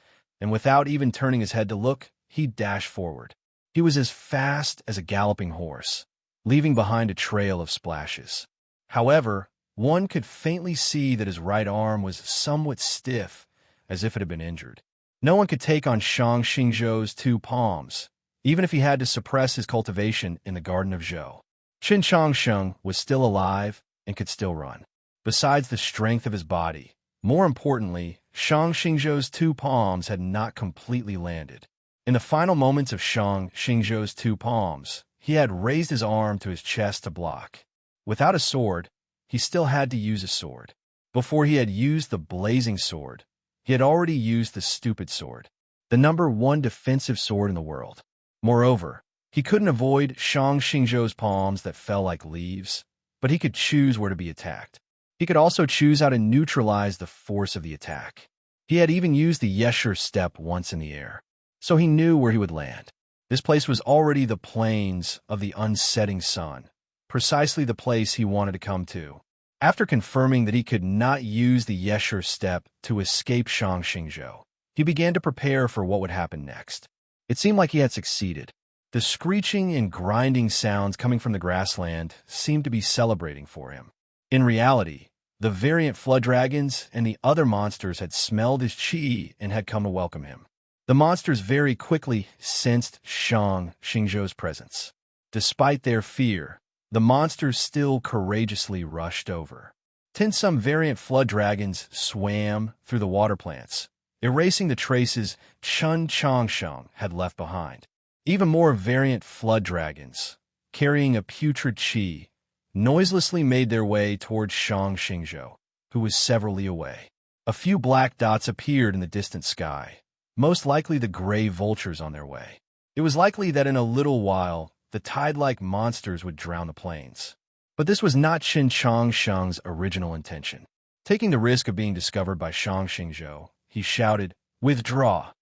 A: and without even turning his head to look, he dashed forward. He was as fast as a galloping horse, leaving behind a trail of splashes. However, one could faintly see that his right arm was somewhat stiff, as if it had been injured. No one could take on Shang Xingzhou's two palms, even if he had to suppress his cultivation in the Garden of Zhou. Qin Changsheng was still alive and could still run. Besides the strength of his body, more importantly, Shang Xingzhou's two palms had not completely landed. In the final moments of Shang Xingzhou's two palms, he had raised his arm to his chest to block. Without a sword, he still had to use a sword. Before he had used the blazing sword, he had already used the stupid sword, the number one defensive sword in the world. Moreover, he couldn't avoid Shang Xingzhou's palms that fell like leaves, but he could choose where to be attacked. He could also choose how to neutralize the force of the attack. He had even used the Yesher step once in the air, so he knew where he would land. This place was already the plains of the unsetting sun, precisely the place he wanted to come to. After confirming that he could not use the Yesher step to escape Shang Xingzhou, he began to prepare for what would happen next. It seemed like he had succeeded. The screeching and grinding sounds coming from the grassland seemed to be celebrating for him. In reality, the variant flood dragons and the other monsters had smelled his qi and had come to welcome him. The monsters very quickly sensed Shang Xingzhou's presence. Despite their fear, the monsters still courageously rushed over. Some variant flood dragons swam through the water plants, erasing the traces Chun Changsheng had left behind. Even more variant flood dragons, carrying a putrid qi, noiselessly made their way towards Shang Xingzhou, who was several li away. A few black dots appeared in the distant sky, most likely the gray vultures on their way. It was likely that in a little while, the tide-like monsters would drown the plains. But this was not Qin Changsheng's original intention. Taking the risk of being discovered by Shang Xingzhou, he shouted, "Withdraw!"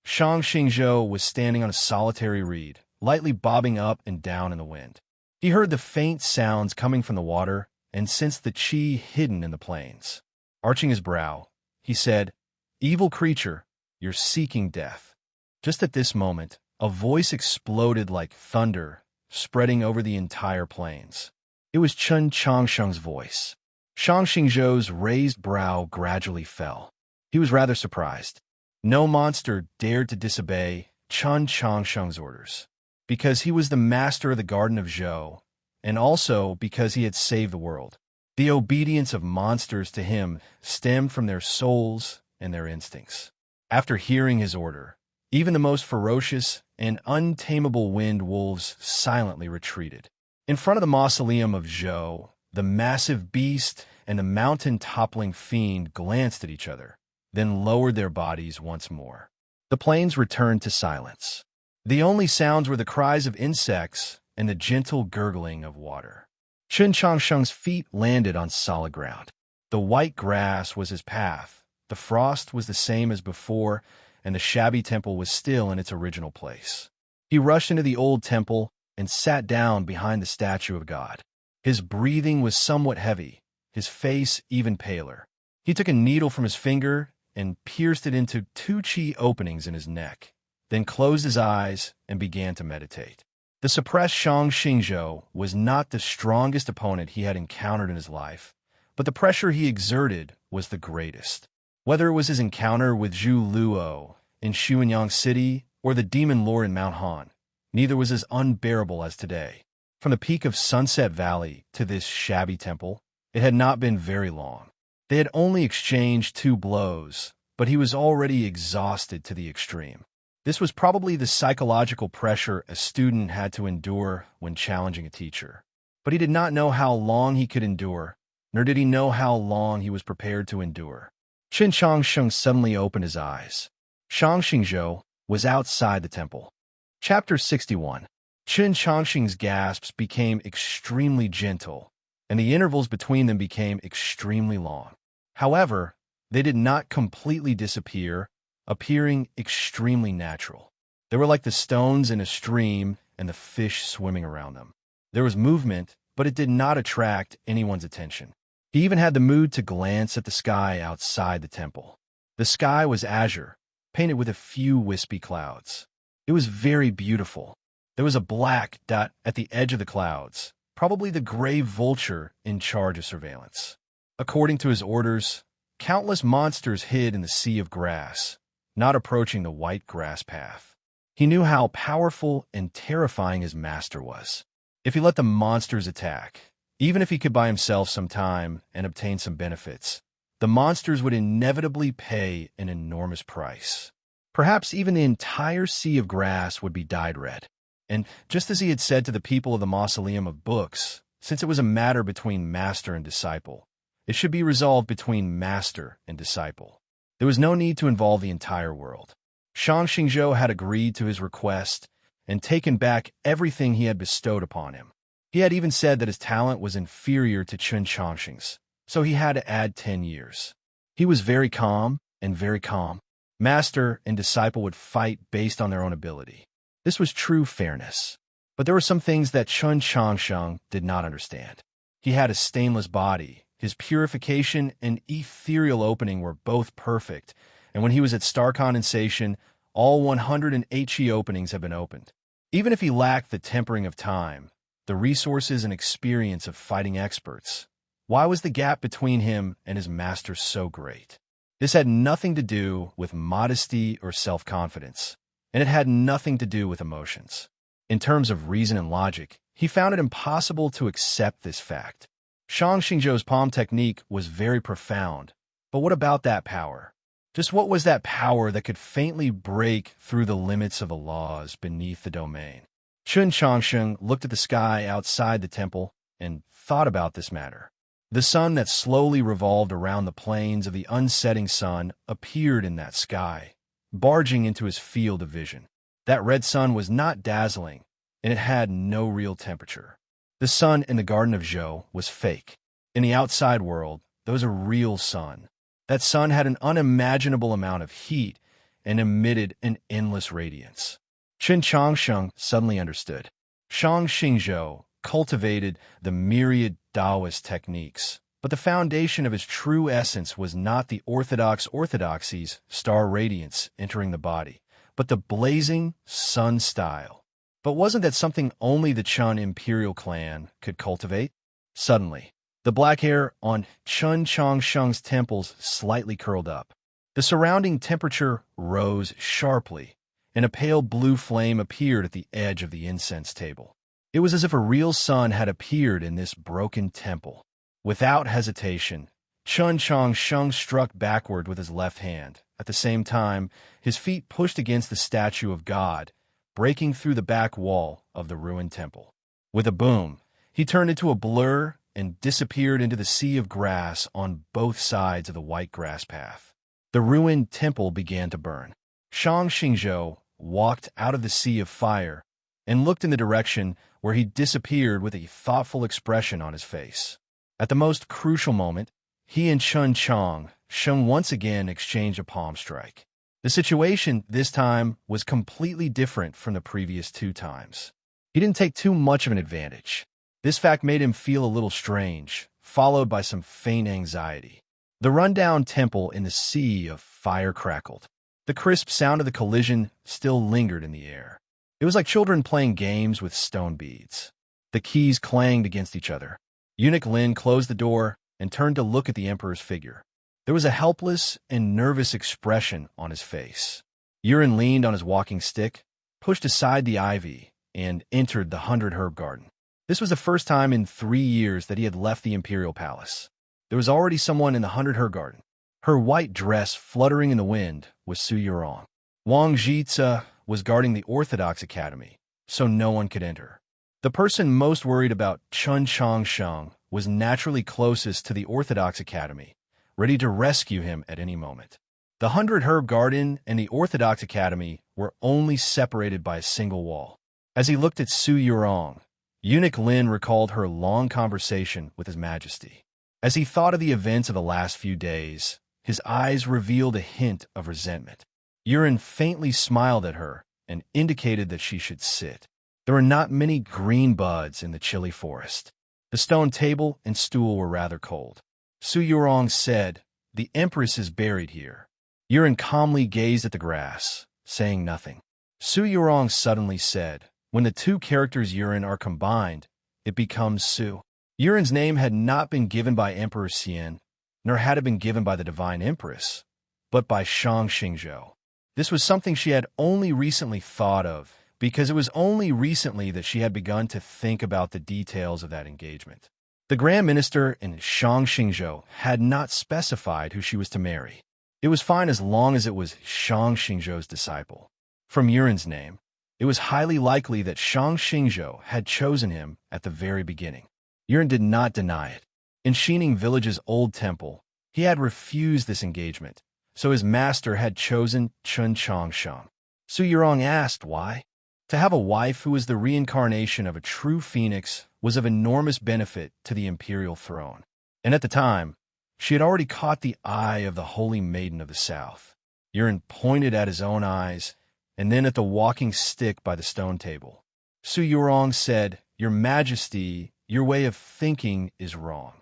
A: Shang Xingzhou was standing on a solitary reed, lightly bobbing up and down in the wind. He heard the faint sounds coming from the water and sensed the qi hidden in the plains. Arching his brow, he said, "Evil creature, you're seeking death." Just at this moment, a voice exploded like thunder, spreading over the entire plains. It was Chun Changsheng's voice. Shang Xingzhou's raised brow gradually fell. He was rather surprised. No monster dared to disobey Chun Changsheng's orders, because he was the master of the Garden of Zhou, and also because he had saved the world. The obedience of monsters to him stemmed from their souls and their instincts. After hearing his order, even the most ferocious and untamable wind wolves silently retreated. In front of the mausoleum of Zhou, the massive beast and the mountain-toppling fiend glanced at each other, then lowered their bodies once more. The plains returned to silence. The only sounds were the cries of insects and the gentle gurgling of water. Qin Changsheng's feet landed on solid ground. The white grass was his path, the frost was the same as before, and the shabby temple was still in its original place. He rushed into the old temple and sat down behind the statue of God. His breathing was somewhat heavy, his face even paler. He took a needle from his finger and pierced it into 2 qi openings in his neck, then closed his eyes and began to meditate. The suppressed Shang Xingzhou was not the strongest opponent he had encountered in his life, but the pressure he exerted was the greatest. Whether it was his encounter with Zhu Luo in Xuanyang City or the demon lord in Mount Han, neither was as unbearable as today. From the peak of Sunset Valley to this shabby temple, It had not been very long. They had only exchanged 2 blows, but he was already exhausted to the extreme. This was probably the psychological pressure a student had to endure when challenging a teacher. But he did not know how long he could endure, nor did he know how long he was prepared to endure. Chen Changsheng suddenly opened his eyes. Shang Xingzhou was outside the temple. Chapter 61. Chen Changsheng's gasps became extremely gentle, and the intervals between them became extremely long. However, they did not completely disappear, appearing extremely natural. They were like the stones in a stream and the fish swimming around them. There was movement, but it did not attract anyone's attention. He even had the mood to glance at the sky outside the temple. The sky was azure, painted with a few wispy clouds. It was very beautiful. There was a black dot at the edge of the clouds, probably the gray vulture in charge of surveillance. According to his orders, countless monsters hid in the sea of grass, not approaching the white grass path. He knew how powerful and terrifying his master was. If he let the monsters attack, even if he could buy himself some time and obtain some benefits, the monsters would inevitably pay an enormous price. Perhaps even the entire sea of grass would be dyed red. And just as he had said to the people of the Mausoleum of Books, since it was a matter between master and disciple, it should be resolved between master and disciple. There was no need to involve the entire world. Shang Xingzhou had agreed to his request and taken back everything he had bestowed upon him. He had even said that his talent was inferior to Chen Changsheng's, so he had to add 10 years. He was very calm and very calm. Master and disciple would fight based on their own ability. This was true fairness. But there were some things that Chen Changsheng did not understand. He had a stainless body. His purification and ethereal opening were both perfect, and when he was at star condensation, all 108 chi openings had been opened. Even if he lacked the tempering of time, the resources and experience of fighting experts, why was the gap between him and his master so great? This had nothing to do with modesty or self-confidence, and it had nothing to do with emotions. In terms of reason and logic, he found it impossible to accept this fact. Shang Xingzhou's palm technique was very profound, but what about that power? Just what was that power that could faintly break through the limits of the laws beneath the domain? Chen Changsheng looked at the sky outside the temple and thought about this matter. The sun that slowly revolved around the plains of the unsetting sun appeared in that sky, barging into his field of vision. That red sun was not dazzling, and it had no real temperature. The sun in the Garden of Zhou was fake. In the outside world, there was a real sun. That sun had an unimaginable amount of heat and emitted an endless radiance. Chen Changsheng suddenly understood. Shang Xingzhou cultivated the myriad Taoist techniques, but the foundation of his true essence was not the orthodox orthodoxies, star radiance entering the body, but the blazing sun style. But wasn't that something only the Chun imperial clan could cultivate? Suddenly, the black hair on Chen Changsheng's temples slightly curled up. The surrounding temperature rose sharply, and a pale blue flame appeared at the edge of the incense table. It was as if a real sun had appeared in this broken temple. Without hesitation, Chen Changsheng struck backward with his left hand. At the same time, his feet pushed against the statue of God, breaking through the back wall of the ruined temple. With a boom, he turned into a blur and disappeared into the sea of grass on both sides of the white grass path. The ruined temple began to burn. Shang Xingzhou walked out of the sea of fire and looked in the direction where he disappeared with a thoughtful expression on his face. At the most crucial moment, he and Chen Changsheng once again exchanged a palm strike. The situation this time was completely different from the previous 2 times. He didn't take too much of an advantage. This fact made him feel a little strange, followed by some faint anxiety. The rundown temple in the sea of fire crackled. The crisp sound of the collision still lingered in the air. It was like children playing games with stone beads. The keys clanged against each other. Eunuch Lin closed the door and turned to look at the emperor's figure. There was a helpless and nervous expression on his face. Yuren leaned on his walking stick, pushed aside the ivy, and entered the 100 herb garden. This was the first time in 3 years that he had left the imperial palace. There was already someone in the Her garden. Her white dress fluttering in the wind was Su Yurong. Wang Jitze was guarding the Orthodox Academy, so no one could enter. The person most worried about Chun Changsheng was naturally closest to the Orthodox Academy, ready to rescue him at any moment. The Her garden and the Orthodox Academy were only separated by a single wall. As he looked at Su Yurong, Eunuch Lin recalled her long conversation with His Majesty. As he thought of the events of the last few days, his eyes revealed a hint of resentment. Yuren faintly smiled at her and indicated that she should sit. There were not many green buds in the chilly forest. The stone table and stool were rather cold. Su Yurong said, "The Empress is buried here." Yuren calmly gazed at the grass, saying nothing. Su Yurong suddenly said, "When the two characters Yuren are combined, it becomes Su." Yuren's name had not been given by Emperor Xian, nor had it been given by the Divine Empress, but by Shang Xingzhou. This was something she had only recently thought of, because it was only recently that she had begun to think about the details of that engagement. The Grand Minister and Shang Xingzhou had not specified who she was to marry. It was fine as long as it was Shang Xingzhou's disciple. From Yuren's name, it was highly likely that Shang Xingzhou had chosen him at the very beginning. Yuren did not deny it. In Xining Village's old temple, he had refused this engagement, so his master had chosen Chun Changsheng. Su Yurong asked why. To have a wife who was the reincarnation of a true phoenix was of enormous benefit to the imperial throne. And at the time, she had already caught the eye of the holy maiden of the south. Yuren pointed at his own eyes, and then at the walking stick by the stone table. Su Yurong said, "Your Majesty, your way of thinking is wrong."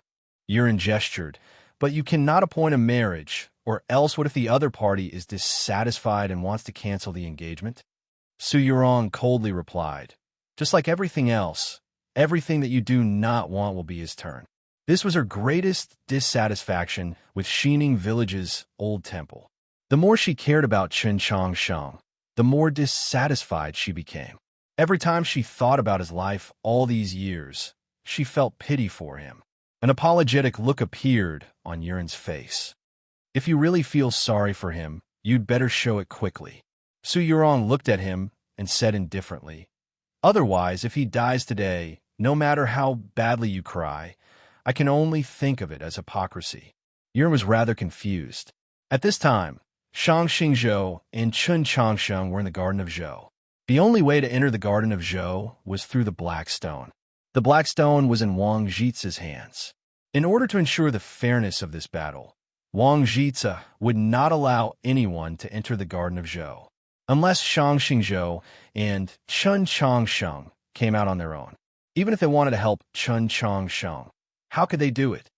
A: Yuren gestured, "But you cannot appoint a marriage, or else what if the other party is dissatisfied and wants to cancel the engagement?" Su Yurong coldly replied, "Just like everything else, everything that you do not want will be his turn." This was her greatest dissatisfaction with Xining Village's old temple. The more she cared about Chun Changsheng, the more dissatisfied she became. Every time she thought about his life all these years, she felt pity for him. An apologetic look appeared on Yuren's face. "If you really feel sorry for him, you'd better show it quickly." Su Yurong looked at him and said indifferently, "Otherwise, if he dies today, no matter how badly you cry, I can only think of it as hypocrisy." Yuren was rather confused. At this time, Shang Xingzhou and Chun Changsheng were in the Garden of Zhou. The only way to enter the Garden of Zhou was through the Black Stone. The Black Stone was in Wang Jitze's hands. In order to ensure the fairness of this battle, Wang Jitze would not allow anyone to enter the Garden of Zhou, unless Shang Xingzhou and Chun Changsheng came out on their own. Even if they wanted to help Chun Changsheng, how could they do it?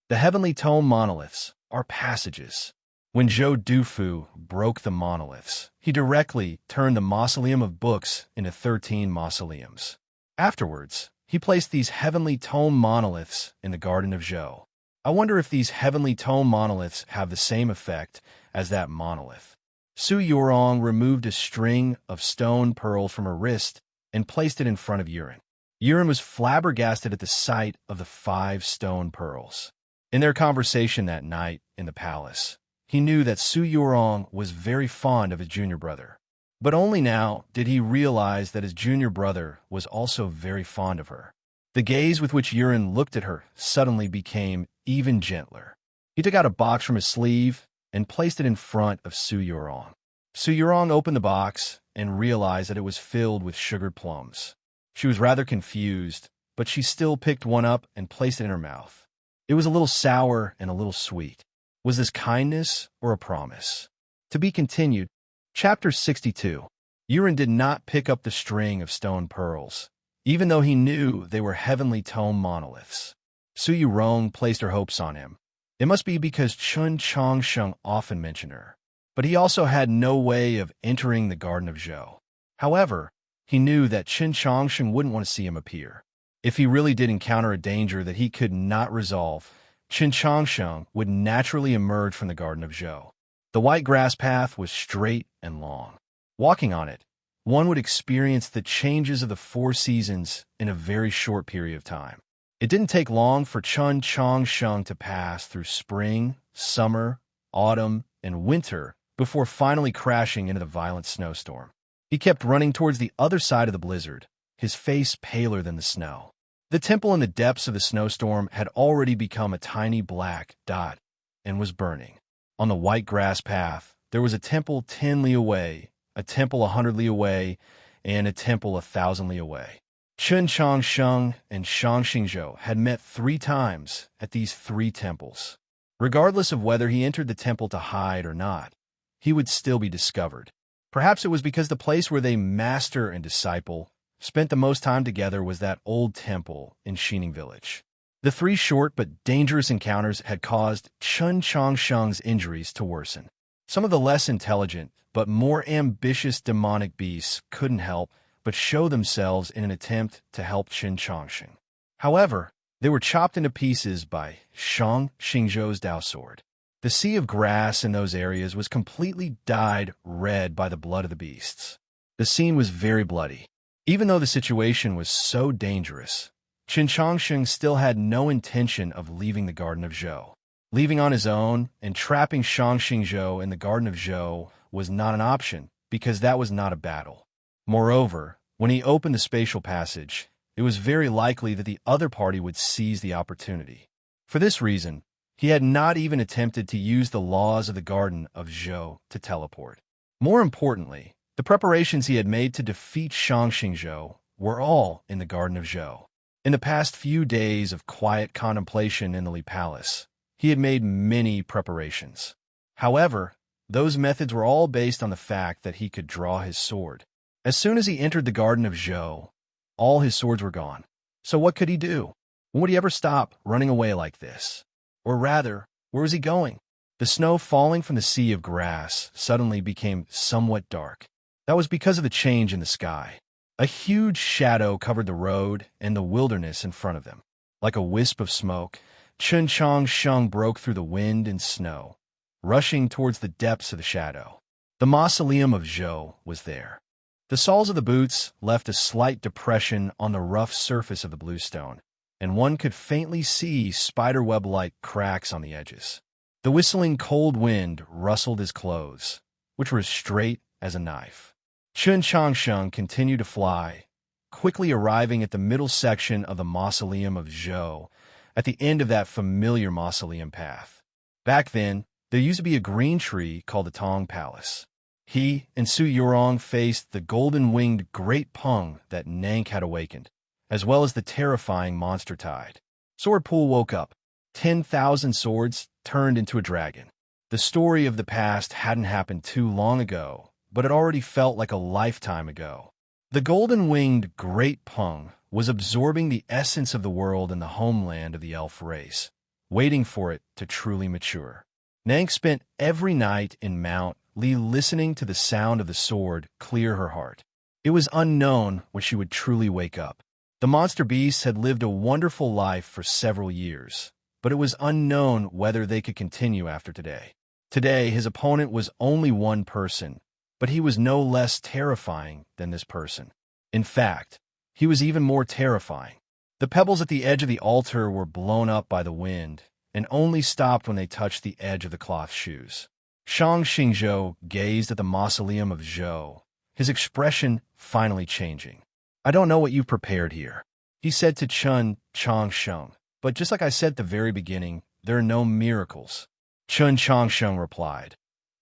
A: The heavenly tome monoliths are passages. When Zhou Dufu broke the monoliths, he directly turned the mausoleum of books into 13 mausoleums. Afterwards, he placed these heavenly tome monoliths in the Garden of Zhou. I wonder if these heavenly tome monoliths have the same effect as that monolith. Su Yurong removed a string of stone pearls from her wrist and placed it in front of Yuren. Yuren was flabbergasted at the sight of the 5 stone pearls. In their conversation that night in the palace, he knew that Su Yurong was very fond of his junior brother. But only now did he realize that his junior brother was also very fond of her. The gaze with which Yuren looked at her suddenly became even gentler. He took out a box from his sleeve and placed it in front of Su Yurong. Su Yurong opened the box and realized that it was filled with sugared plums. She was rather confused, but she still picked one up and placed it in her mouth. It was a little sour and a little sweet. Was this kindness or a promise? To be continued. Chapter 62. Yuren did not pick up the string of stone pearls, even though he knew they were heavenly tome monoliths. Su Yurong placed her hopes on him. It must be because Chun Changsheng often mentioned her, but he also had no way of entering the Garden of Zhou. However, he knew that Chun Changsheng wouldn't want to see him appear. If he really did encounter a danger that he could not resolve, Chun Changsheng would naturally emerge from the Garden of Zhou. The white grass path was straight and long. Walking on it, one would experience the changes of the four seasons in a very short period of time. It didn't take long for Chun Chong Sheng to pass through spring, summer, autumn, and winter before finally crashing into the violent snowstorm. He kept running towards the other side of the blizzard, his face paler than the snow. The temple in the depths of the snowstorm had already become a tiny black dot and was burning. On the white grass path, there was a temple 10 li away, a temple 100 li away, and a temple 1,000 li away. Chun Chong Sheng and Shang Xingzhou had met 3 times at these 3 temples. Regardless of whether he entered the temple to hide or not, he would still be discovered. Perhaps it was because the place where they, master and disciple, spent the most time together was that old temple in Xining Village. The 3 short but dangerous encounters had caused Chun Chong Sheng's injuries to worsen. Some of the less intelligent but more ambitious demonic beasts couldn't help but show themselves in an attempt to help Chun Chong Sheng. However, they were chopped into pieces by Shang Xingzhou's Dao sword. The sea of grass in those areas was completely dyed red by the blood of the beasts. The scene was very bloody. Even though the situation was so dangerous, Chun Chong Sheng still had no intention of leaving the Garden of Zhou. Leaving on his own and trapping Shang Xingzhou in the Garden of Zhou was not an option because that was not a battle. Moreover, when he opened the spatial passage, it was very likely that the other party would seize the opportunity. For this reason, he had not even attempted to use the laws of the Garden of Zhou to teleport. More importantly, the preparations he had made to defeat Shang Xingzhou were all in the Garden of Zhou. In the past few days of quiet contemplation in the Li Palace, he had made many preparations. However, those methods were all based on the fact that he could draw his sword. As soon as he entered the Garden of Zhou, all his swords were gone. So what could he do? When would he ever stop running away like this? Or rather, where was he going? The snow falling from the sea of grass suddenly became somewhat dark. That was because of the change in the sky. A huge shadow covered the road and the wilderness in front of them. Like a wisp of smoke, Chun Chong Sheng broke through the wind and snow, rushing towards the depths of the shadow. The mausoleum of Zhou was there. The soles of the boots left a slight depression on the rough surface of the bluestone, and one could faintly see spiderweb-like cracks on the edges. The whistling cold wind rustled his clothes, which were as straight as a knife. Chun Chong Sheng continued to fly, quickly arriving at the middle section of the mausoleum of Zhou, at the end of that familiar mausoleum path. Back then, there used to be a green tree called the Tong Palace. He and Su Yurong faced the golden-winged Great Peng that Nank had awakened, as well as the terrifying monster tide. Sword Pool woke up. 10,000 swords turned into a dragon. The story of the past hadn't happened too long ago, but it already felt like a lifetime ago. The golden-winged Great Peng was absorbing the essence of the world and the homeland of the elf race, waiting for it to truly mature. Nank spent every night in Mount Li listening to the sound of the sword clear her heart. It was unknown when she would truly wake up. The monster beasts had lived a wonderful life for several years, but it was unknown whether they could continue after today. Today, his opponent was only one person, but he was no less terrifying than this person. In fact, he was even more terrifying. The pebbles at the edge of the altar were blown up by the wind and only stopped when they touched the edge of the cloth shoes. Shang Xingzhou gazed at the mausoleum of Zhou, his expression finally changing. "I don't know what you've prepared here," he said to Chun Chong Sheng, "but just like I said at the very beginning, there are no miracles." Chun Chong Sheng replied,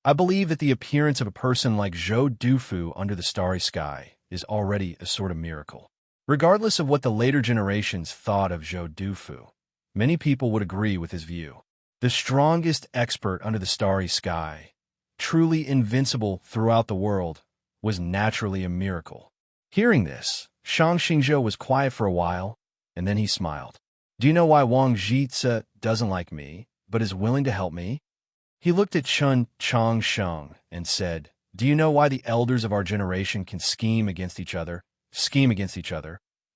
A: "I believe that the appearance of a person like Zhou Dufu under the starry sky is already a sort of miracle." Regardless of what the later generations thought of Zhou Dufu, many people would agree with his view. The strongest expert under the starry sky, truly invincible throughout the world, was naturally a miracle. Hearing this, Shang Xingzhou was quiet for a while, and then he smiled. "Do you know why Wang Jitze doesn't like me, but is willing to help me?" He looked at Chun Chong Sheng and said, "Do you know why the elders of our generation can scheme against each other,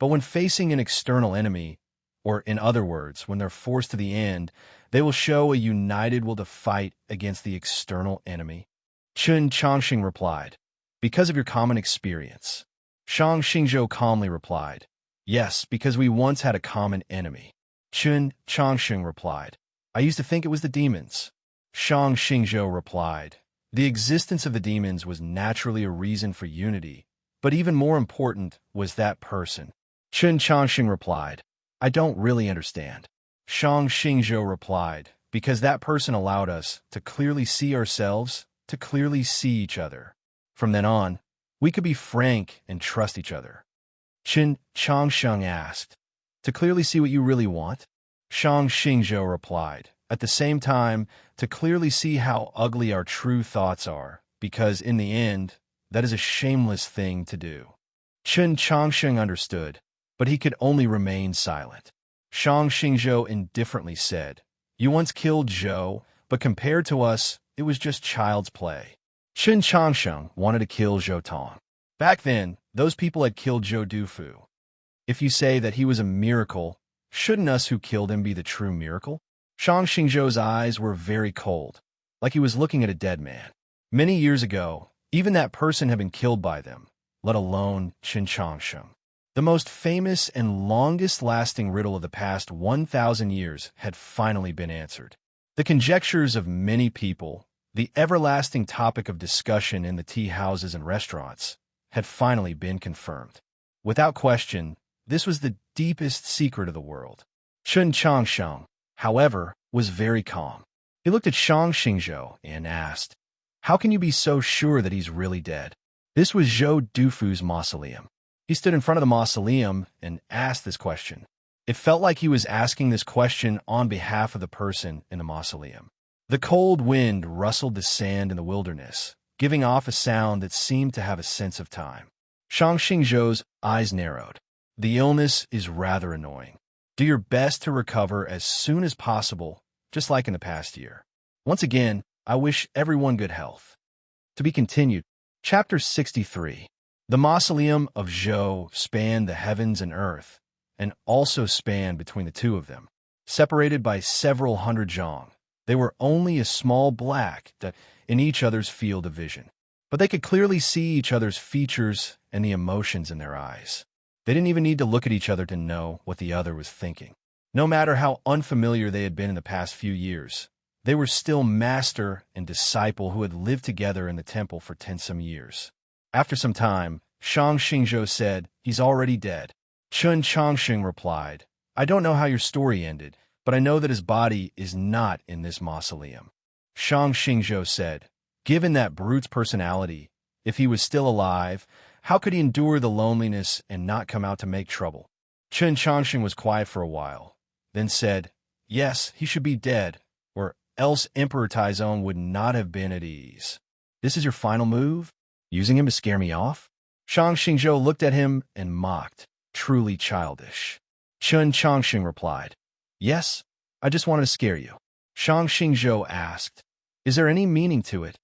A: but when facing an external enemy, or in other words, when they're forced to the end, they will show a united will to fight against the external enemy?" Chun Chongxing replied, Because of your common experience. Shang Xingzhou calmly replied. Yes, because we once had a common enemy. Chun Changsheng replied. I used to think it was the demons. Shang Xingzhou replied. The existence of the demons was naturally a reason for unity, but even more important was that person. Chun Changsheng replied. I don't really understand. Shang Xingzhou replied. Because that person allowed us to clearly see ourselves, to clearly see each other. From then on, we could be frank and trust each other. Qin Changsheng asked, to clearly see what you really want? Shang Xingzhou replied, at the same time, to clearly see how ugly our true thoughts are, because in the end, that is a shameless thing to do. Qin Changsheng understood, but he could only remain silent. Shang Xingzhou indifferently said, you once killed Zhou, but compared to us, it was just child's play. Qin Changsheng wanted to kill Zhou Tong. Back then, those people had killed Zhou Dufu. If you say that he was a miracle, shouldn't us who killed him be the true miracle? Shang Xingzhou's eyes were very cold, like he was looking at a dead man. Many years ago, even that person had been killed by them, let alone Qin Changsheng. The most famous and longest-lasting riddle of the past 1,000 years had finally been answered. The conjectures of many people, the everlasting topic of discussion in the tea houses and restaurants, had finally been confirmed. Without question, this was the deepest secret of the world. Qin Changsheng, however, was very calm. He looked at Shang Xingzhou and asked, how can you be so sure that he's really dead? This was Zhou Dufu's mausoleum. He stood in front of the mausoleum and asked this question. It felt like he was asking this question on behalf of the person in the mausoleum. The cold wind rustled the sand in the wilderness, giving off a sound that seemed to have a sense of time. Shang Xingzhou's eyes narrowed. The illness is rather annoying. Do your best to recover as soon as possible, just like in the past year. Once again, I wish everyone good health. To be continued. Chapter 63. The mausoleum of Zhou spanned the heavens and earth, and also spanned between the two of them. Separated by several hundred zhang, they were only a small black dot in each other's field of vision. But they could clearly see each other's features and the emotions in their eyes. They didn't even need to look at each other to know what the other was thinking. No matter how unfamiliar they had been in the past few years, they were still master and disciple who had lived together in the temple for 10-some years. After some time, Shang Xingzhou said, he's already dead. Chun Changsheng replied, I don't know how your story ended, but I know that his body is not in this mausoleum. Shang Xingzhou said, given that brute's personality, if he was still alive, how could he endure the loneliness and not come out to make trouble? Chun Changsheng was quiet for a while, then said, yes, he should be dead, or else Emperor Taizong would not have been at ease. This is your final move? Using him to scare me off? Shang Xingzhou looked at him and mocked, truly childish. Chun Changsheng replied, yes, I just wanted to scare you. Shang Xingzhou asked, is there any meaning to it?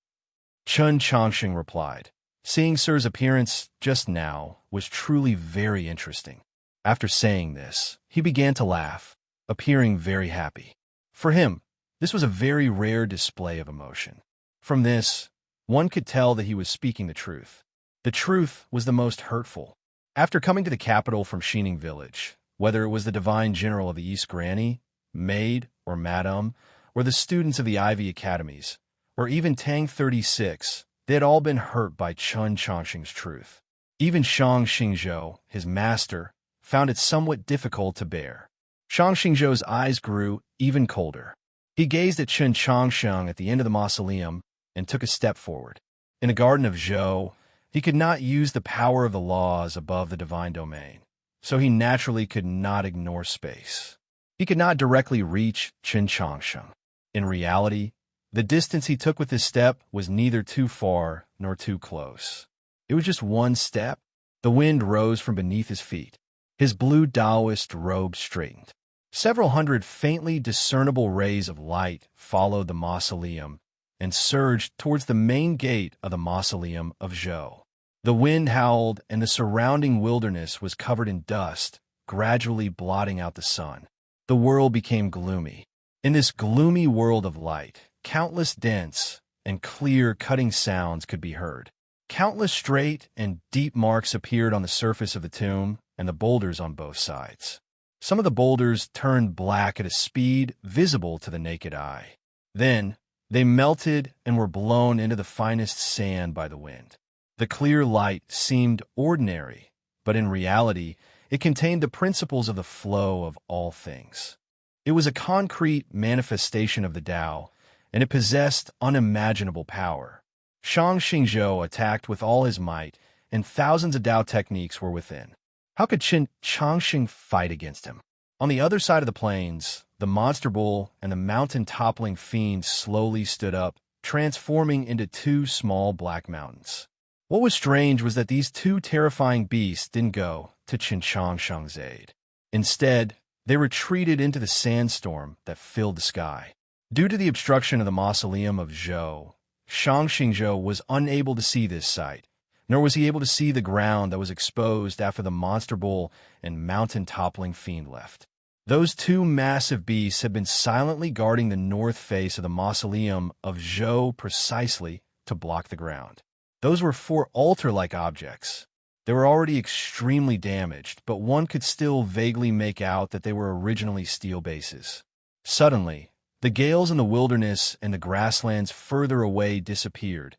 A: Chun Changsheng replied, seeing Sir's appearance just now was truly very interesting. After saying this, he began to laugh, appearing very happy. For him, this was a very rare display of emotion. From this, one could tell that he was speaking the truth. The truth was the most hurtful. After coming to the capital from Xining village, whether it was the divine general of the East Granny, maid, or madam, or the students of the Ivy Academies, or even Tang 36, they had all been hurt by Chun Changsheng's truth. Even Shang Xingzhou, his master, found it somewhat difficult to bear. Shang Xingzhou's eyes grew even colder. He gazed at Chun Changsheng at the end of the mausoleum and took a step forward. In the garden of Zhou, he could not use the power of the laws above the divine domain, so he naturally could not ignore space. He could not directly reach Chun Changsheng. In reality, the distance he took with his step was neither too far nor too close. It was just one step. The wind rose from beneath his feet. His blue Taoist robe straightened. Several hundred faintly discernible rays of light followed the mausoleum and surged towards the main gate of the mausoleum of Zhou. The wind howled, and the surrounding wilderness was covered in dust, gradually blotting out the sun. The world became gloomy. In this gloomy world of light, countless dense and clear cutting sounds could be heard. Countless straight and deep marks appeared on the surface of the tomb and the boulders on both sides. Some of the boulders turned black at a speed visible to the naked eye. Then, they melted and were blown into the finest sand by the wind. The clear light seemed ordinary, but in reality, it contained the principles of the flow of all things. It was a concrete manifestation of the Tao, and it possessed unimaginable power. Shang Xingzhou attacked with all his might, and thousands of Tao techniques were within. How could Qin Changxing fight against him? On the other side of the plains, the monster bull and the mountain-toppling fiend slowly stood up, transforming into two small black mountains. What was strange was that these two terrifying beasts didn't go to Qin Changxing's aid. Instead, they retreated into the sandstorm that filled the sky. Due to the obstruction of the mausoleum of Zhou, Shang Xingzhou was unable to see this sight, nor was he able to see the ground that was exposed after the monster bull and mountain-toppling fiend left. Those two massive beasts had been silently guarding the north face of the mausoleum of Zhou precisely to block the ground. Those were four altar-like objects. They were already extremely damaged, but one could still vaguely make out that they were originally steel bases. Suddenly, the gales in the wilderness and the grasslands further away disappeared,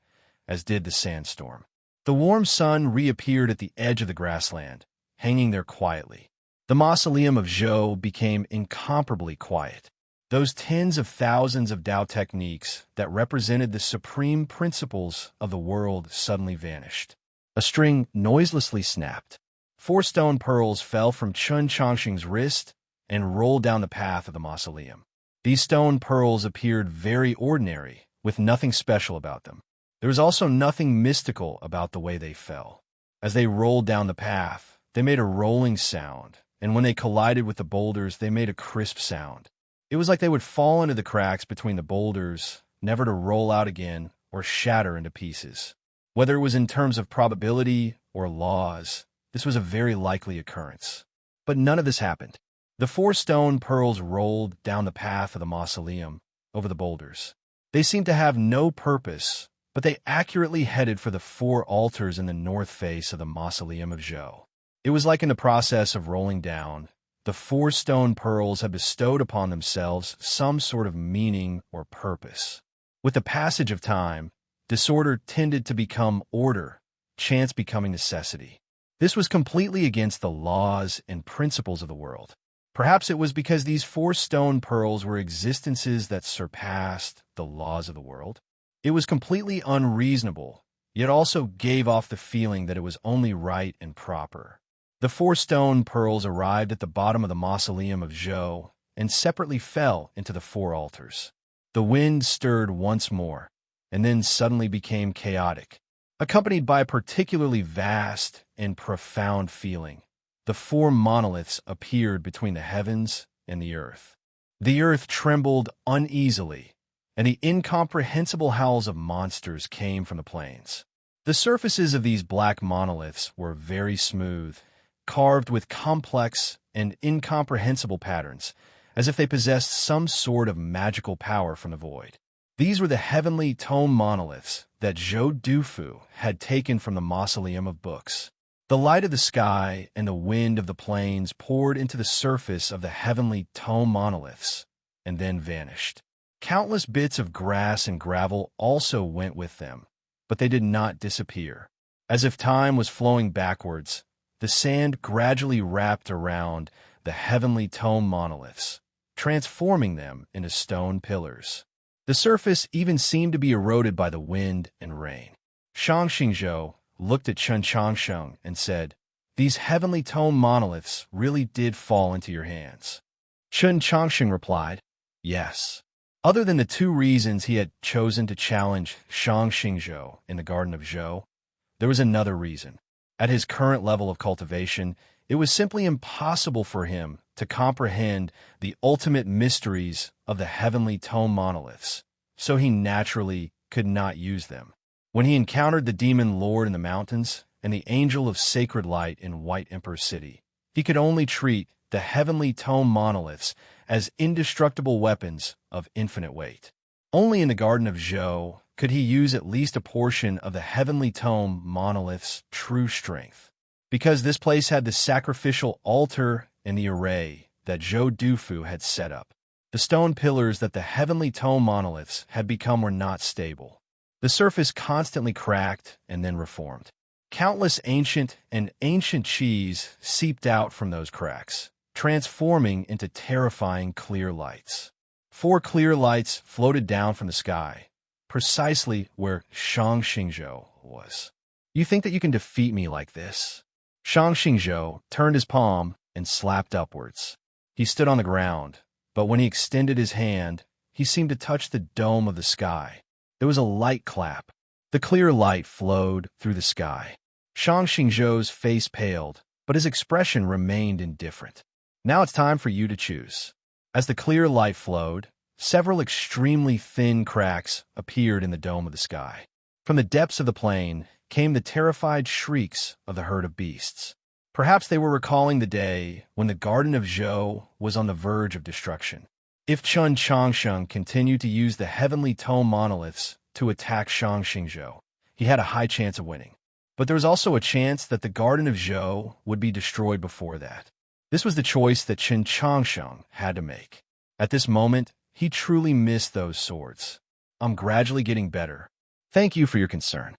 A: as did the sandstorm. The warm sun reappeared at the edge of the grassland, hanging there quietly. The mausoleum of Zhou became incomparably quiet. Those tens of thousands of Tao techniques that represented the supreme principles of the world suddenly vanished. A string noiselessly snapped. 4 stone pearls fell from Qin Changxing's wrist and rolled down the path of the mausoleum. These stone pearls appeared very ordinary, with nothing special about them. There was also nothing mystical about the way they fell. As they rolled down the path, they made a rolling sound, and when they collided with the boulders, they made a crisp sound. It was like they would fall into the cracks between the boulders, never to roll out again or shatter into pieces. Whether it was in terms of probability or laws, this was a very likely occurrence. But none of this happened. The 4 stone pearls rolled down the path of the mausoleum, over the boulders. They seemed to have no purpose, but they accurately headed for the 4 altars in the north face of the mausoleum of Zhou. It was like in the process of rolling down, the 4 stone pearls had bestowed upon themselves some sort of meaning or purpose. With the passage of time, disorder tended to become order, chance becoming necessity. This was completely against the laws and principles of the world. Perhaps it was because these 4 stone pearls were existences that surpassed the laws of the world. It was completely unreasonable, yet also gave off the feeling that it was only right and proper. The 4 stone pearls arrived at the bottom of the mausoleum of Zhou and separately fell into the 4 altars. The wind stirred once more, and then suddenly became chaotic, accompanied by a particularly vast and profound feeling. The 4 monoliths appeared between the heavens and the earth. The earth trembled uneasily, and the incomprehensible howls of monsters came from the plains. The surfaces of these black monoliths were very smooth, carved with complex and incomprehensible patterns, as if they possessed some sort of magical power from the void. These were the heavenly tome monoliths that Zhou Dufu had taken from the mausoleum of books. The light of the sky and the wind of the plains poured into the surface of the heavenly tome monoliths, and then vanished. Countless bits of grass and gravel also went with them, but they did not disappear. As if time was flowing backwards, the sand gradually wrapped around the heavenly tome monoliths, transforming them into stone pillars. The surface even seemed to be eroded by the wind and rain. Shang Xingzhou looked at Qin Changxing and said, "These heavenly tome monoliths really did fall into your hands." Qin Changxing replied, "Yes." Other than the 2 reasons he had chosen to challenge Shang Xingzhou in the Garden of Zhou, there was another reason. At his current level of cultivation, it was simply impossible for him to comprehend the ultimate mysteries of the heavenly tome monoliths, so he naturally could not use them. When he encountered the demon lord in the mountains and the angel of sacred light in White Emperor City, he could only treat the heavenly tome monoliths as indestructible weapons of infinite weight. Only in the Garden of Zhou could he use at least a portion of the heavenly tome monolith's true strength. Because this place had the sacrificial altar and the array that Zhou Dufu had set up. The stone pillars that the heavenly tome monoliths had become were not stable. The surface constantly cracked and then reformed. Countless ancient cheese seeped out from those cracks, transforming into terrifying clear lights. 4 clear lights floated down from the sky, precisely where Shang Xingzhou was. You think that you can defeat me like this? Shang Xingzhou turned his palm and slapped upwards. He stood on the ground, but when he extended his hand, he seemed to touch the dome of the sky. There was a light clap. The clear light flowed through the sky. Shang Xingzhou's face paled, but his expression remained indifferent. Now it's time for you to choose. As the clear light flowed, several extremely thin cracks appeared in the dome of the sky. From the depths of the plain came the terrified shrieks of the herd of beasts. Perhaps they were recalling the day when the Garden of Zhou was on the verge of destruction. If Chun Changsheng continued to use the heavenly tome monoliths to attack Shang Xingzhou, he had a high chance of winning. But there was also a chance that the Garden of Zhou would be destroyed before that. This was the choice that Chun Changsheng had to make. At this moment, he truly missed those swords. I'm gradually getting better. Thank you for your concern.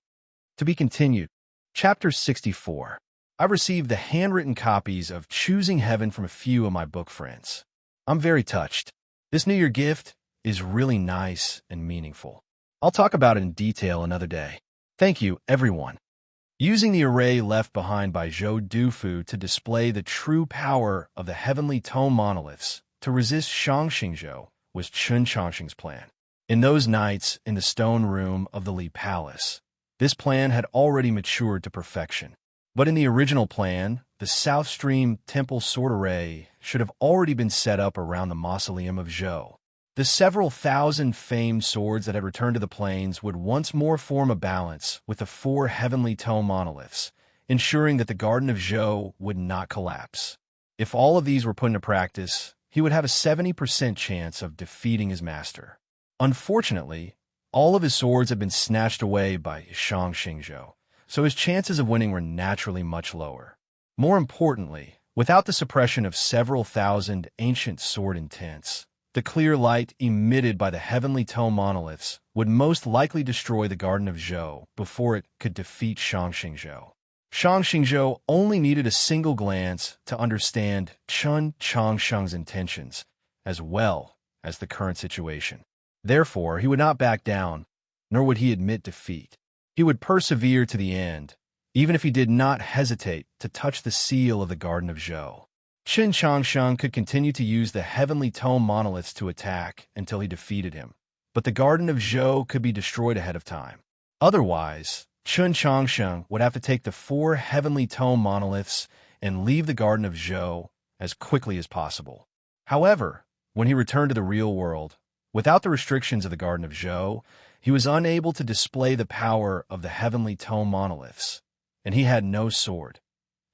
A: To be continued. Chapter 64. I've received the handwritten copies of Choosing Heaven from a few of my book friends. I'm very touched. This New Year gift is really nice and meaningful. I'll talk about it in detail another day. Thank you, everyone. Using the array left behind by Zhou Dufu to display the true power of the heavenly tome monoliths to resist Shang Xingzhou was Chun Changsheng's plan. In those nights in the stone room of the Li Palace, this plan had already matured to perfection. But in the original plan, the South Stream Temple sword array should have already been set up around the mausoleum of Zhou. The several thousand famed swords that had returned to the plains would once more form a balance with the 4 heavenly tome monoliths, ensuring that the Garden of Zhou would not collapse. If all of these were put into practice, he would have a 70% chance of defeating his master. Unfortunately, all of his swords had been snatched away by Shang Xingzhou, so his chances of winning were naturally much lower. More importantly, without the suppression of several thousand ancient sword intents, the clear light emitted by the heavenly tome monoliths would most likely destroy the Garden of Zhou before it could defeat Shang Xingzhou. Shang Xingzhou only needed a single glance to understand Chun Changsheng's intentions, as well as the current situation. Therefore, he would not back down, nor would he admit defeat. He would persevere to the end, even if he did not hesitate to touch the seal of the Garden of Zhou. Chun Changsheng could continue to use the heavenly tome monoliths to attack until he defeated him, but the Garden of Zhou could be destroyed ahead of time. Otherwise, Chun Changsheng would have to take the 4 heavenly tome monoliths and leave the Garden of Zhou as quickly as possible. However, when he returned to the real world, without the restrictions of the Garden of Zhou, he was unable to display the power of the heavenly tome monoliths, and he had no sword.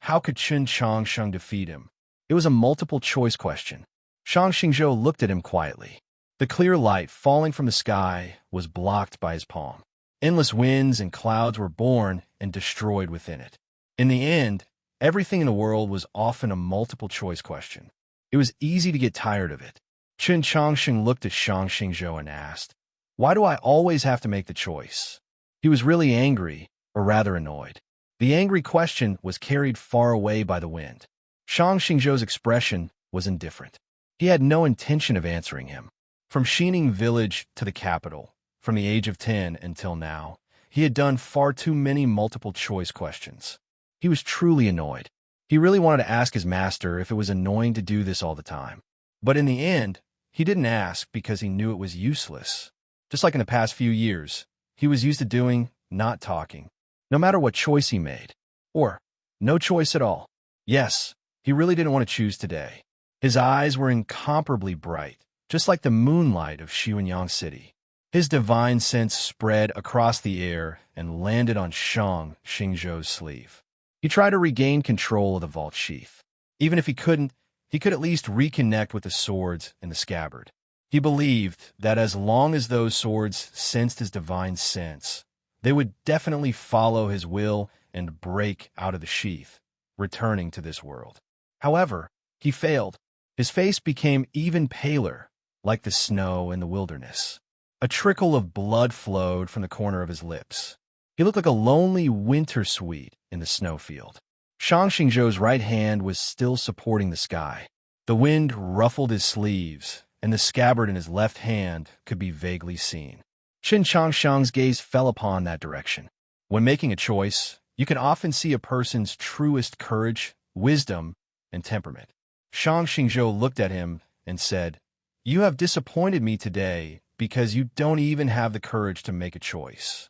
A: How could Chun Changsheng defeat him? It was a multiple-choice question. Shang Xingzhou looked at him quietly. The clear light falling from the sky was blocked by his palm. Endless winds and clouds were born and destroyed within it. In the end, everything in the world was often a multiple-choice question. It was easy to get tired of it. Chun Changsheng looked at Shang Xingzhou and asked, "Why do I always have to make the choice?" He was really angry, or rather annoyed. The angry question was carried far away by the wind. Shang Xingzhou's expression was indifferent. He had no intention of answering him. From Xining village to the capital, from the age of 10 until now, he had done far too many multiple-choice questions. He was truly annoyed. He really wanted to ask his master if it was annoying to do this all the time. But in the end, he didn't ask because he knew it was useless. Just like in the past few years, he was used to doing, not talking, no matter what choice he made. Or, no choice at all. Yes, he really didn't want to choose today. His eyes were incomparably bright, just like the moonlight of Xianyang City. His divine sense spread across the air and landed on Shang Xingzhou's sleeve. He tried to regain control of the vault sheath. Even if he couldn't, he could at least reconnect with the swords in the scabbard. He believed that as long as those swords sensed his divine sense, they would definitely follow his will and break out of the sheath, returning to this world. However, he failed. His face became even paler, like the snow in the wilderness. A trickle of blood flowed from the corner of his lips. He looked like a lonely winter sweet in the snowfield. Shang Xingzhou's right hand was still supporting the sky. The wind ruffled his sleeves, and the scabbard in his left hand could be vaguely seen. Qin Changshang's gaze fell upon that direction. When making a choice, you can often see a person's truest courage, wisdom, and temperament. Shang Xingzhou looked at him and said, "You have disappointed me today because you don't even have the courage to make a choice."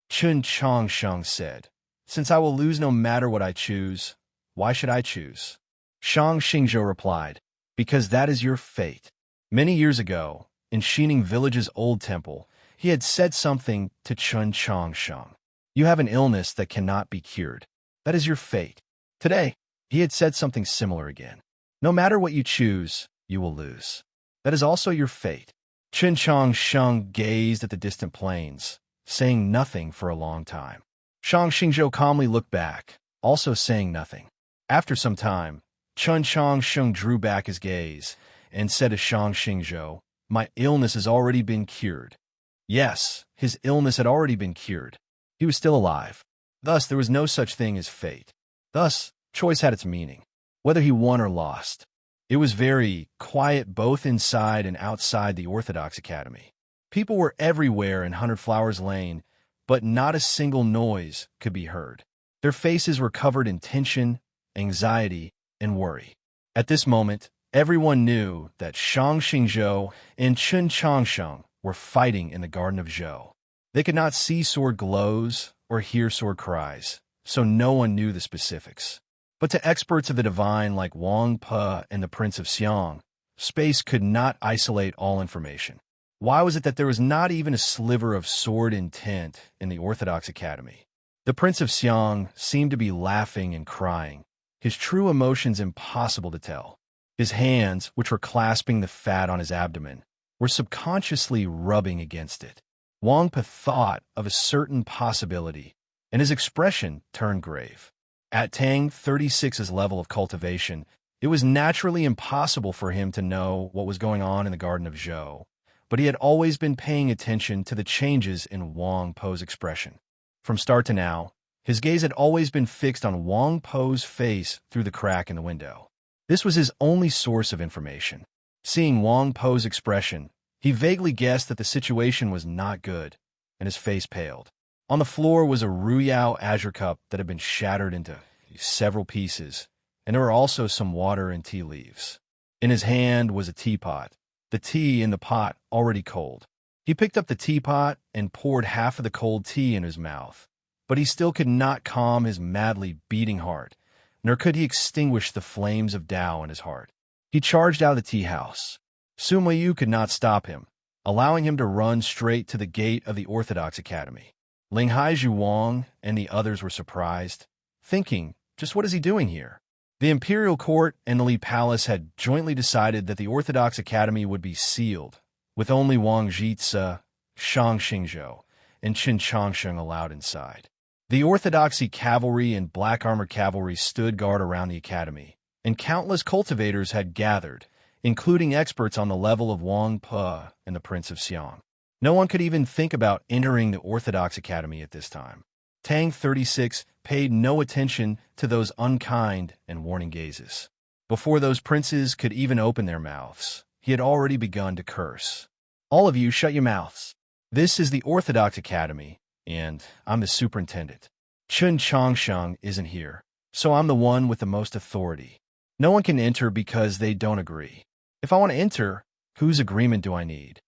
A: Qin Changshang said, "Since I will lose no matter what I choose, why should I choose?" Shang Xingzhou replied, "Because that is your fate." Many years ago, in Xining Village's old temple, he had said something to Qin Changshang. "You have an illness that cannot be cured. That is your fate." Today, he had said something similar again. "No matter what you choose, you will lose. That is also your fate." Qin Changshang gazed at the distant plains, saying nothing for a long time. Shang Xingzhou calmly looked back, also saying nothing. After some time, Qin Changshang drew back his gaze and said to Shang Xingzhou, "My illness has already been cured." Yes, his illness had already been cured. He was still alive. Thus, there was no such thing as fate. Thus, choice had its meaning, whether he won or lost. It was very quiet both inside and outside the Orthodox Academy. People were everywhere in 100 Flowers Lane, but not a single noise could be heard. Their faces were covered in tension, anxiety, and worry. At this moment, everyone knew that Shang Xingzhou and Qin Changshang were fighting in the Garden of Zhou. They could not see sword glows or hear sword cries, so no one knew the specifics. But to experts of the divine like Wang Pe and the Prince of Xiang, space could not isolate all information. Why was it that there was not even a sliver of sword intent in the Orthodox Academy? The Prince of Xiang seemed to be laughing and crying, his true emotions impossible to tell. His hands, which were clasping the fat on his abdomen, were subconsciously rubbing against it. Wang Pe thought of a certain possibility, and his expression turned grave. At Tang 36's level of cultivation, it was naturally impossible for him to know what was going on in the Garden of Zhou, but he had always been paying attention to the changes in Wang Po's expression. From start to now, his gaze had always been fixed on Wang Po's face through the crack in the window. This was his only source of information. Seeing Wang Po's expression, he vaguely guessed that the situation was not good, and his face paled. On the floor was a Ruyao azure cup that had been shattered into several pieces, and there were also some water and tea leaves. In his hand was a teapot, the tea in the pot already cold. He picked up the teapot and poured half of the cold tea in his mouth, but he still could not calm his madly beating heart, nor could he extinguish the flames of Tao in his heart. He charged out of the tea house. Suma Yu could not stop him, allowing him to run straight to the gate of the Orthodox Academy. Ling Haizhu Wang and the others were surprised, thinking, just what is he doing here? The Imperial Court and the Li Palace had jointly decided that the Orthodox Academy would be sealed, with only Wang Jitse, Shang Xingzhou, and Qin Changsheng allowed inside. The Orthodoxy cavalry and black armored cavalry stood guard around the academy, and countless cultivators had gathered, including experts on the level of Wang Pe and the Prince of Xiang. No one could even think about entering the Orthodox Academy at this time. Tang 36 paid no attention to those unkind and warning gazes. Before those princes could even open their mouths, he had already begun to curse. "All of you, shut your mouths. This is the Orthodox Academy, and I'm the superintendent. Qin Changsheng isn't here, so I'm the one with the most authority. No one can enter because they don't agree. If I want to enter, whose agreement do I need?"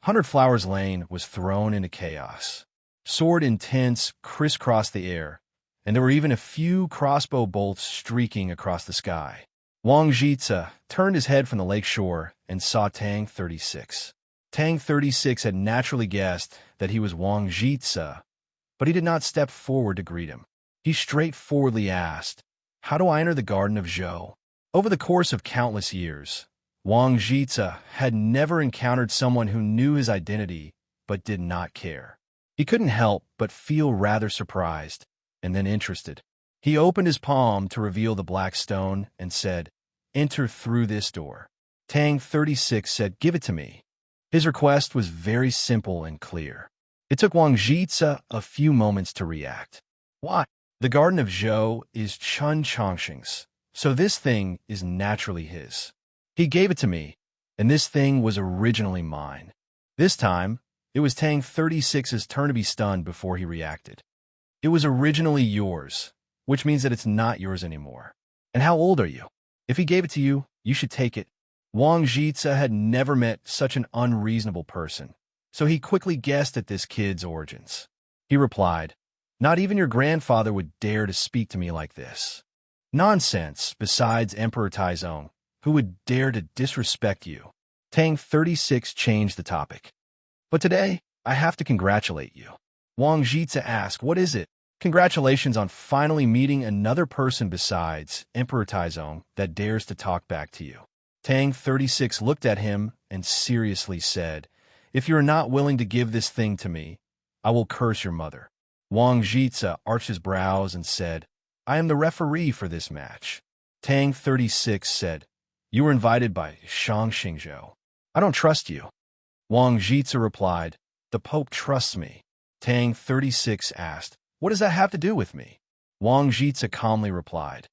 A: 100 Flowers Lane was thrown into chaos. Sword intents crisscrossed the air, and there were even a few crossbow bolts streaking across the sky. Wang Jitse turned his head from the lake shore and saw Tang 36. Tang 36 had naturally guessed that he was Wang Jitse, but he did not step forward to greet him. He straightforwardly asked, "How do I enter the Garden of Zhou?" Over the course of countless years, Wang Jitze had never encountered someone who knew his identity but did not care. He couldn't help but feel rather surprised and then interested. He opened his palm to reveal the black stone and said, "Enter through this door." Tang 36 said, "Give it to me." His request was very simple and clear. It took Wang Jitze a few moments to react. Why? The Garden of Zhou is Chun Chongqing's, so this thing is naturally his. He gave it to me, and this thing was originally mine. This time, it was Tang 36's turn to be stunned before he reacted. It was originally yours, which means that it's not yours anymore. And how old are you? If he gave it to you, you should take it. Wang Jitze had never met such an unreasonable person, so he quickly guessed at this kid's origins. He replied, "Not even your grandfather would dare to speak to me like this." "Nonsense, besides Emperor Taizong, who would dare to disrespect you?" Tang 36 changed the topic. "But today, I have to congratulate you." Wang Jitze asked, "What is it?" "Congratulations on finally meeting another person besides Emperor Taizong that dares to talk back to you." Tang 36 looked at him and seriously said, "If you are not willing to give this thing to me, I will curse your mother." Wang Jitze arched his brows and said, "I am the referee for this match." Tang 36 said, "You were invited by Shang Xingzhou. I don't trust you." Wang Jitze replied, "The Pope trusts me." Tang 36 asked, "What does that have to do with me?" Wang Jitze calmly replied,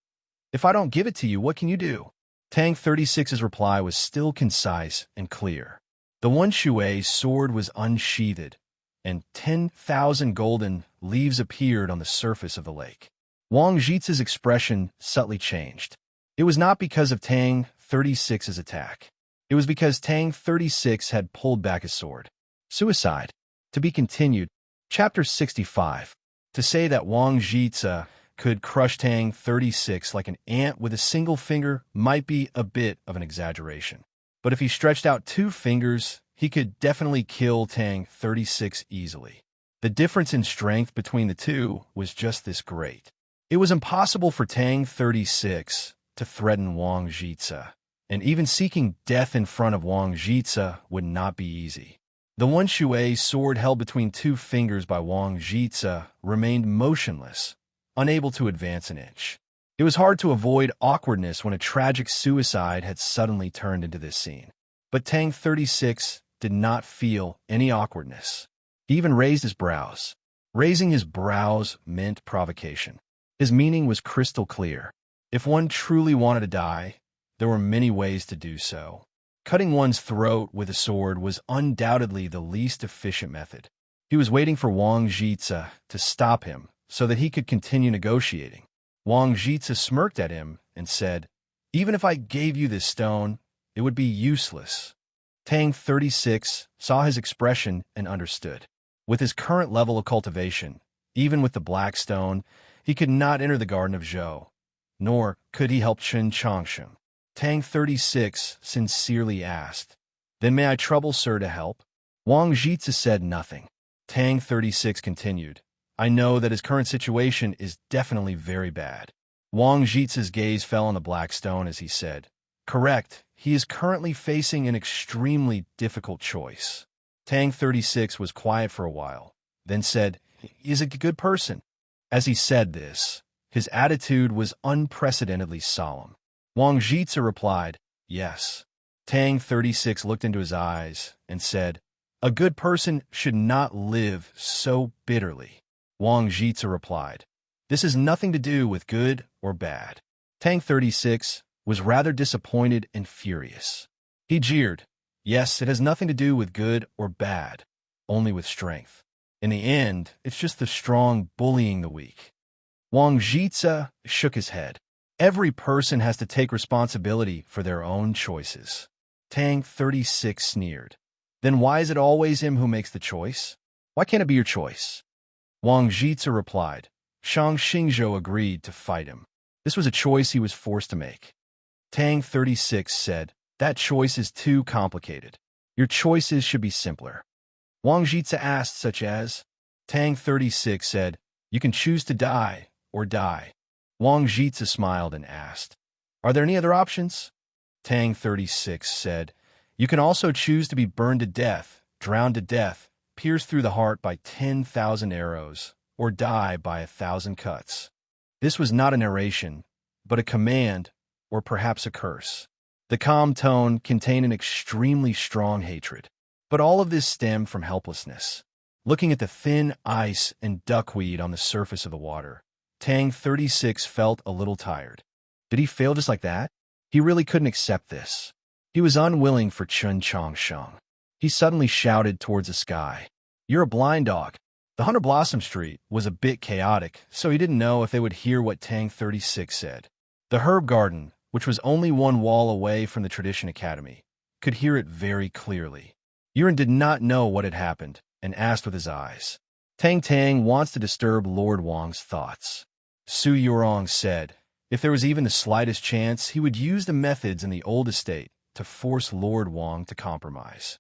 A: "If I don't give it to you, what can you do?" Tang 36's reply was still concise and clear. The one Shui's sword was unsheathed, and 10,000 golden leaves appeared on the surface of the lake. Wang Jitze's expression subtly changed. It was not because of Tang 36's attack. It was because Tang 36 had pulled back his sword. Suicide. To be continued. Chapter 65. To say that Wang Jitze could crush Tang 36 like an ant with a single finger might be a bit of an exaggeration. But if he stretched out 2 fingers, he could definitely kill Tang 36 easily. The difference in strength between the two was just this great. It was impossible for Tang 36 to threaten Wang Jitze, and even seeking death in front of Wang Jitze would not be easy. The one Shui's sword held between 2 fingers by Wang Jitze remained motionless, unable to advance an inch. It was hard to avoid awkwardness when a tragic suicide had suddenly turned into this scene. But Tang 36 did not feel any awkwardness. He even raised his brows. Raising his brows meant provocation. His meaning was crystal clear. If one truly wanted to die, there were many ways to do so. Cutting one's throat with a sword was undoubtedly the least efficient method. He was waiting for Wang Jitze to stop him so that he could continue negotiating. Wang Jitze smirked at him and said, "Even if I gave you this stone, it would be useless." Tang 36 saw his expression and understood. With his current level of cultivation, even with the black stone, he could not enter the Garden of Zhou, nor could he help Chun Chongqing. Tang 36 sincerely asked, "Then may I trouble sir to help?" Wang Jitze said nothing. Tang 36 continued, "I know that his current situation is definitely very bad." Wang Jitze's gaze fell on the black stone as he said, "Correct, he is currently facing an extremely difficult choice." Tang 36 was quiet for a while, then said, "He is a good person." As he said this, his attitude was unprecedentedly solemn. Wang Jitze replied, "Yes." Tang 36 looked into his eyes and said, "A good person should not live so bitterly." Wang Jitze replied, "This has nothing to do with good or bad." Tang 36 was rather disappointed and furious. He jeered, "Yes, it has nothing to do with good or bad, only with strength. In the end, it's just the strong bullying the weak." Wang Jitze shook his head. Every person has to take responsibility for their own choices. Tang 36 sneered. "Then why is it always him who makes the choice? Why can't it be your choice?" Wang Jitze replied, "Shang Xingzhou agreed to fight him. This was a choice he was forced to make." Tang 36 said, "That choice is too complicated. Your choices should be simpler." Wang Jitze asked, such as? Tang 36 said, "You can choose to die or die." Wang Jitze smiled and asked, "Are there any other options?" Tang 36 said. You can also choose to be burned to death, drowned to death, pierced through the heart by 10,000 arrows, or die by 1,000 cuts. This was not a narration, but a command, or perhaps a curse. The calm tone contained an extremely strong hatred. But all of this stemmed from helplessness. Looking at the thin ice and duckweed on the surface of the water, Tang 36 felt a little tired. Did he fail just like that? He really couldn't accept this. He was unwilling for Chun Chong Sheng. He suddenly shouted towards the sky, "You're a blind dog." The Hunter Blossom Street was a bit chaotic, so he didn't know if they would hear what Tang 36 said. The herb garden, which was only one wall away from the Tradition Academy, could hear it very clearly. Yuren did not know what had happened, and asked with his eyes. Tang Tang wants to disturb Lord Wang's thoughts. Su Yurong said, if there was even the slightest chance, he would use the methods in the old estate to force Lord Wang to compromise.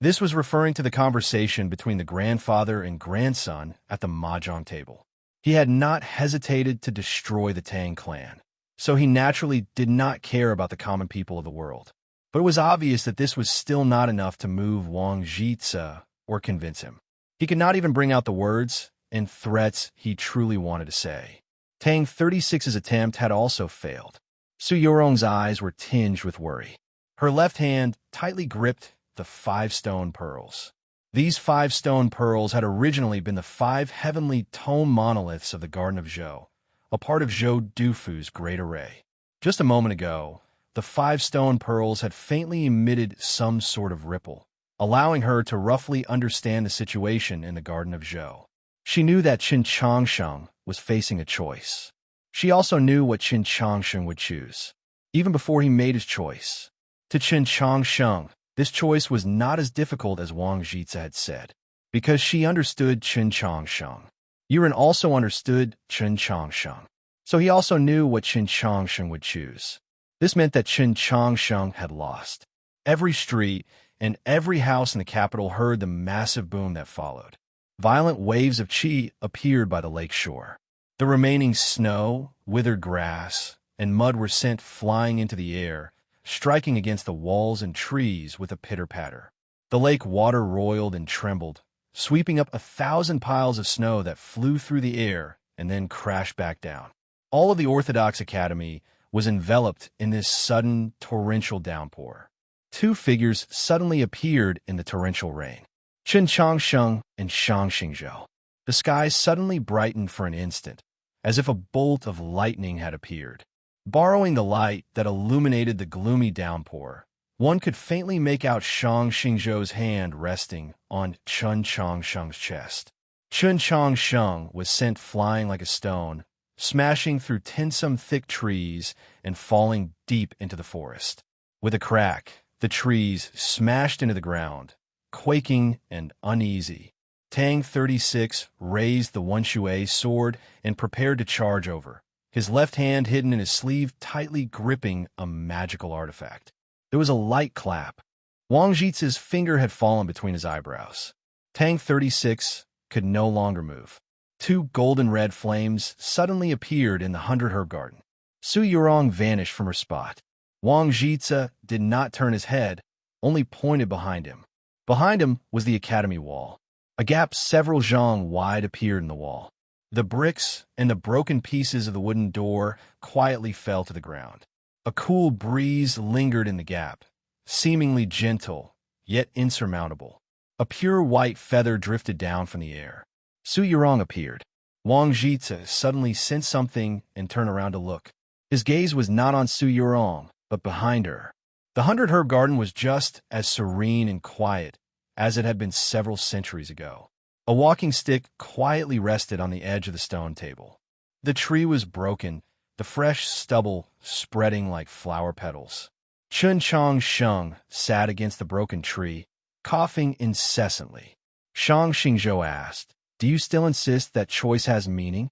A: This was referring to the conversation between the grandfather and grandson at the mahjong table. He had not hesitated to destroy the Tang clan, so he naturally did not care about the common people of the world. But it was obvious that this was still not enough to move Wang Jitze or convince him. He could not even bring out the words and threats he truly wanted to say. Tang 36's attempt had also failed. Su Yorong's eyes were tinged with worry. Her left hand tightly gripped the 5 stone pearls. These 5 stone pearls had originally been the 5 heavenly tome monoliths of the Garden of Zhou, a part of Zhou Dufu's great array. Just a moment ago, the 5 stone pearls had faintly emitted some sort of ripple, allowing her to roughly understand the situation in the Garden of Zhou. She knew that Qin Changsheng was facing a choice. She also knew what Qin Changsheng would choose, even before he made his choice. To Qin Changsheng, this choice was not as difficult as Wang Jitze had said, because she understood Qin Changsheng. Yuren also understood Qin Changsheng, so he also knew what Qin Changsheng would choose. This meant that Qin Changsheng had lost. Every street and every house in the capital heard the massive boom that followed. Violent waves of qi appeared by the lake shore. The remaining snow, withered grass, and mud were sent flying into the air, striking against the walls and trees with a pitter-patter. The lake water roiled and trembled, sweeping up 1,000 piles of snow that flew through the air and then crashed back down. All of the Orthodox Academy was enveloped in this sudden torrential downpour. 2 figures suddenly appeared in the torrential rain. Qin Changsheng and Shang Xingzhou. The sky suddenly brightened for an instant, as if a bolt of lightning had appeared. Borrowing the light that illuminated the gloomy downpour, one could faintly make out Shang Xingzhou's hand resting on Qin Changsheng's chest. Qin Changsheng was sent flying like a stone, smashing through tinsome thick trees and falling deep into the forest. With a crack, the trees smashed into the ground, quaking and uneasy. Tang 36 raised the Wenshui sword and prepared to charge over, his left hand hidden in his sleeve tightly gripping a magical artifact. There was a light clap. Wang Jitze's finger had fallen between his eyebrows. Tang 36 could no longer move. 2 golden-red flames suddenly appeared in the 100 herb garden. Su Yurong vanished from her spot. Wang Jitze did not turn his head, only pointed behind him. Behind him was the academy wall. A gap several zhang wide appeared in the wall. The bricks and the broken pieces of the wooden door quietly fell to the ground. A cool breeze lingered in the gap, seemingly gentle, yet insurmountable. A pure white feather drifted down from the air. Su Yurong appeared. Wang Jitze suddenly sensed something and turned around to look. His gaze was not on Su Yurong, but behind her. The 100 herb garden was just as serene and quiet as it had been several centuries ago. A walking stick quietly rested on the edge of the stone table. The tree was broken, the fresh stubble spreading like flower petals. Qin Changsheng sat against the broken tree, coughing incessantly. Shang Xingzhou asked, "Do you still insist that choice has meaning?"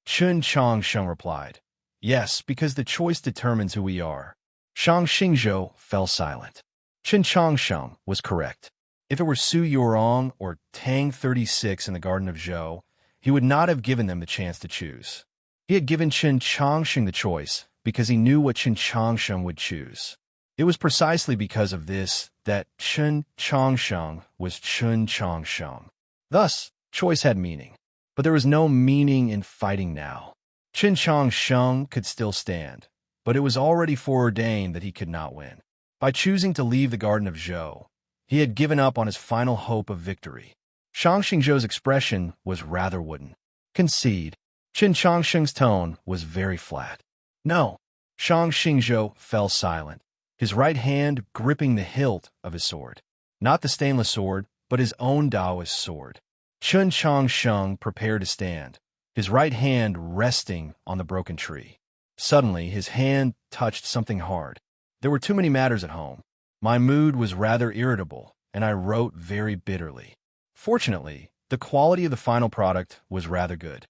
A: Qin Changsheng replied, "Yes, because the choice determines who we are." Shang Xingzhou fell silent. Qin Changsheng was correct. If it were Su Yurong or Tang 36 in the Garden of Zhou, he would not have given them the chance to choose. He had given Qin Changsheng the choice because he knew what Qin Changsheng would choose. It was precisely because of this that Chen Changsheng was Chen Changsheng. Thus, choice had meaning. But there was no meaning in fighting now. Chen Changsheng could still stand, but it was already foreordained that he could not win. By choosing to leave the Garden of Zhou, he had given up on his final hope of victory. Shang Xingzhou's expression was rather wooden. Concede. Chen Changsheng's tone was very flat. No. Shang Xingzhou fell silent, his right hand gripping the hilt of his sword. Not the stainless sword, but his own Taoist sword. Chen Changsheng prepared to stand, his right hand resting on the broken tree. Suddenly, his hand touched something hard. There were too many matters at home. My mood was rather irritable, and I wrote very bitterly. Fortunately, the quality of the final product was rather good.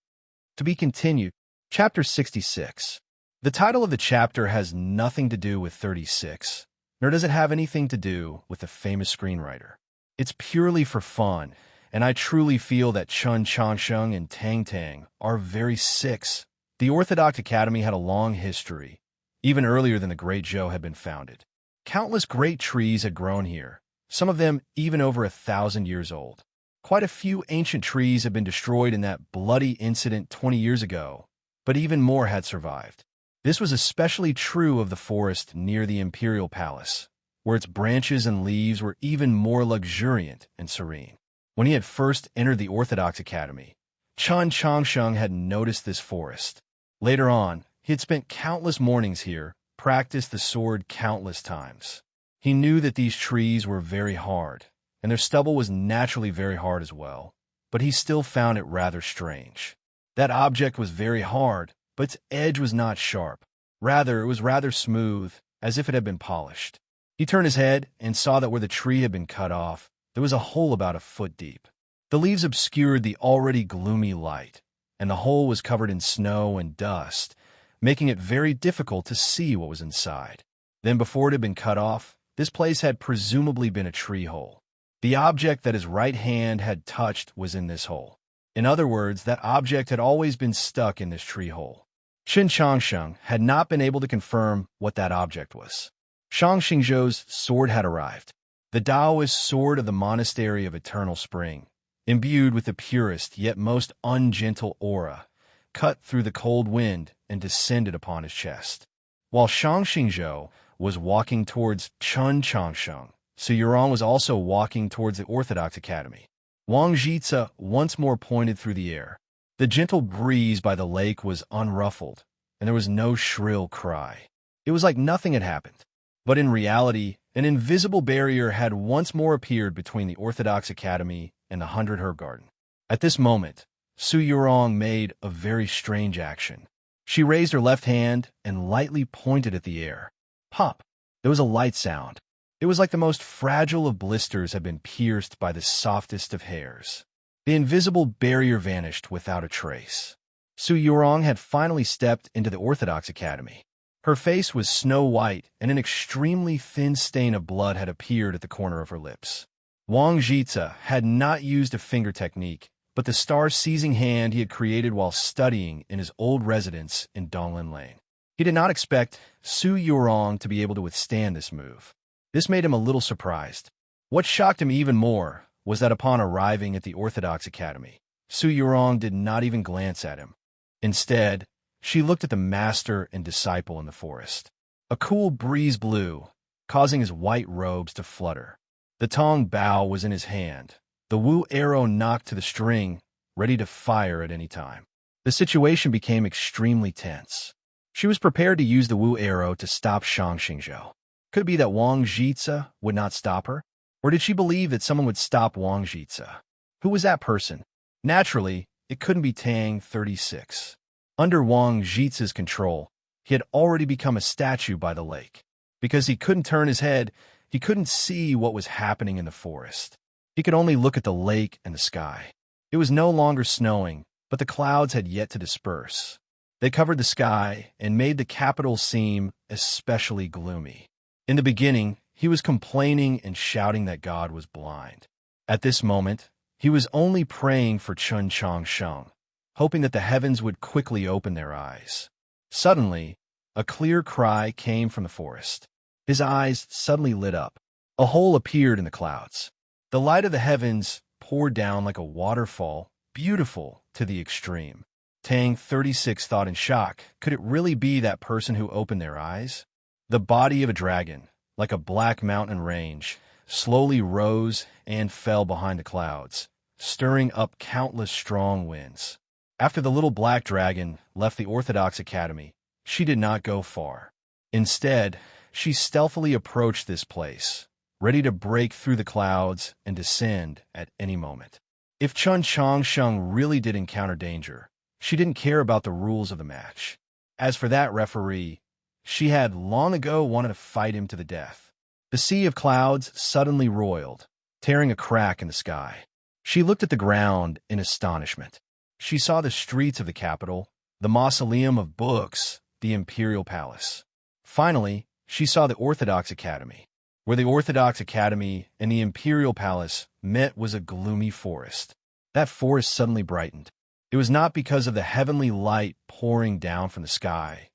A: To be continued. Chapter 66. The title of the chapter has nothing to do with 36, nor does it have anything to do with the famous screenwriter. It's purely for fun, and I truly feel that Chen Changsheng and Tang Tang are very six. The Orthodox Academy had a long history, even earlier than the Great Zhou had been founded. Countless great trees had grown here, some of them even over 1,000 years old. Quite a few ancient trees had been destroyed in that bloody incident 20 years ago, but even more had survived. This was especially true of the forest near the imperial palace, where its branches and leaves were even more luxuriant and serene. When he had first entered the Orthodox Academy, Chen Changsheng had noticed this forest. Later on, he had spent countless mornings here, practiced the sword countless times. He knew that these trees were very hard, and their stubble was naturally very hard as well, but he still found it rather strange. That object was very hard, but its edge was not sharp. Rather, it was rather smooth, as if it had been polished. He turned his head and saw that where the tree had been cut off, there was a hole about a foot deep. The leaves obscured the already gloomy light, and the hole was covered in snow and dust, making it very difficult to see what was inside. Then, before it had been cut off, this place had presumably been a tree hole. The object that his right hand had touched was in this hole. In other words, that object had always been stuck in this tree hole. Chen Changsheng had not been able to confirm what that object was. Shang Xingzhou's sword had arrived, the Taoist sword of the Monastery of Eternal Spring, imbued with the purest yet most ungentle aura, cut through the cold wind and descended upon his chest. While Shang Xingzhou was walking towards Chen Changsheng, Su Yurong was also walking towards the Orthodox Academy. Wang Jitsa once more pointed through the air. The gentle breeze by the lake was unruffled, and there was no shrill cry. It was like nothing had happened. But in reality, an invisible barrier had once more appeared between the Orthodox Academy and the 100 Herb Garden. At this moment, Su Yurong made a very strange action. She raised her left hand and lightly pointed at the air. Pop! There was a light sound. It was like the most fragile of blisters had been pierced by the softest of hairs. The invisible barrier vanished without a trace. Su Yurong had finally stepped into the Orthodox Academy. Her face was snow-white, and an extremely thin stain of blood had appeared at the corner of her lips. Wang Jitsa had not used a finger technique, but the star-seizing hand he had created while studying in his old residence in Donglin Lane. He did not expect Su Yurong to be able to withstand this move. This made him a little surprised. What shocked him even more was that upon arriving at the Orthodox Academy, Su Yurong did not even glance at him. Instead, she looked at the master and disciple in the forest. A cool breeze blew, causing his white robes to flutter. The tong bao was in his hand, the wu arrow knocked to the string, ready to fire at any time. The situation became extremely tense. She was prepared to use the wu arrow to stop Shang Xingzhou. Could it be that Wang Jitsa would not stop her? Or did she believe that someone would stop Wang Jitsa? Who was that person? Naturally, it couldn't be Tang 36. Under Wang Jitsa's control, he had already become a statue by the lake. Because he couldn't turn his head, he couldn't see what was happening in the forest. He could only look at the lake and the sky. It was no longer snowing, but the clouds had yet to disperse. They covered the sky and made the capital seem especially gloomy. In the beginning, he was complaining and shouting that God was blind. At this moment, he was only praying for Chen Changsheng, hoping that the heavens would quickly open their eyes. Suddenly, a clear cry came from the forest. His eyes suddenly lit up. A hole appeared in the clouds. The light of the heavens poured down like a waterfall, beautiful to the extreme. Tang 36 thought in shock, could it really be that person who opened their eyes? The body of a dragon, like a black mountain range, slowly rose and fell behind the clouds, stirring up countless strong winds. After the little black dragon left the Orthodox Academy, she did not go far. Instead, she stealthily approached this place, ready to break through the clouds and descend at any moment. If Chun Changsheng really did encounter danger, she didn't care about the rules of the match. As for that referee, she had long ago wanted to fight him to the death. The sea of clouds suddenly roiled, tearing a crack in the sky. She looked at the ground in astonishment. She saw the streets of the capital, the mausoleum of books, the imperial palace. Finally, she saw the Orthodox Academy. Where the Orthodox Academy and the imperial palace met was a gloomy forest. That forest suddenly brightened. It was not because of the heavenly light pouring down from the sky,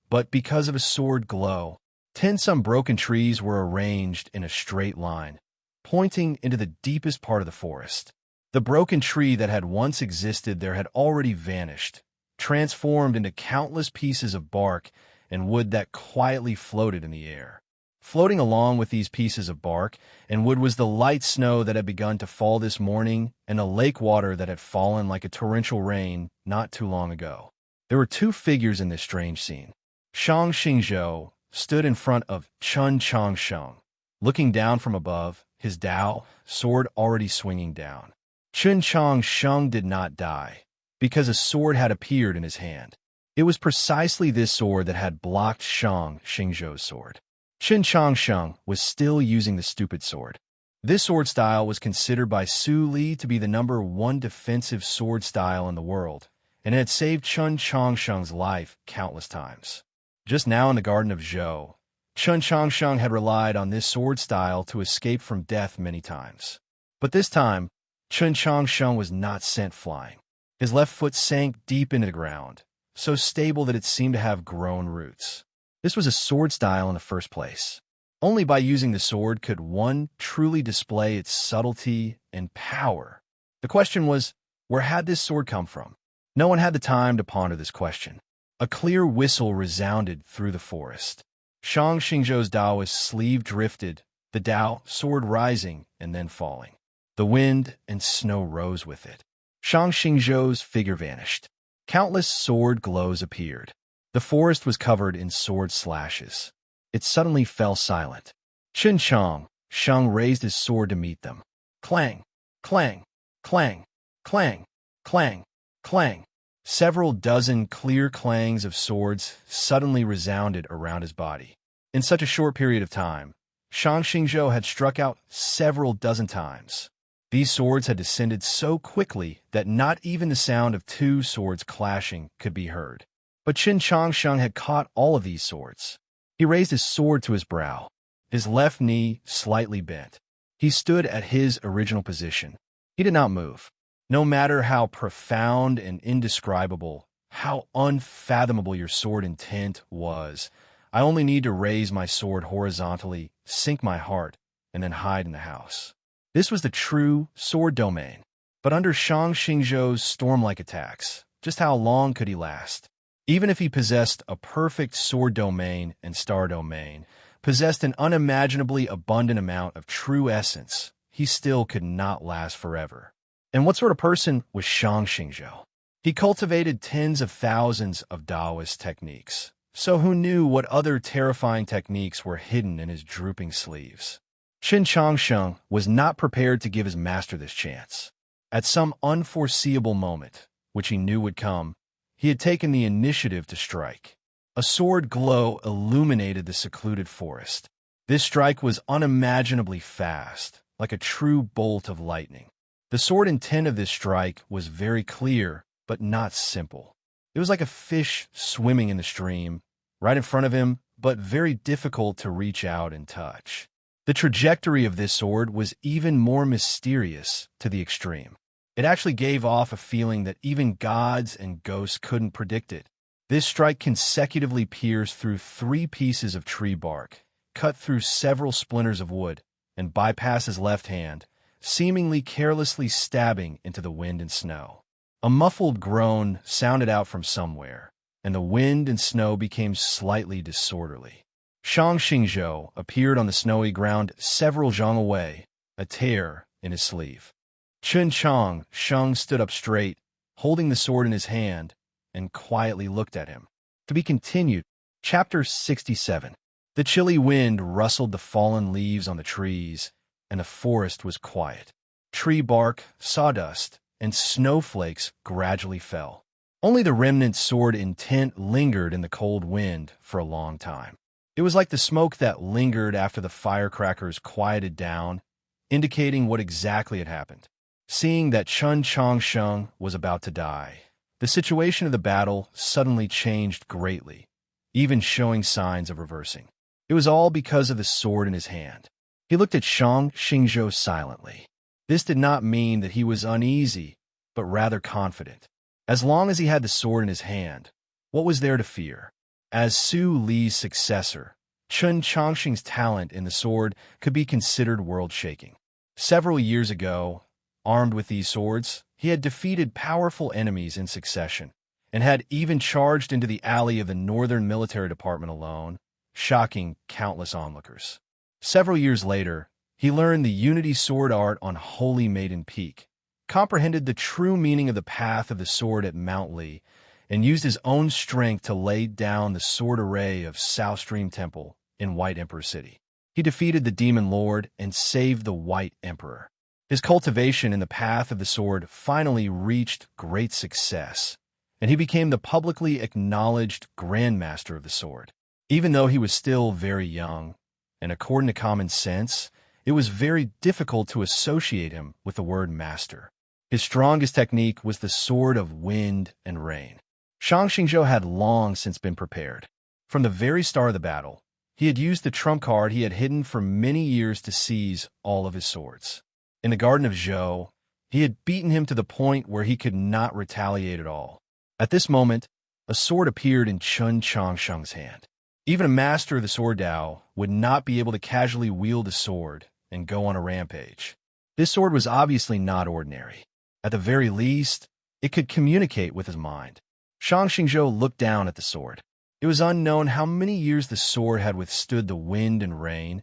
A: but because of a sword glow. 10 some broken trees were arranged in a straight line, pointing into the deepest part of the forest. The broken tree that had once existed there had already vanished, transformed into countless pieces of bark and wood that quietly floated in the air. Floating along with these pieces of bark and wood was the light snow that had begun to fall this morning and a lake water that had fallen like a torrential rain not too long ago. There were 2 figures in this strange scene. Shang Xingzhou stood in front of Chun Changsheng, looking down from above, his Dao sword already swinging down. Chun Changsheng did not die, because a sword had appeared in his hand. It was precisely this sword that had blocked Shang Xingzhou's sword. Chun Changsheng was still using the stupid sword. This sword style was considered by Su Li to be the #1 defensive sword style in the world, and it had saved Chun Changsheng's life countless times. Just now in the Garden of Zhou, Chun Changsheng had relied on this sword style to escape from death many times. But this time, Chun Changsheng was not sent flying. His left foot sank deep into the ground, so stable that it seemed to have grown roots. This was a sword style in the first place. Only by using the sword could one truly display its subtlety and power. The question was, where had this sword come from? No one had the time to ponder this question. A clear whistle resounded through the forest. Shang Xingzhou's Daoist sleeve drifted, the Dao sword rising and then falling. The wind and snow rose with it. Shang Xingzhou's figure vanished. Countless sword glows appeared. The forest was covered in sword slashes. It suddenly fell silent. Chun Shang raised his sword to meet them. Clang, clang, clang, clang, clang, clang. Several dozen clear clangs of swords suddenly resounded around his body. In such a short period of time, Shang Xingzhou had struck out several dozen times. These swords had descended so quickly that not even the sound of 2 swords clashing could be heard. But Chun Changsheng had caught all of these swords. He raised his sword to his brow, his left knee slightly bent. He stood at his original position. He did not move. No matter how profound and indescribable, how unfathomable your sword intent was, I only need to raise my sword horizontally, sink my heart, and then hide in the house. This was the true sword domain. But under Shang Xingzhou's storm-like attacks, just how long could he last? Even if he possessed a perfect sword domain and star domain, possessed an unimaginably abundant amount of true essence, he still could not last forever. And what sort of person was Shang Xingzhou? He cultivated tens of thousands of Taoist techniques, so who knew what other terrifying techniques were hidden in his drooping sleeves? Chun Changsheng was not prepared to give his master this chance. At some unforeseeable moment, which he knew would come, he had taken the initiative to strike. A sword glow illuminated the secluded forest. This strike was unimaginably fast, like a true bolt of lightning. The sword intent of this strike was very clear, but not simple. It was like a fish swimming in the stream, right in front of him, but very difficult to reach out and touch. The trajectory of this sword was even more mysterious to the extreme. It actually gave off a feeling that even gods and ghosts couldn't predict it. This strike consecutively pierced through 3 pieces of tree bark, cut through several splinters of wood and bypassed his left hand, seemingly carelessly stabbing into the wind and snow. A muffled groan sounded out from somewhere, and the wind and snow became slightly disorderly. Shang Xingzhou appeared on the snowy ground several zhang away, a tear in his sleeve. Chun Chang Sheng stood up straight, holding the sword in his hand, and quietly looked at him. To be continued. Chapter 67. The chilly wind rustled the fallen leaves on the trees, and the forest was quiet. Tree bark, sawdust, and snowflakes gradually fell. Only the remnant sword intent lingered in the cold wind for a long time. It was like the smoke that lingered after the firecrackers quieted down, indicating what exactly had happened. Seeing that Chun Chang Sheng was about to die, the situation of the battle suddenly changed greatly, even showing signs of reversing. It was all because of the sword in his hand. He looked at Shang Xingzhou silently. This did not mean that he was uneasy, but rather confident. As long as he had the sword in his hand, what was there to fear? As Su Li's successor, Chun Changxing's talent in the sword could be considered world-shaking. Several years ago, armed with these swords, he had defeated powerful enemies in succession, and had even charged into the alley of the Northern Military Department alone, shocking countless onlookers. Several years later, he learned the Unity sword art on Holy Maiden Peak, comprehended the true meaning of the path of the sword at Mount Li, and used his own strength to lay down the sword array of South Stream Temple in White Emperor City. He defeated the Demon Lord and saved the White Emperor. His cultivation in the path of the sword finally reached great success, and he became the publicly acknowledged Grandmaster of the sword. Even though he was still very young, and according to common sense, it was very difficult to associate him with the word master. His strongest technique was the sword of wind and rain. Shang Xingzhou had long since been prepared. From the very start of the battle, he had used the trump card he had hidden for many years to seize all of his swords. In the Garden of Zhou, he had beaten him to the point where he could not retaliate at all. At this moment, a sword appeared in Chun Changsheng's hand. Even a master of the sword Dao would not be able to casually wield a sword and go on a rampage. This sword was obviously not ordinary. At the very least, it could communicate with his mind. Shang Xingzhou looked down at the sword. It was unknown how many years the sword had withstood the wind and rain,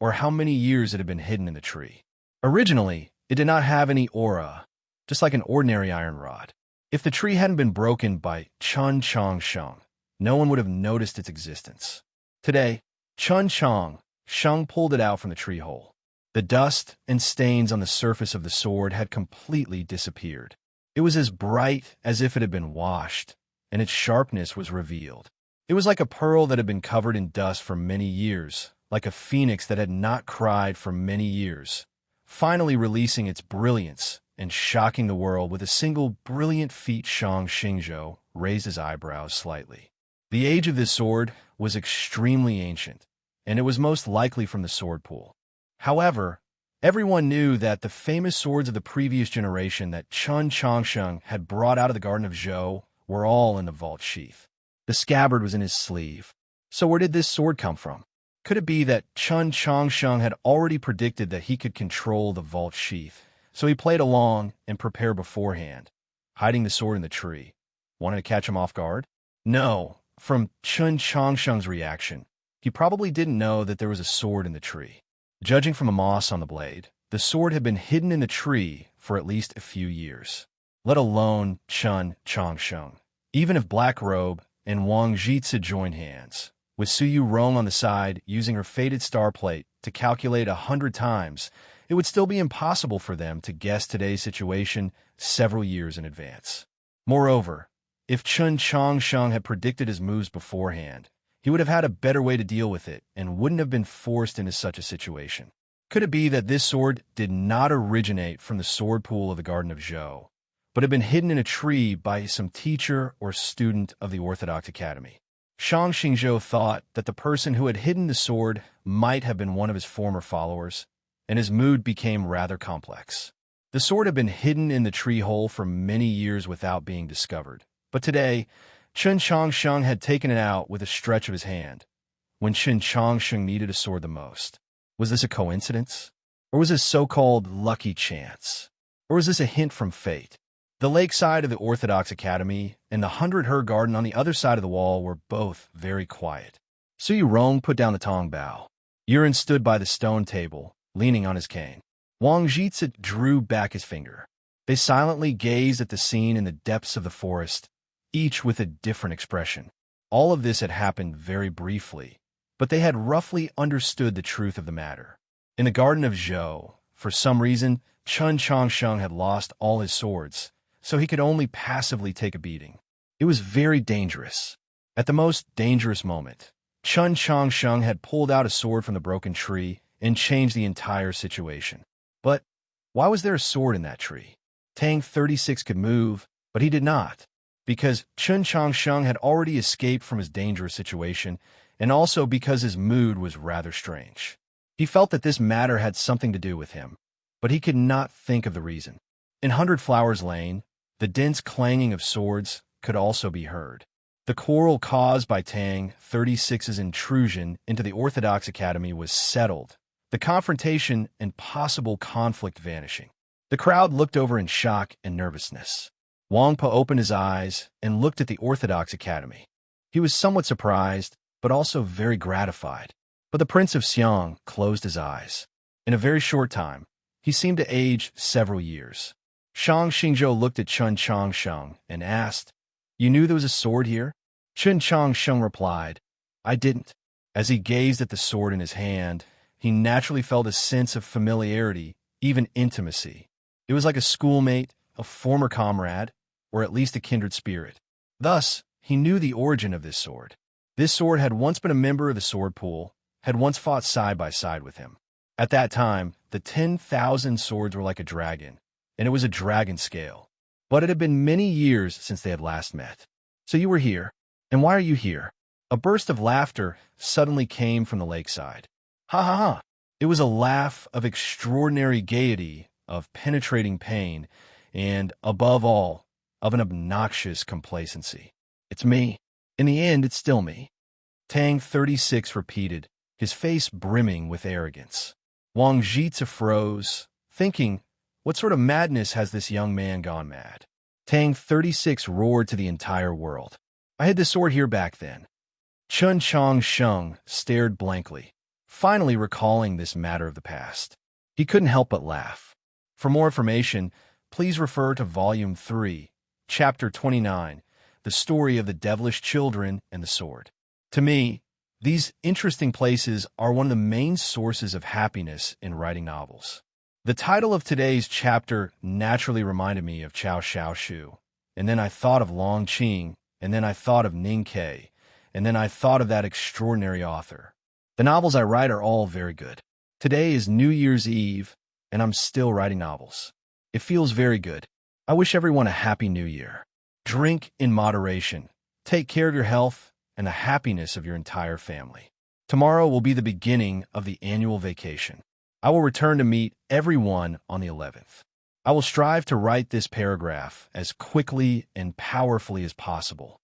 A: or how many years it had been hidden in the tree. Originally, it did not have any aura, just like an ordinary iron rod. If the tree hadn't been broken by Chun Chang Sheng, no one would have noticed its existence. Today, Chun Chang Sheng pulled it out from the tree hole. The dust and stains on the surface of the sword had completely disappeared. It was as bright as if it had been washed, and its sharpness was revealed. It was like a pearl that had been covered in dust for many years, like a phoenix that had not cried for many years, finally releasing its brilliance and shocking the world with a single brilliant feat. Shang Xingzhou raised his eyebrows slightly. The age of this sword was extremely ancient, and it was most likely from the sword pool. However, everyone knew that the famous swords of the previous generation that Chun Changsheng had brought out of the Garden of Zhou were all in the vault sheath. The scabbard was in his sleeve. So where did this sword come from? Could it be that Chun Changsheng had already predicted that he could control the vault sheath, so he played along and prepared beforehand, hiding the sword in the tree? Wanted to catch him off guard? No, from Chun Changsheng's reaction, he probably didn't know that there was a sword in the tree. Judging from the moss on the blade, the sword had been hidden in the tree for at least a few years, let alone Chun Changsheng. Even if Black Robe and Wang Jitsi joined hands, with Suyu Rong on the side using her faded star plate to calculate 100 times, it would still be impossible for them to guess today's situation several years in advance. Moreover, if Chun Changsheng had predicted his moves beforehand, he would have had a better way to deal with it and wouldn't have been forced into such a situation. Could it be that this sword did not originate from the sword pool of the Garden of Zhou, but had been hidden in a tree by some teacher or student of the Orthodox Academy? Shang Xingzhou thought that the person who had hidden the sword might have been one of his former followers, and his mood became rather complex. The sword had been hidden in the tree hole for many years without being discovered, but today, Chun Changsheng had taken it out with a stretch of his hand, when Chen Chongsheng needed a sword the most. Was this a coincidence? Or was this so-called lucky chance? Or was this a hint from fate? The lakeside of the Orthodox Academy and the 100-her garden on the other side of the wall were both very quiet. Su Yurong put down the tong bao. Yuren stood by the stone table, leaning on his cane. Wang Jitsi drew back his finger. They silently gazed at the scene in the depths of the forest, each with a different expression. All of this had happened very briefly, but they had roughly understood the truth of the matter. In the Garden of Zhou, for some reason, Chen Chongsheng had lost all his swords, so he could only passively take a beating. It was very dangerous. At the most dangerous moment, Chen Chongsheng had pulled out a sword from the broken tree and changed the entire situation. But why was there a sword in that tree? Tang 36 could move, but he did not, because Chen Chongsheng had already escaped from his dangerous situation, and also because his mood was rather strange. He felt that this matter had something to do with him, but he could not think of the reason. In 100 Flowers Lane, the dense clanging of swords could also be heard. The quarrel caused by Tang 36's intrusion into the Orthodox Academy was settled, the confrontation and possible conflict vanishing. The crowd looked over in shock and nervousness. Wang Po opened his eyes and looked at the Orthodox Academy. He was somewhat surprised, but also very gratified. But the Prince of Xiang closed his eyes. In a very short time, he seemed to age several years. Shang Xingzhou looked at Chen Chongsheng and asked, "You knew there was a sword here?" Chen Chongsheng replied, "I didn't." As he gazed at the sword in his hand, he naturally felt a sense of familiarity, even intimacy. It was like a schoolmate, a former comrade, or at least a kindred spirit. Thus, he knew the origin of this sword. This sword had once been a member of the sword pool, had once fought side by side with him. At that time, the 10,000 swords were like a dragon, and it was a dragon scale. But it had been many years since they had last met. "So you were here. And why are you here?" A burst of laughter suddenly came from the lakeside. Ha ha ha! It was a laugh of extraordinary gaiety, of penetrating pain, and, above all, of an obnoxious complacency. "It's me. In the end, it's still me," Tang 36 repeated, his face brimming with arrogance. Wang Jitsi froze, thinking, what sort of madness has this young man gone mad? Tang 36 roared to the entire world. "I had this sword here back then." Chen Chongsheng stared blankly, finally recalling this matter of the past. He couldn't help but laugh. For more information, please refer to Volume 3, Chapter 29, The Story of the Devilish Children and the Sword. To me, these interesting places are one of the main sources of happiness in writing novels. The title of today's chapter naturally reminded me of Chao Xiaoshu, and then I thought of Long Qing, and then I thought of Ning Ke, and then I thought of that extraordinary author. The novels I write are all very good. Today is New Year's Eve, and I'm still writing novels. It feels very good. I wish everyone a happy new year. Drink in moderation. Take care of your health and the happiness of your entire family. Tomorrow will be the beginning of the annual vacation. I will return to meet everyone on the 11th. I will strive to write this paragraph as quickly and powerfully as possible.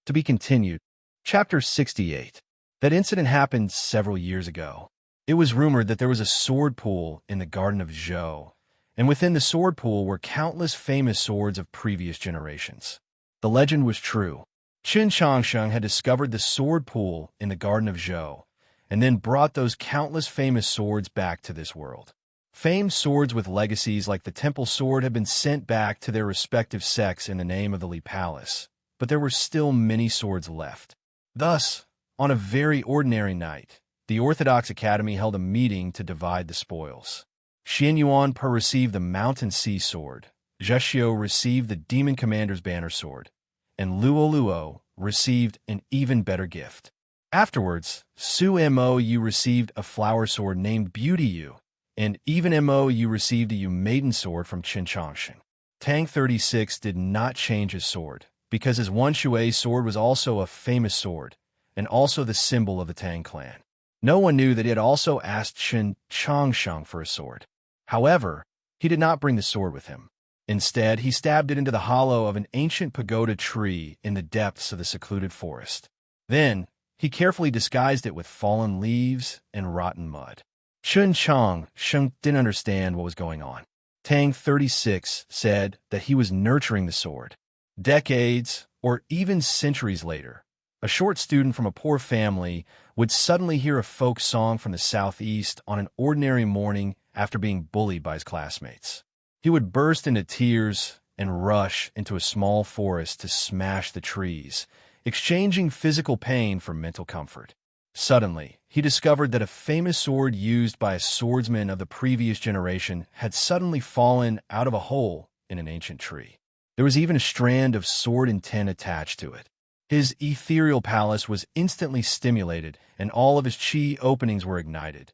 A: To be continued. Chapter 68. That incident happened several years ago. It was rumored that there was a sword pool in the Garden of Zhou, and within the sword pool were countless famous swords of previous generations. The legend was true. Chen Chongsheng had discovered the sword pool in the Garden of Zhou, and then brought those countless famous swords back to this world. Famed swords with legacies like the Temple Sword had been sent back to their respective sects in the name of the Li Palace, but there were still many swords left. Thus, on a very ordinary night, the Orthodox Academy held a meeting to divide the spoils. Xian Yuan Per received the Mountain Sea Sword, Zheshio received the Demon Commander's Banner Sword, and Luo Luo received an even better gift. Afterwards, Su Mo Yu received a flower sword named Beauty Yu, and even Mo Yu received a Yu Maiden Sword from Chen Chongsheng. Tang 36 did not change his sword, because his Wan Shui sword was also a famous sword, and also the symbol of the Tang clan. No one knew that he had also asked Chen Chongsheng for a sword. However, he did not bring the sword with him. Instead, he stabbed it into the hollow of an ancient pagoda tree in the depths of the secluded forest. Then, he carefully disguised it with fallen leaves and rotten mud. Chen Sheng didn't understand what was going on. Tang 36 said that he was nurturing the sword. Decades, or even centuries later, a short student from a poor family would suddenly hear a folk song from the southeast on an ordinary morning after being bullied by his classmates. He would burst into tears and rush into a small forest to smash the trees, exchanging physical pain for mental comfort. Suddenly, he discovered that a famous sword used by a swordsman of the previous generation had suddenly fallen out of a hole in an ancient tree. There was even a strand of sword intent attached to it. His ethereal palace was instantly stimulated, and all of his chi openings were ignited.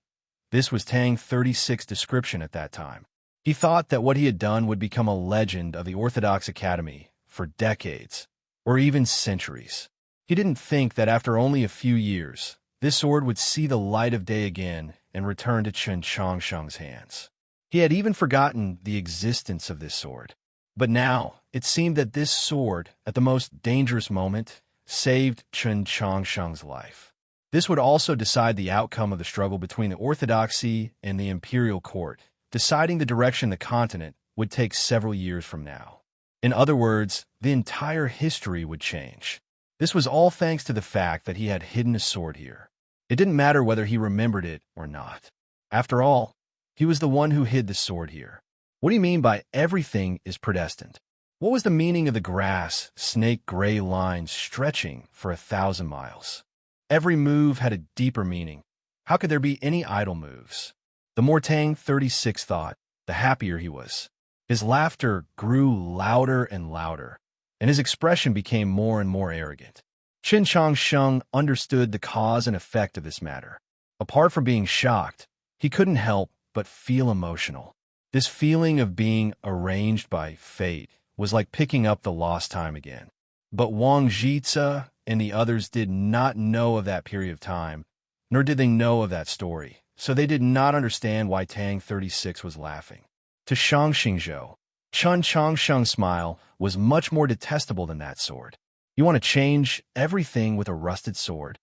A: This was Tang 36's description at that time. He thought that what he had done would become a legend of the Orthodox Academy for decades, or even centuries. He didn't think that after only a few years, this sword would see the light of day again and return to Chen Sheng's hands. He had even forgotten the existence of this sword. But now, it seemed that this sword, at the most dangerous moment, saved Chen Sheng's life. This would also decide the outcome of the struggle between the Orthodoxy and the imperial court, deciding the direction the continent would take several years from now. In other words, the entire history would change. This was all thanks to the fact that he had hidden a sword here. It didn't matter whether he remembered it or not. After all, he was the one who hid the sword here. What do you mean by everything is predestined? What was the meaning of the grass, snake-gray lines stretching for 1,000 miles? Every move had a deeper meaning. How could there be any idle moves? The more Tang 36 thought, the happier he was. His laughter grew louder and louder, and his expression became more and more arrogant. Chen Sheng understood the cause and effect of this matter. Apart from being shocked, he couldn't help but feel emotional. This feeling of being arranged by fate was like picking up the lost time again. But Wang Jitze and the others did not know of that period of time, nor did they know of that story, so they did not understand why Tang 36 was laughing. To Shang Xingzhou, Chen Sheng's smile was much more detestable than that sword. You want to change everything with a rusted sword?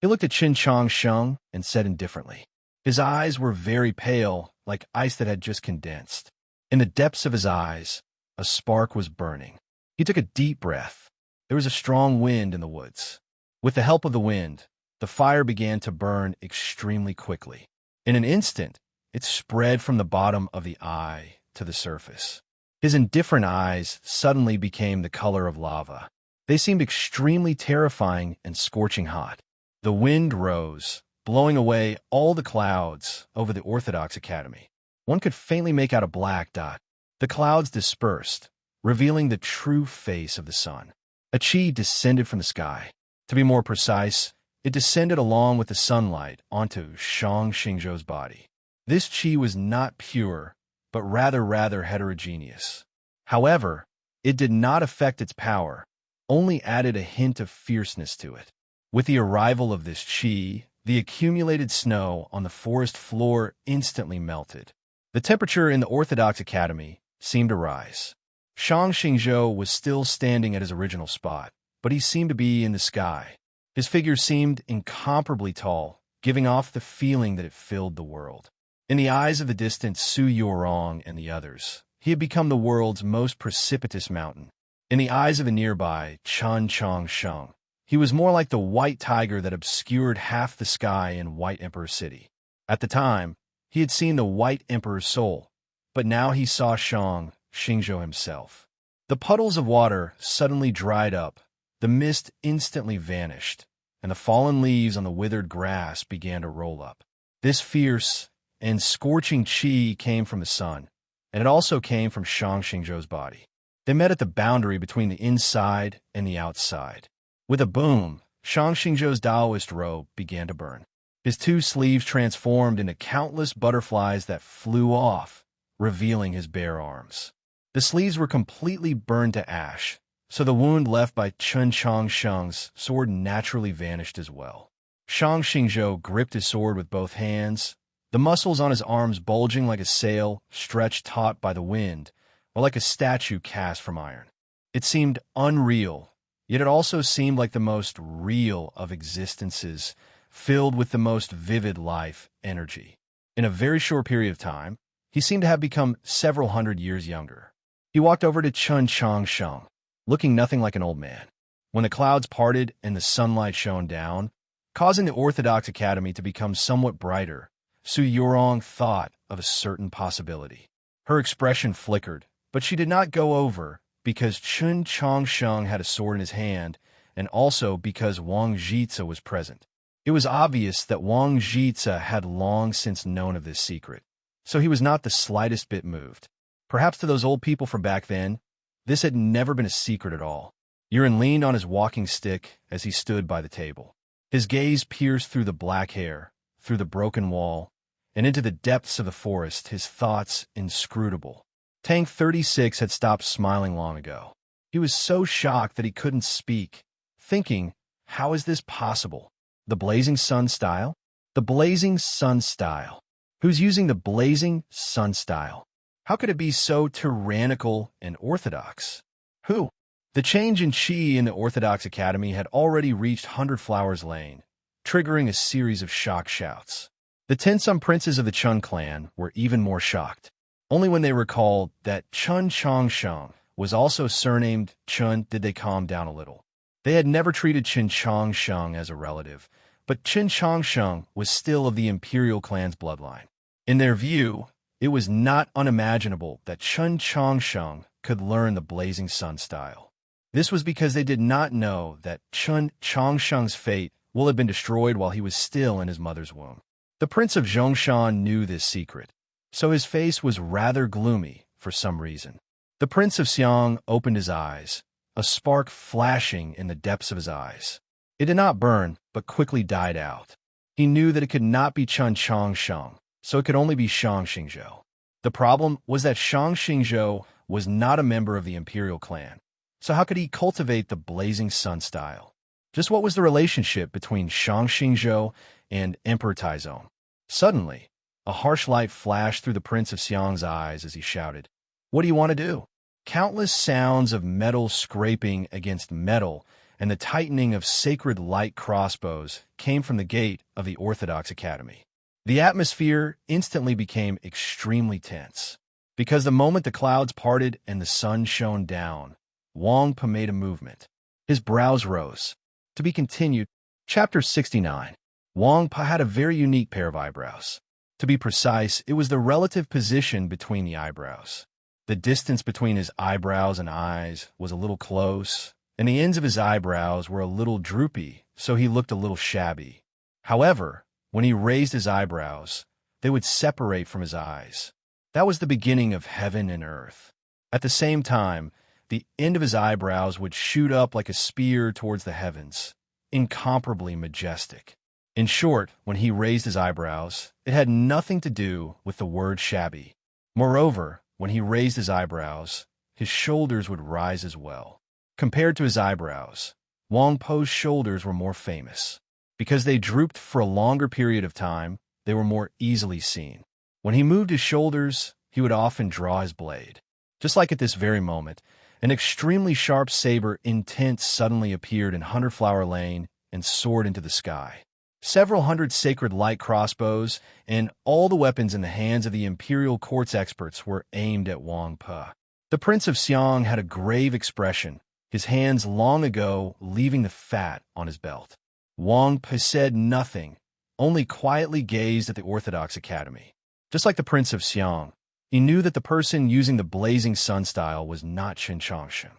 A: He looked at Chen Sheng and said indifferently. His eyes were very pale, like ice that had just condensed. In the depths of his eyes, a spark was burning. He took a deep breath. There was a strong wind in the woods. With the help of the wind, the fire began to burn extremely quickly. In an instant, it spread from the bottom of the eye to the surface. His indifferent eyes suddenly became the color of lava. They seemed extremely terrifying and scorching hot. The wind rose, blowing away all the clouds over the Orthodox Academy. One could faintly make out a black dot. The clouds dispersed, revealing the true face of the sun. A chi descended from the sky. To be more precise, it descended along with the sunlight onto Shang Xingzhou's body. This chi was not pure, but rather heterogeneous. However, it did not affect its power, only added a hint of fierceness to it. With the arrival of this chi, the accumulated snow on the forest floor instantly melted. The temperature in the Orthodox Academy seemed to rise. Shang Xingzhou was still standing at his original spot, but he seemed to be in the sky. His figure seemed incomparably tall, giving off the feeling that it filled the world. In the eyes of the distant Su Yorong and the others, he had become the world's most precipitous mountain. In the eyes of the nearby Chen Sheng, he was more like the white tiger that obscured half the sky in White Emperor City. At the time, he had seen the White Emperor's soul, but now he saw Shang Xingzhou himself. The puddles of water suddenly dried up, the mist instantly vanished, and the fallen leaves on the withered grass began to roll up. This fierce and scorching chi came from the sun, and it also came from Shang Xingzhou's body. They met at the boundary between the inside and the outside. With a boom, Shang Xingzhou's Taoist robe began to burn. His two sleeves transformed into countless butterflies that flew off, revealing his bare arms. The sleeves were completely burned to ash, so the wound left by Chen Sheng's sword naturally vanished as well. Shang Xingzhou gripped his sword with both hands, the muscles on his arms bulging like a sail stretched taut by the wind, or like a statue cast from iron. It seemed unreal, Yet it also seemed like the most real of existences, filled with the most vivid life energy. In a very short period of time, he seemed to have become several hundred years younger. He walked over to Chun Chang Sheng, looking nothing like an old man. When the clouds parted and the sunlight shone down, causing the Orthodox Academy to become somewhat brighter, Su Yurong thought of a certain possibility. Her expression flickered, but she did not go over because Chun Chang Sheng had a sword in his hand, and also because Wang Jitsa was present. It was obvious that Wang Jitsa had long since known of this secret, so he was not the slightest bit moved. Perhaps to those old people from back then, this had never been a secret at all. Yuren leaned on his walking stick as he stood by the table. His gaze pierced through the black hair, through the broken wall, and into the depths of the forest, his thoughts inscrutable. Tang 36 had stopped smiling long ago. He was so shocked that he couldn't speak, thinking, how is this possible? The blazing sun style? The blazing sun style. Who's using the blazing sun style? How could it be so tyrannical and orthodox? Who? The change in Qi in the Orthodox Academy had already reached Hundred Flowers Lane, triggering a series of shock shouts. The Tensum princes of the Chun clan were even more shocked. Only when they recalled that Chun Chang Sheng was also surnamed Chun did they calm down a little. They had never treated Chun Chang Sheng as a relative, but Chun Chang Sheng was still of the imperial clan's bloodline. In their view, it was not unimaginable that Chun Chang Sheng could learn the blazing sun style. This was because they did not know that Chun Chang Sheng's fate will have been destroyed while he was still in his mother's womb. The Prince of Zhongshan knew this secret, so his face was rather gloomy for some reason. The Prince of Xiang opened his eyes, a spark flashing in the depths of his eyes. It did not burn, but quickly died out. He knew that it could not be Chun Chang Sheng, so it could only be Shang Xingzhou. The problem was that Shang Xingzhou was not a member of the imperial clan, so how could he cultivate the blazing sun style? Just what was the relationship between Shang Xingzhou and Emperor Taizong? Suddenly, a harsh light flashed through the Prince of Xiang's eyes as he shouted, "What do you want to do?" Countless sounds of metal scraping against metal and the tightening of sacred light crossbows came from the gate of the Orthodox Academy. The atmosphere instantly became extremely tense, because the moment the clouds parted and the sun shone down, Wang Pa made a movement. His brows rose. To be continued, Chapter 69. Wang Pa had a very unique pair of eyebrows. To be precise, it was the relative position between the eyebrows. The distance between his eyebrows and eyes was a little close, and the ends of his eyebrows were a little droopy, so he looked a little shabby. However, when he raised his eyebrows, they would separate from his eyes. That was the beginning of heaven and earth. At the same time, the end of his eyebrows would shoot up like a spear towards the heavens, incomparably majestic. In short, when he raised his eyebrows, it had nothing to do with the word shabby. Moreover, when he raised his eyebrows, his shoulders would rise as well. Compared to his eyebrows, Wang Po's shoulders were more famous. Because they drooped for a longer period of time, they were more easily seen. When he moved his shoulders, he would often draw his blade. Just like at this very moment, an extremely sharp saber intent suddenly appeared in Hundred Flower Lane and soared into the sky. Several hundred sacred light crossbows and all the weapons in the hands of the imperial court's experts were aimed at Wang Pa. The Prince of Xiang had a grave expression, his hands long ago leaving the fat on his belt. Wang Pa said nothing, only quietly gazed at the Orthodox Academy. Just like the Prince of Xiang, he knew that the person using the blazing sun style was not Chun Chang Sheng.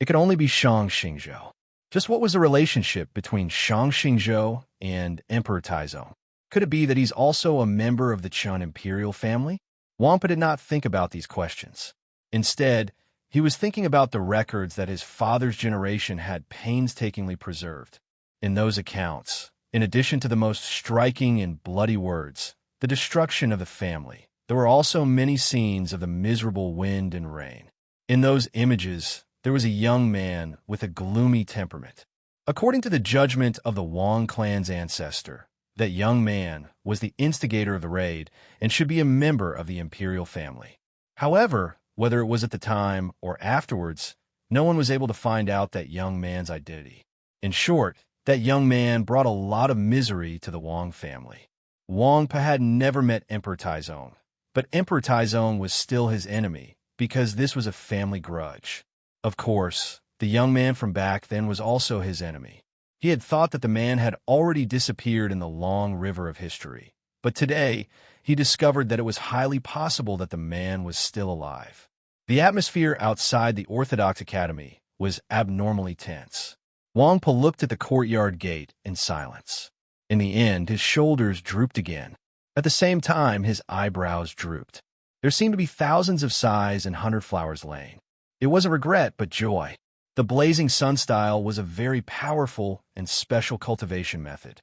A: It could only be Shang Xingzhou. Just what was the relationship between Shang Xingzhou and Emperor Taizong? Could it be that he's also a member of the Chun imperial family? Wang Pa did not think about these questions. Instead, he was thinking about the records that his father's generation had painstakingly preserved. In those accounts, in addition to the most striking and bloody words, the destruction of the family, there were also many scenes of the miserable wind and rain. In those images, there was a young man with a gloomy temperament. According to the judgment of the Wang clan's ancestor, that young man was the instigator of the raid and should be a member of the imperial family. However, whether it was at the time or afterwards, no one was able to find out that young man's identity. In short, that young man brought a lot of misery to the Wang family. Wangpa had never met Emperor Taizong, but Emperor Taizong was still his enemy because this was a family grudge. Of course, the young man from back then was also his enemy. He had thought that the man had already disappeared in the long river of history, but today he discovered that it was highly possible that the man was still alive. The atmosphere outside the Orthodox Academy was abnormally tense. Wangpa looked at the courtyard gate in silence. In the end, his shoulders drooped again. At the same time, his eyebrows drooped. There seemed to be thousands of sighs in 100 Flowers Lane. It wasn't regret, but joy. The blazing sun style was a very powerful and special cultivation method.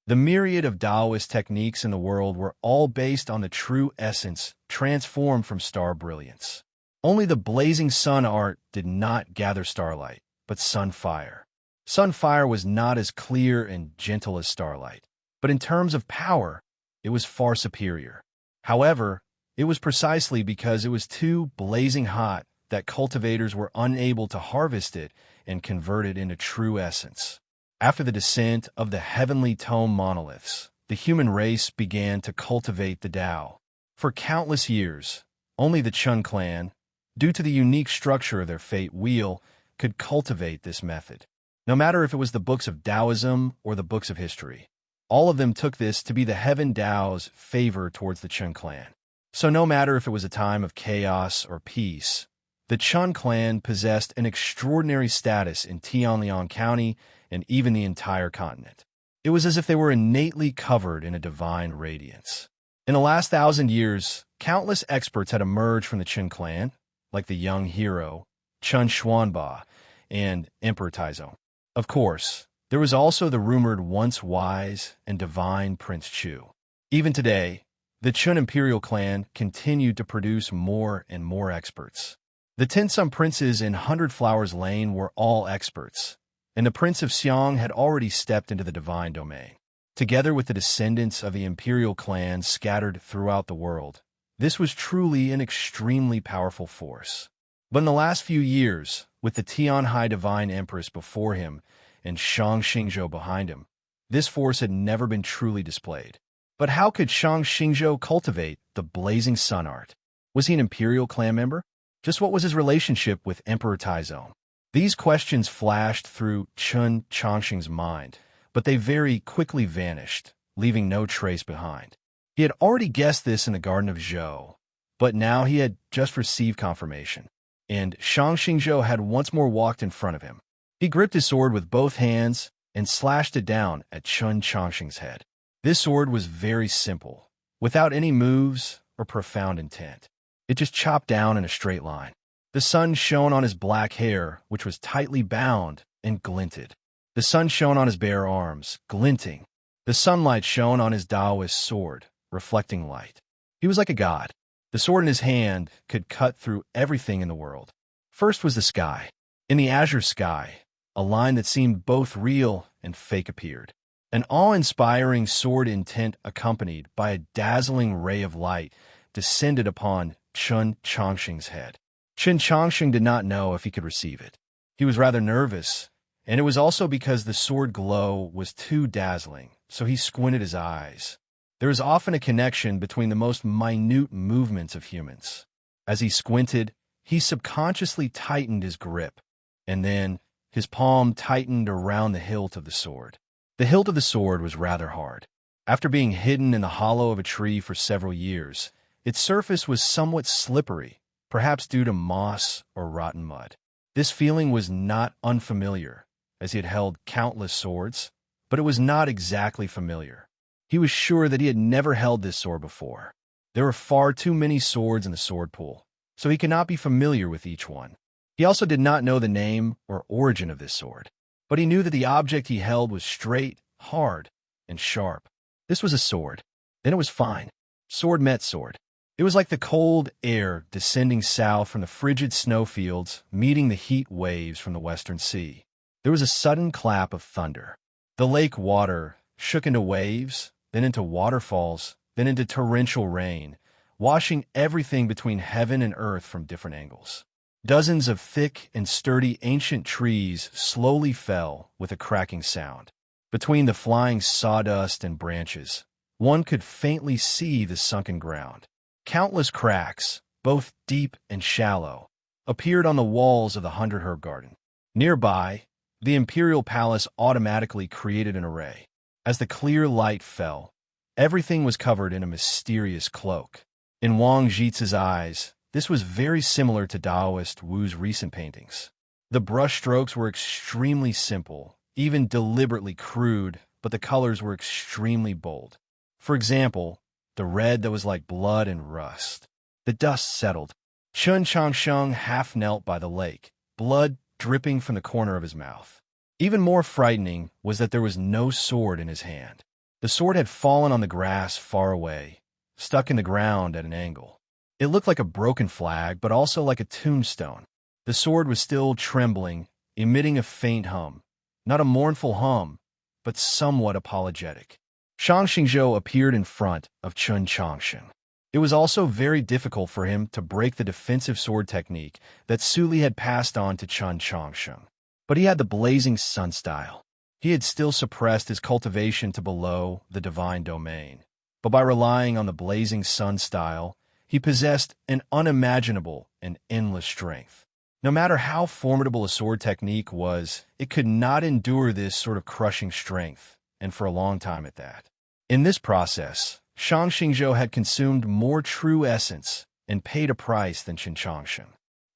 A: The myriad of Taoist techniques in the world were all based on the true essence transformed from star brilliance. Only the blazing sun art did not gather starlight, but sun fire. Sun fire was not as clear and gentle as starlight, but in terms of power, it was far superior. However, it was precisely because it was too blazing hot that cultivators were unable to harvest it and convert it into true essence. After the descent of the heavenly tome monoliths, the human race began to cultivate the Tao. For countless years, only the Chun clan, due to the unique structure of their fate wheel, could cultivate this method. No matter if it was the books of Taoism or the books of history, all of them took this to be the heaven Tao's favor towards the Chun clan. So no matter if it was a time of chaos or peace, the Chun clan possessed an extraordinary status in Tianliang County and even the entire continent. It was as if they were innately covered in a divine radiance. In the last 1,000 years, countless experts had emerged from the Chun clan, like the young hero, Chun Xuanba, and Emperor Taizong. Of course, there was also the rumored once wise and divine Prince Chu. Even today, the Chun imperial clan continued to produce more and more experts. The 10 some princes in 100 Flowers Lane were all experts, and the Prince of Xiang had already stepped into the divine domain. Together with the descendants of the imperial clan scattered throughout the world, this was truly an extremely powerful force. But in the last few years, with the Tianhai Divine Empress before him and Shang Xingzhou behind him, this force had never been truly displayed. But how could Shang Xingzhou cultivate the blazing sun art? Was he an imperial clan member? Just what was his relationship with Emperor Taizong? These questions flashed through Chun Changxing's mind, but they very quickly vanished, leaving no trace behind. He had already guessed this in the Garden of Zhou, but now he had just received confirmation, and Shang Xingzhou had once more walked in front of him. He gripped his sword with both hands and slashed it down at Chun Changxing's head. This sword was very simple, without any moves or profound intent. It just chopped down in a straight line. The sun shone on his black hair, which was tightly bound and glinted. The sun shone on his bare arms, glinting. The sunlight shone on his Taoist sword, reflecting light. He was like a god. The sword in his hand could cut through everything in the world. First was the sky. In the azure sky, a line that seemed both real and fake appeared. An awe-inspiring sword intent accompanied by a dazzling ray of light descended upon Chun Changxing's head. Chun Changxing did not know if he could receive it. He was rather nervous, and it was also because the sword glow was too dazzling, so he squinted his eyes. There is often a connection between the most minute movements of humans. As he squinted, he subconsciously tightened his grip, and then his palm tightened around the hilt of the sword. The hilt of the sword was rather hard. After being hidden in the hollow of a tree for several years, its surface was somewhat slippery, perhaps due to moss or rotten mud. This feeling was not unfamiliar, as he had held countless swords, but it was not exactly familiar. He was sure that he had never held this sword before. There were far too many swords in the sword pool, so he could not be familiar with each one. He also did not know the name or origin of this sword, but he knew that the object he held was straight, hard, and sharp. This was a sword. Then it was fine. Sword met sword. It was like the cold air descending south from the frigid snowfields, meeting the heat waves from the western sea. There was a sudden clap of thunder. The lake water shook into waves, then into waterfalls, then into torrential rain, washing everything between heaven and earth from different angles. Dozens of thick and sturdy ancient trees slowly fell with a cracking sound. Between the flying sawdust and branches, one could faintly see the sunken ground. Countless cracks, both deep and shallow, appeared on the walls of the 100-herb garden. Nearby, the imperial palace automatically created an array. As the clear light fell, everything was covered in a mysterious cloak. In Wang Zhiz's eyes, this was very similar to Taoist Wu's recent paintings. The brushstrokes were extremely simple, even deliberately crude, but the colors were extremely bold. For example, the red that was like blood and rust. The dust settled. Chun Changsheng half knelt by the lake, blood dripping from the corner of his mouth. Even more frightening was that there was no sword in his hand. The sword had fallen on the grass far away, stuck in the ground at an angle. It looked like a broken flag, but also like a tombstone. The sword was still trembling, emitting a faint hum. Not a mournful hum, but somewhat apologetic. Shang Xingzhou appeared in front of Chun Changsheng. It was also very difficult for him to break the defensive sword technique that Suli had passed on to Chun Changsheng. But he had the blazing sun style. He had still suppressed his cultivation to below the divine domain. But by relying on the blazing sun style, he possessed an unimaginable and endless strength. No matter how formidable a sword technique was, it could not endure this sort of crushing strength, and for a long time at that. In this process, Shang Xingzhou had consumed more true essence and paid a price than Qin Changsheng.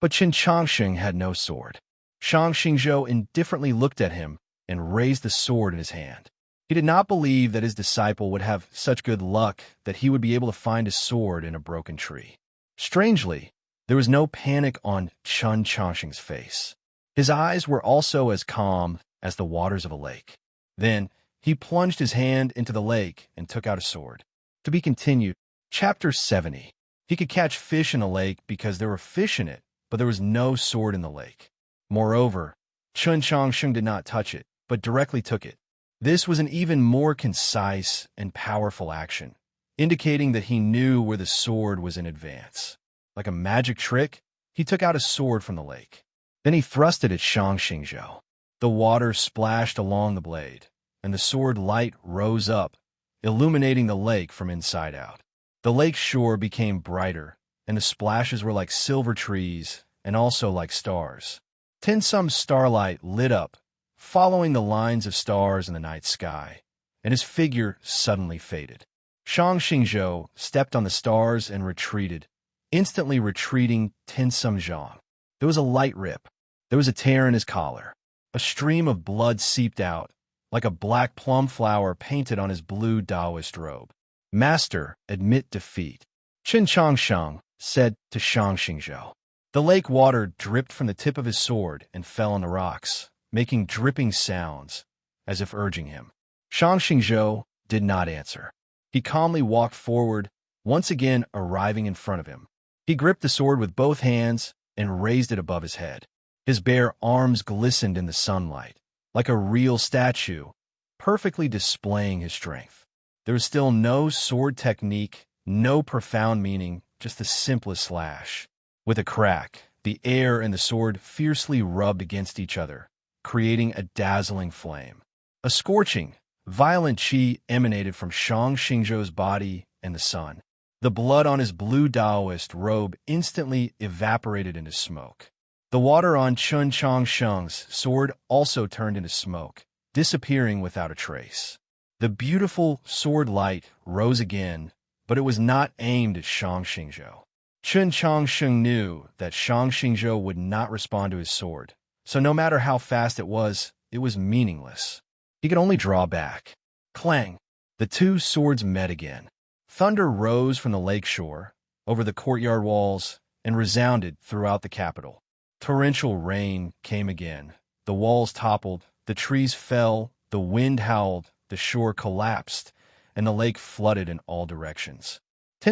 A: But Qin Changsheng had no sword. Shang Xingzhou indifferently looked at him and raised the sword in his hand. He did not believe that his disciple would have such good luck that he would be able to find a sword in a broken tree. Strangely, there was no panic on Chun Changsheng's face. His eyes were also as calm as the waters of a lake. Then, he plunged his hand into the lake and took out a sword. To be continued. Chapter 70. He could catch fish in a lake because there were fish in it, but there was no sword in the lake. Moreover, Chun Changsheng did not touch it, but directly took it. This was an even more concise and powerful action, indicating that he knew where the sword was in advance. Like a magic trick, he took out a sword from the lake. Then he thrust it at Shang Xingzhou. The water splashed along the blade, and the sword light rose up, illuminating the lake from inside out. The lake shore became brighter, and the splashes were like silver trees and also like stars. Tinsum starlight lit up, following the lines of stars in the night sky, and his figure suddenly faded. Shang Xingzhou stepped on the stars and retreated, instantly retreating Tinsum Zhang. There was a light rip. There was a tear in his collar. A stream of blood seeped out, like a black plum flower painted on his blue Taoist robe. Master, admit defeat, Qin Changsheng said to Shang Xingzhou. The lake water dripped from the tip of his sword and fell on the rocks, making dripping sounds, as if urging him. Shang Xingzhou did not answer. He calmly walked forward, once again arriving in front of him. He gripped the sword with both hands and raised it above his head. His bare arms glistened in the sunlight, like a real statue, perfectly displaying his strength. There was still no sword technique, no profound meaning, just the simplest slash. With a crack, the air and the sword fiercely rubbed against each other, creating a dazzling flame. A scorching, violent chi emanated from Shang Xingzhou's body and the sun. The blood on his blue Taoist robe instantly evaporated into smoke. The water on Chun Changsheng's sword also turned into smoke, disappearing without a trace. The beautiful sword light rose again, but it was not aimed at Shang Xingzhou. Chun Changsheng knew that Shang Xingzhou would not respond to his sword, so no matter how fast it was meaningless. He could only draw back. Clang! The two swords met again. Thunder rose from the lake shore, over the courtyard walls, and resounded throughout the capital. Torrential rain came again. The walls toppled, the trees fell, the wind howled, the shore collapsed, and the lake flooded in all directions.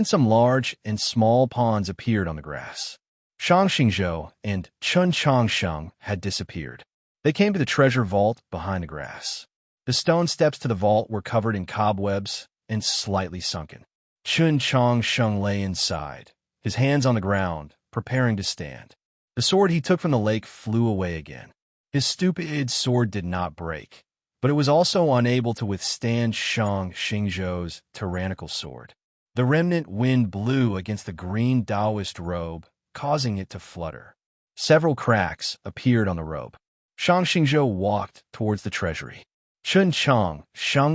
A: Some large and small ponds appeared on the grass. Shang Xingzhou and Chun Changsheng had disappeared. They came to the treasure vault behind the grass. The stone steps to the vault were covered in cobwebs and slightly sunken. Chun Changsheng lay inside, his hands on the ground, preparing to stand. The sword he took from the lake flew away again. His stupid sword did not break, but it was also unable to withstand Shang Xingzhou's tyrannical sword. The remnant wind blew against the green Taoist robe, causing it to flutter. Several cracks appeared on the robe. Shang Xingzhou walked towards the treasury. Shang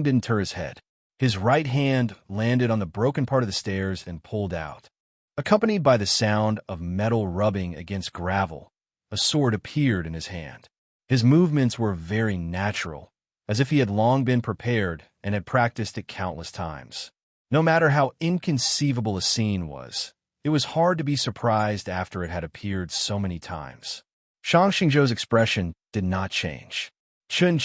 A: didn't turn his head. His right hand landed on the broken part of the stairs and pulled out. Accompanied by the sound of metal rubbing against gravel, a sword appeared in his hand. His movements were very natural, as if he had long been prepared and had practiced it countless times. No matter how inconceivable a scene was, it was hard to be surprised after it had appeared so many times. Shang Xingzhou's expression did not change. Shang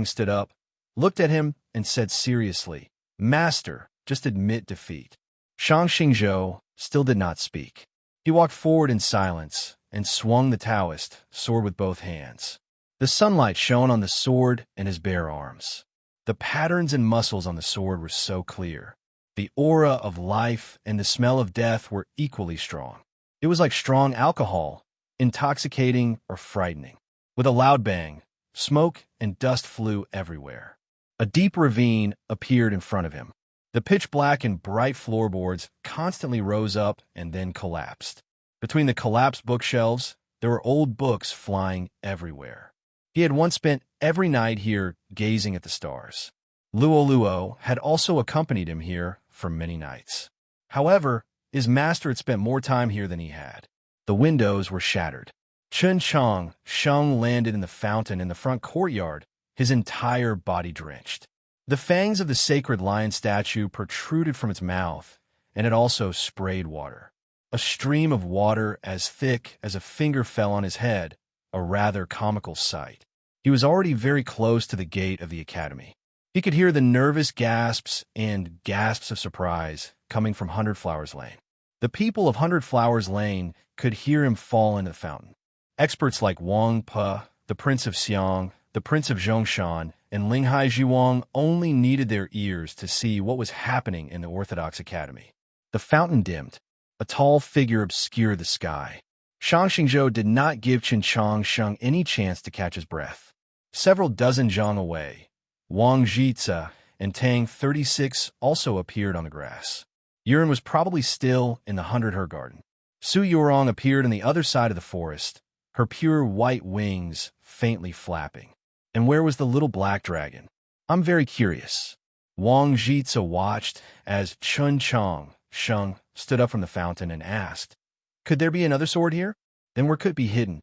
A: stood up, looked at him, and said seriously, "Master, just admit defeat." Shang Xingzhou still did not speak. He walked forward in silence and swung the Taoist sword with both hands. The sunlight shone on the sword and his bare arms. The patterns and muscles on the sword were so clear. The aura of life and the smell of death were equally strong. It was like strong alcohol, intoxicating or frightening. With a loud bang, smoke and dust flew everywhere. A deep ravine appeared in front of him. The pitch-black and bright floorboards constantly rose up and then collapsed. Between the collapsed bookshelves, there were old books flying everywhere. He had once spent every night here gazing at the stars. Luo had also accompanied him here for many nights. However, his master had spent more time here than he had. The windows were shattered. Shang landed in the fountain in the front courtyard, his entire body drenched. The fangs of the sacred lion statue protruded from its mouth, and it also sprayed water. A stream of water as thick as a finger fell on his head, a rather comical sight. He was already very close to the gate of the academy. He could hear the nervous gasps and gasps of surprise coming from Hundred Flowers Lane. The people of Hundred Flowers Lane could hear him fall into the fountain. Experts like Wang Pe, the Prince of Xiang, the Prince of Zhongshan, and Linghai Zhiwang only needed their ears to see what was happening in the Orthodox Academy. The fountain dimmed. A tall figure obscured the sky. Shang Xingzhou did not give Shang any chance to catch his breath. Several dozen zhang away, Wang Jitze and Tang 36 also appeared on the grass. Yuren was probably still in the 100 garden. Su Yurong appeared on the other side of the forest, her pure white wings faintly flapping. And where was the little black dragon? I'm very curious. Wang Jitze watched as Shang stood up from the fountain and asked, "Could there be another sword here? Then where could it be hidden?"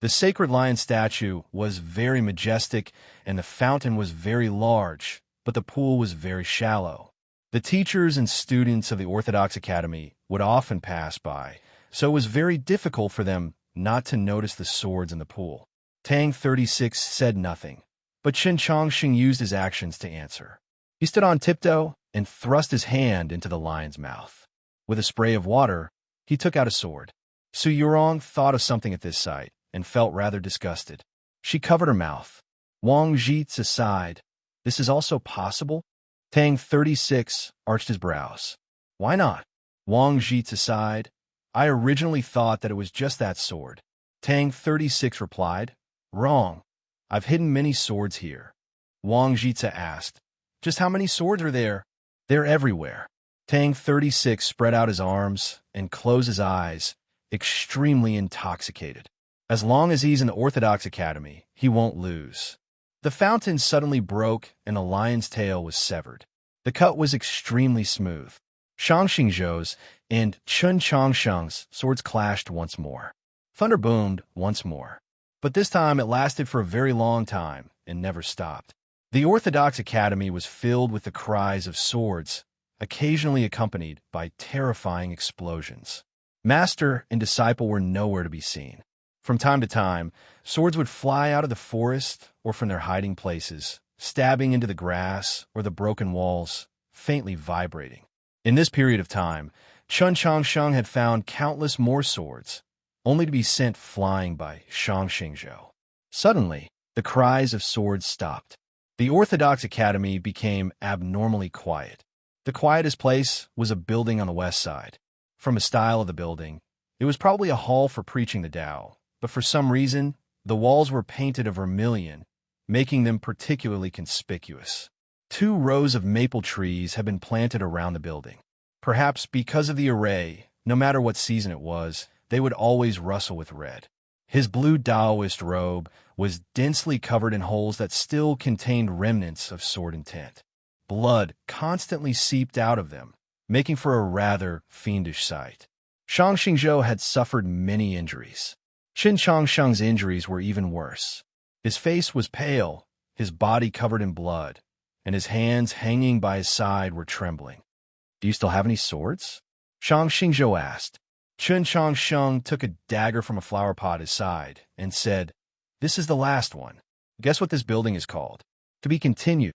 A: The sacred lion statue was very majestic and the fountain was very large, but the pool was very shallow. The teachers and students of the Orthodox Academy would often pass by, so it was very difficult for them not to notice the swords in the pool. Tang 36 said nothing, but Shang used his actions to answer. He stood on tiptoe and thrust his hand into the lion's mouth. With a spray of water, he took out a sword. Su Yurong thought of something at this sight and felt rather disgusted. She covered her mouth. Wang Jitze sighed. "This is also possible?" Tang 36 arched his brows. "Why not?" Wang Jitze sighed. "I originally thought that it was just that sword." Tang 36 replied, "Wrong. I've hidden many swords here." Wang Jitze asked, "Just how many swords are there?" "They're everywhere." Tang 36 spread out his arms and closed his eyes, extremely intoxicated. As long as he's in the Orthodox Academy, he won't lose. The fountain suddenly broke and the lion's tail was severed. The cut was extremely smooth. Shang Xingzhou's and Shang's swords clashed once more. Thunder boomed once more. But this time it lasted for a very long time and never stopped. The Orthodox Academy was filled with the cries of swords, occasionally accompanied by terrifying explosions. Master and disciple were nowhere to be seen. From time to time, swords would fly out of the forest or from their hiding places, stabbing into the grass or the broken walls, faintly vibrating. In this period of time, Shang had found countless more swords, only to be sent flying by Shang Xingzhou. Suddenly, the cries of swords stopped. The Orthodox Academy became abnormally quiet. The quietest place was a building on the west side. From the style of the building, It was probably a hall for preaching the Tao, but for some reason, the walls were painted a vermilion, making them particularly conspicuous. 2 rows of maple trees had been planted around the building. Perhaps because of the array, no matter what season it was, they would always rustle with red. His blue Taoist robe was densely covered in holes that still contained remnants of sword intent. Blood constantly seeped out of them, making for a rather fiendish sight. Shang Xingzhou had suffered many injuries. Qin Changsheng's injuries were even worse. His face was pale, his body covered in blood, and his hands hanging by his side were trembling. "Do you still have any swords?" Shang Xingzhou asked. Qin Changsheng took a dagger from a flower pot at his side and said, "This is the last one. Guess what this building is called?" To be continued.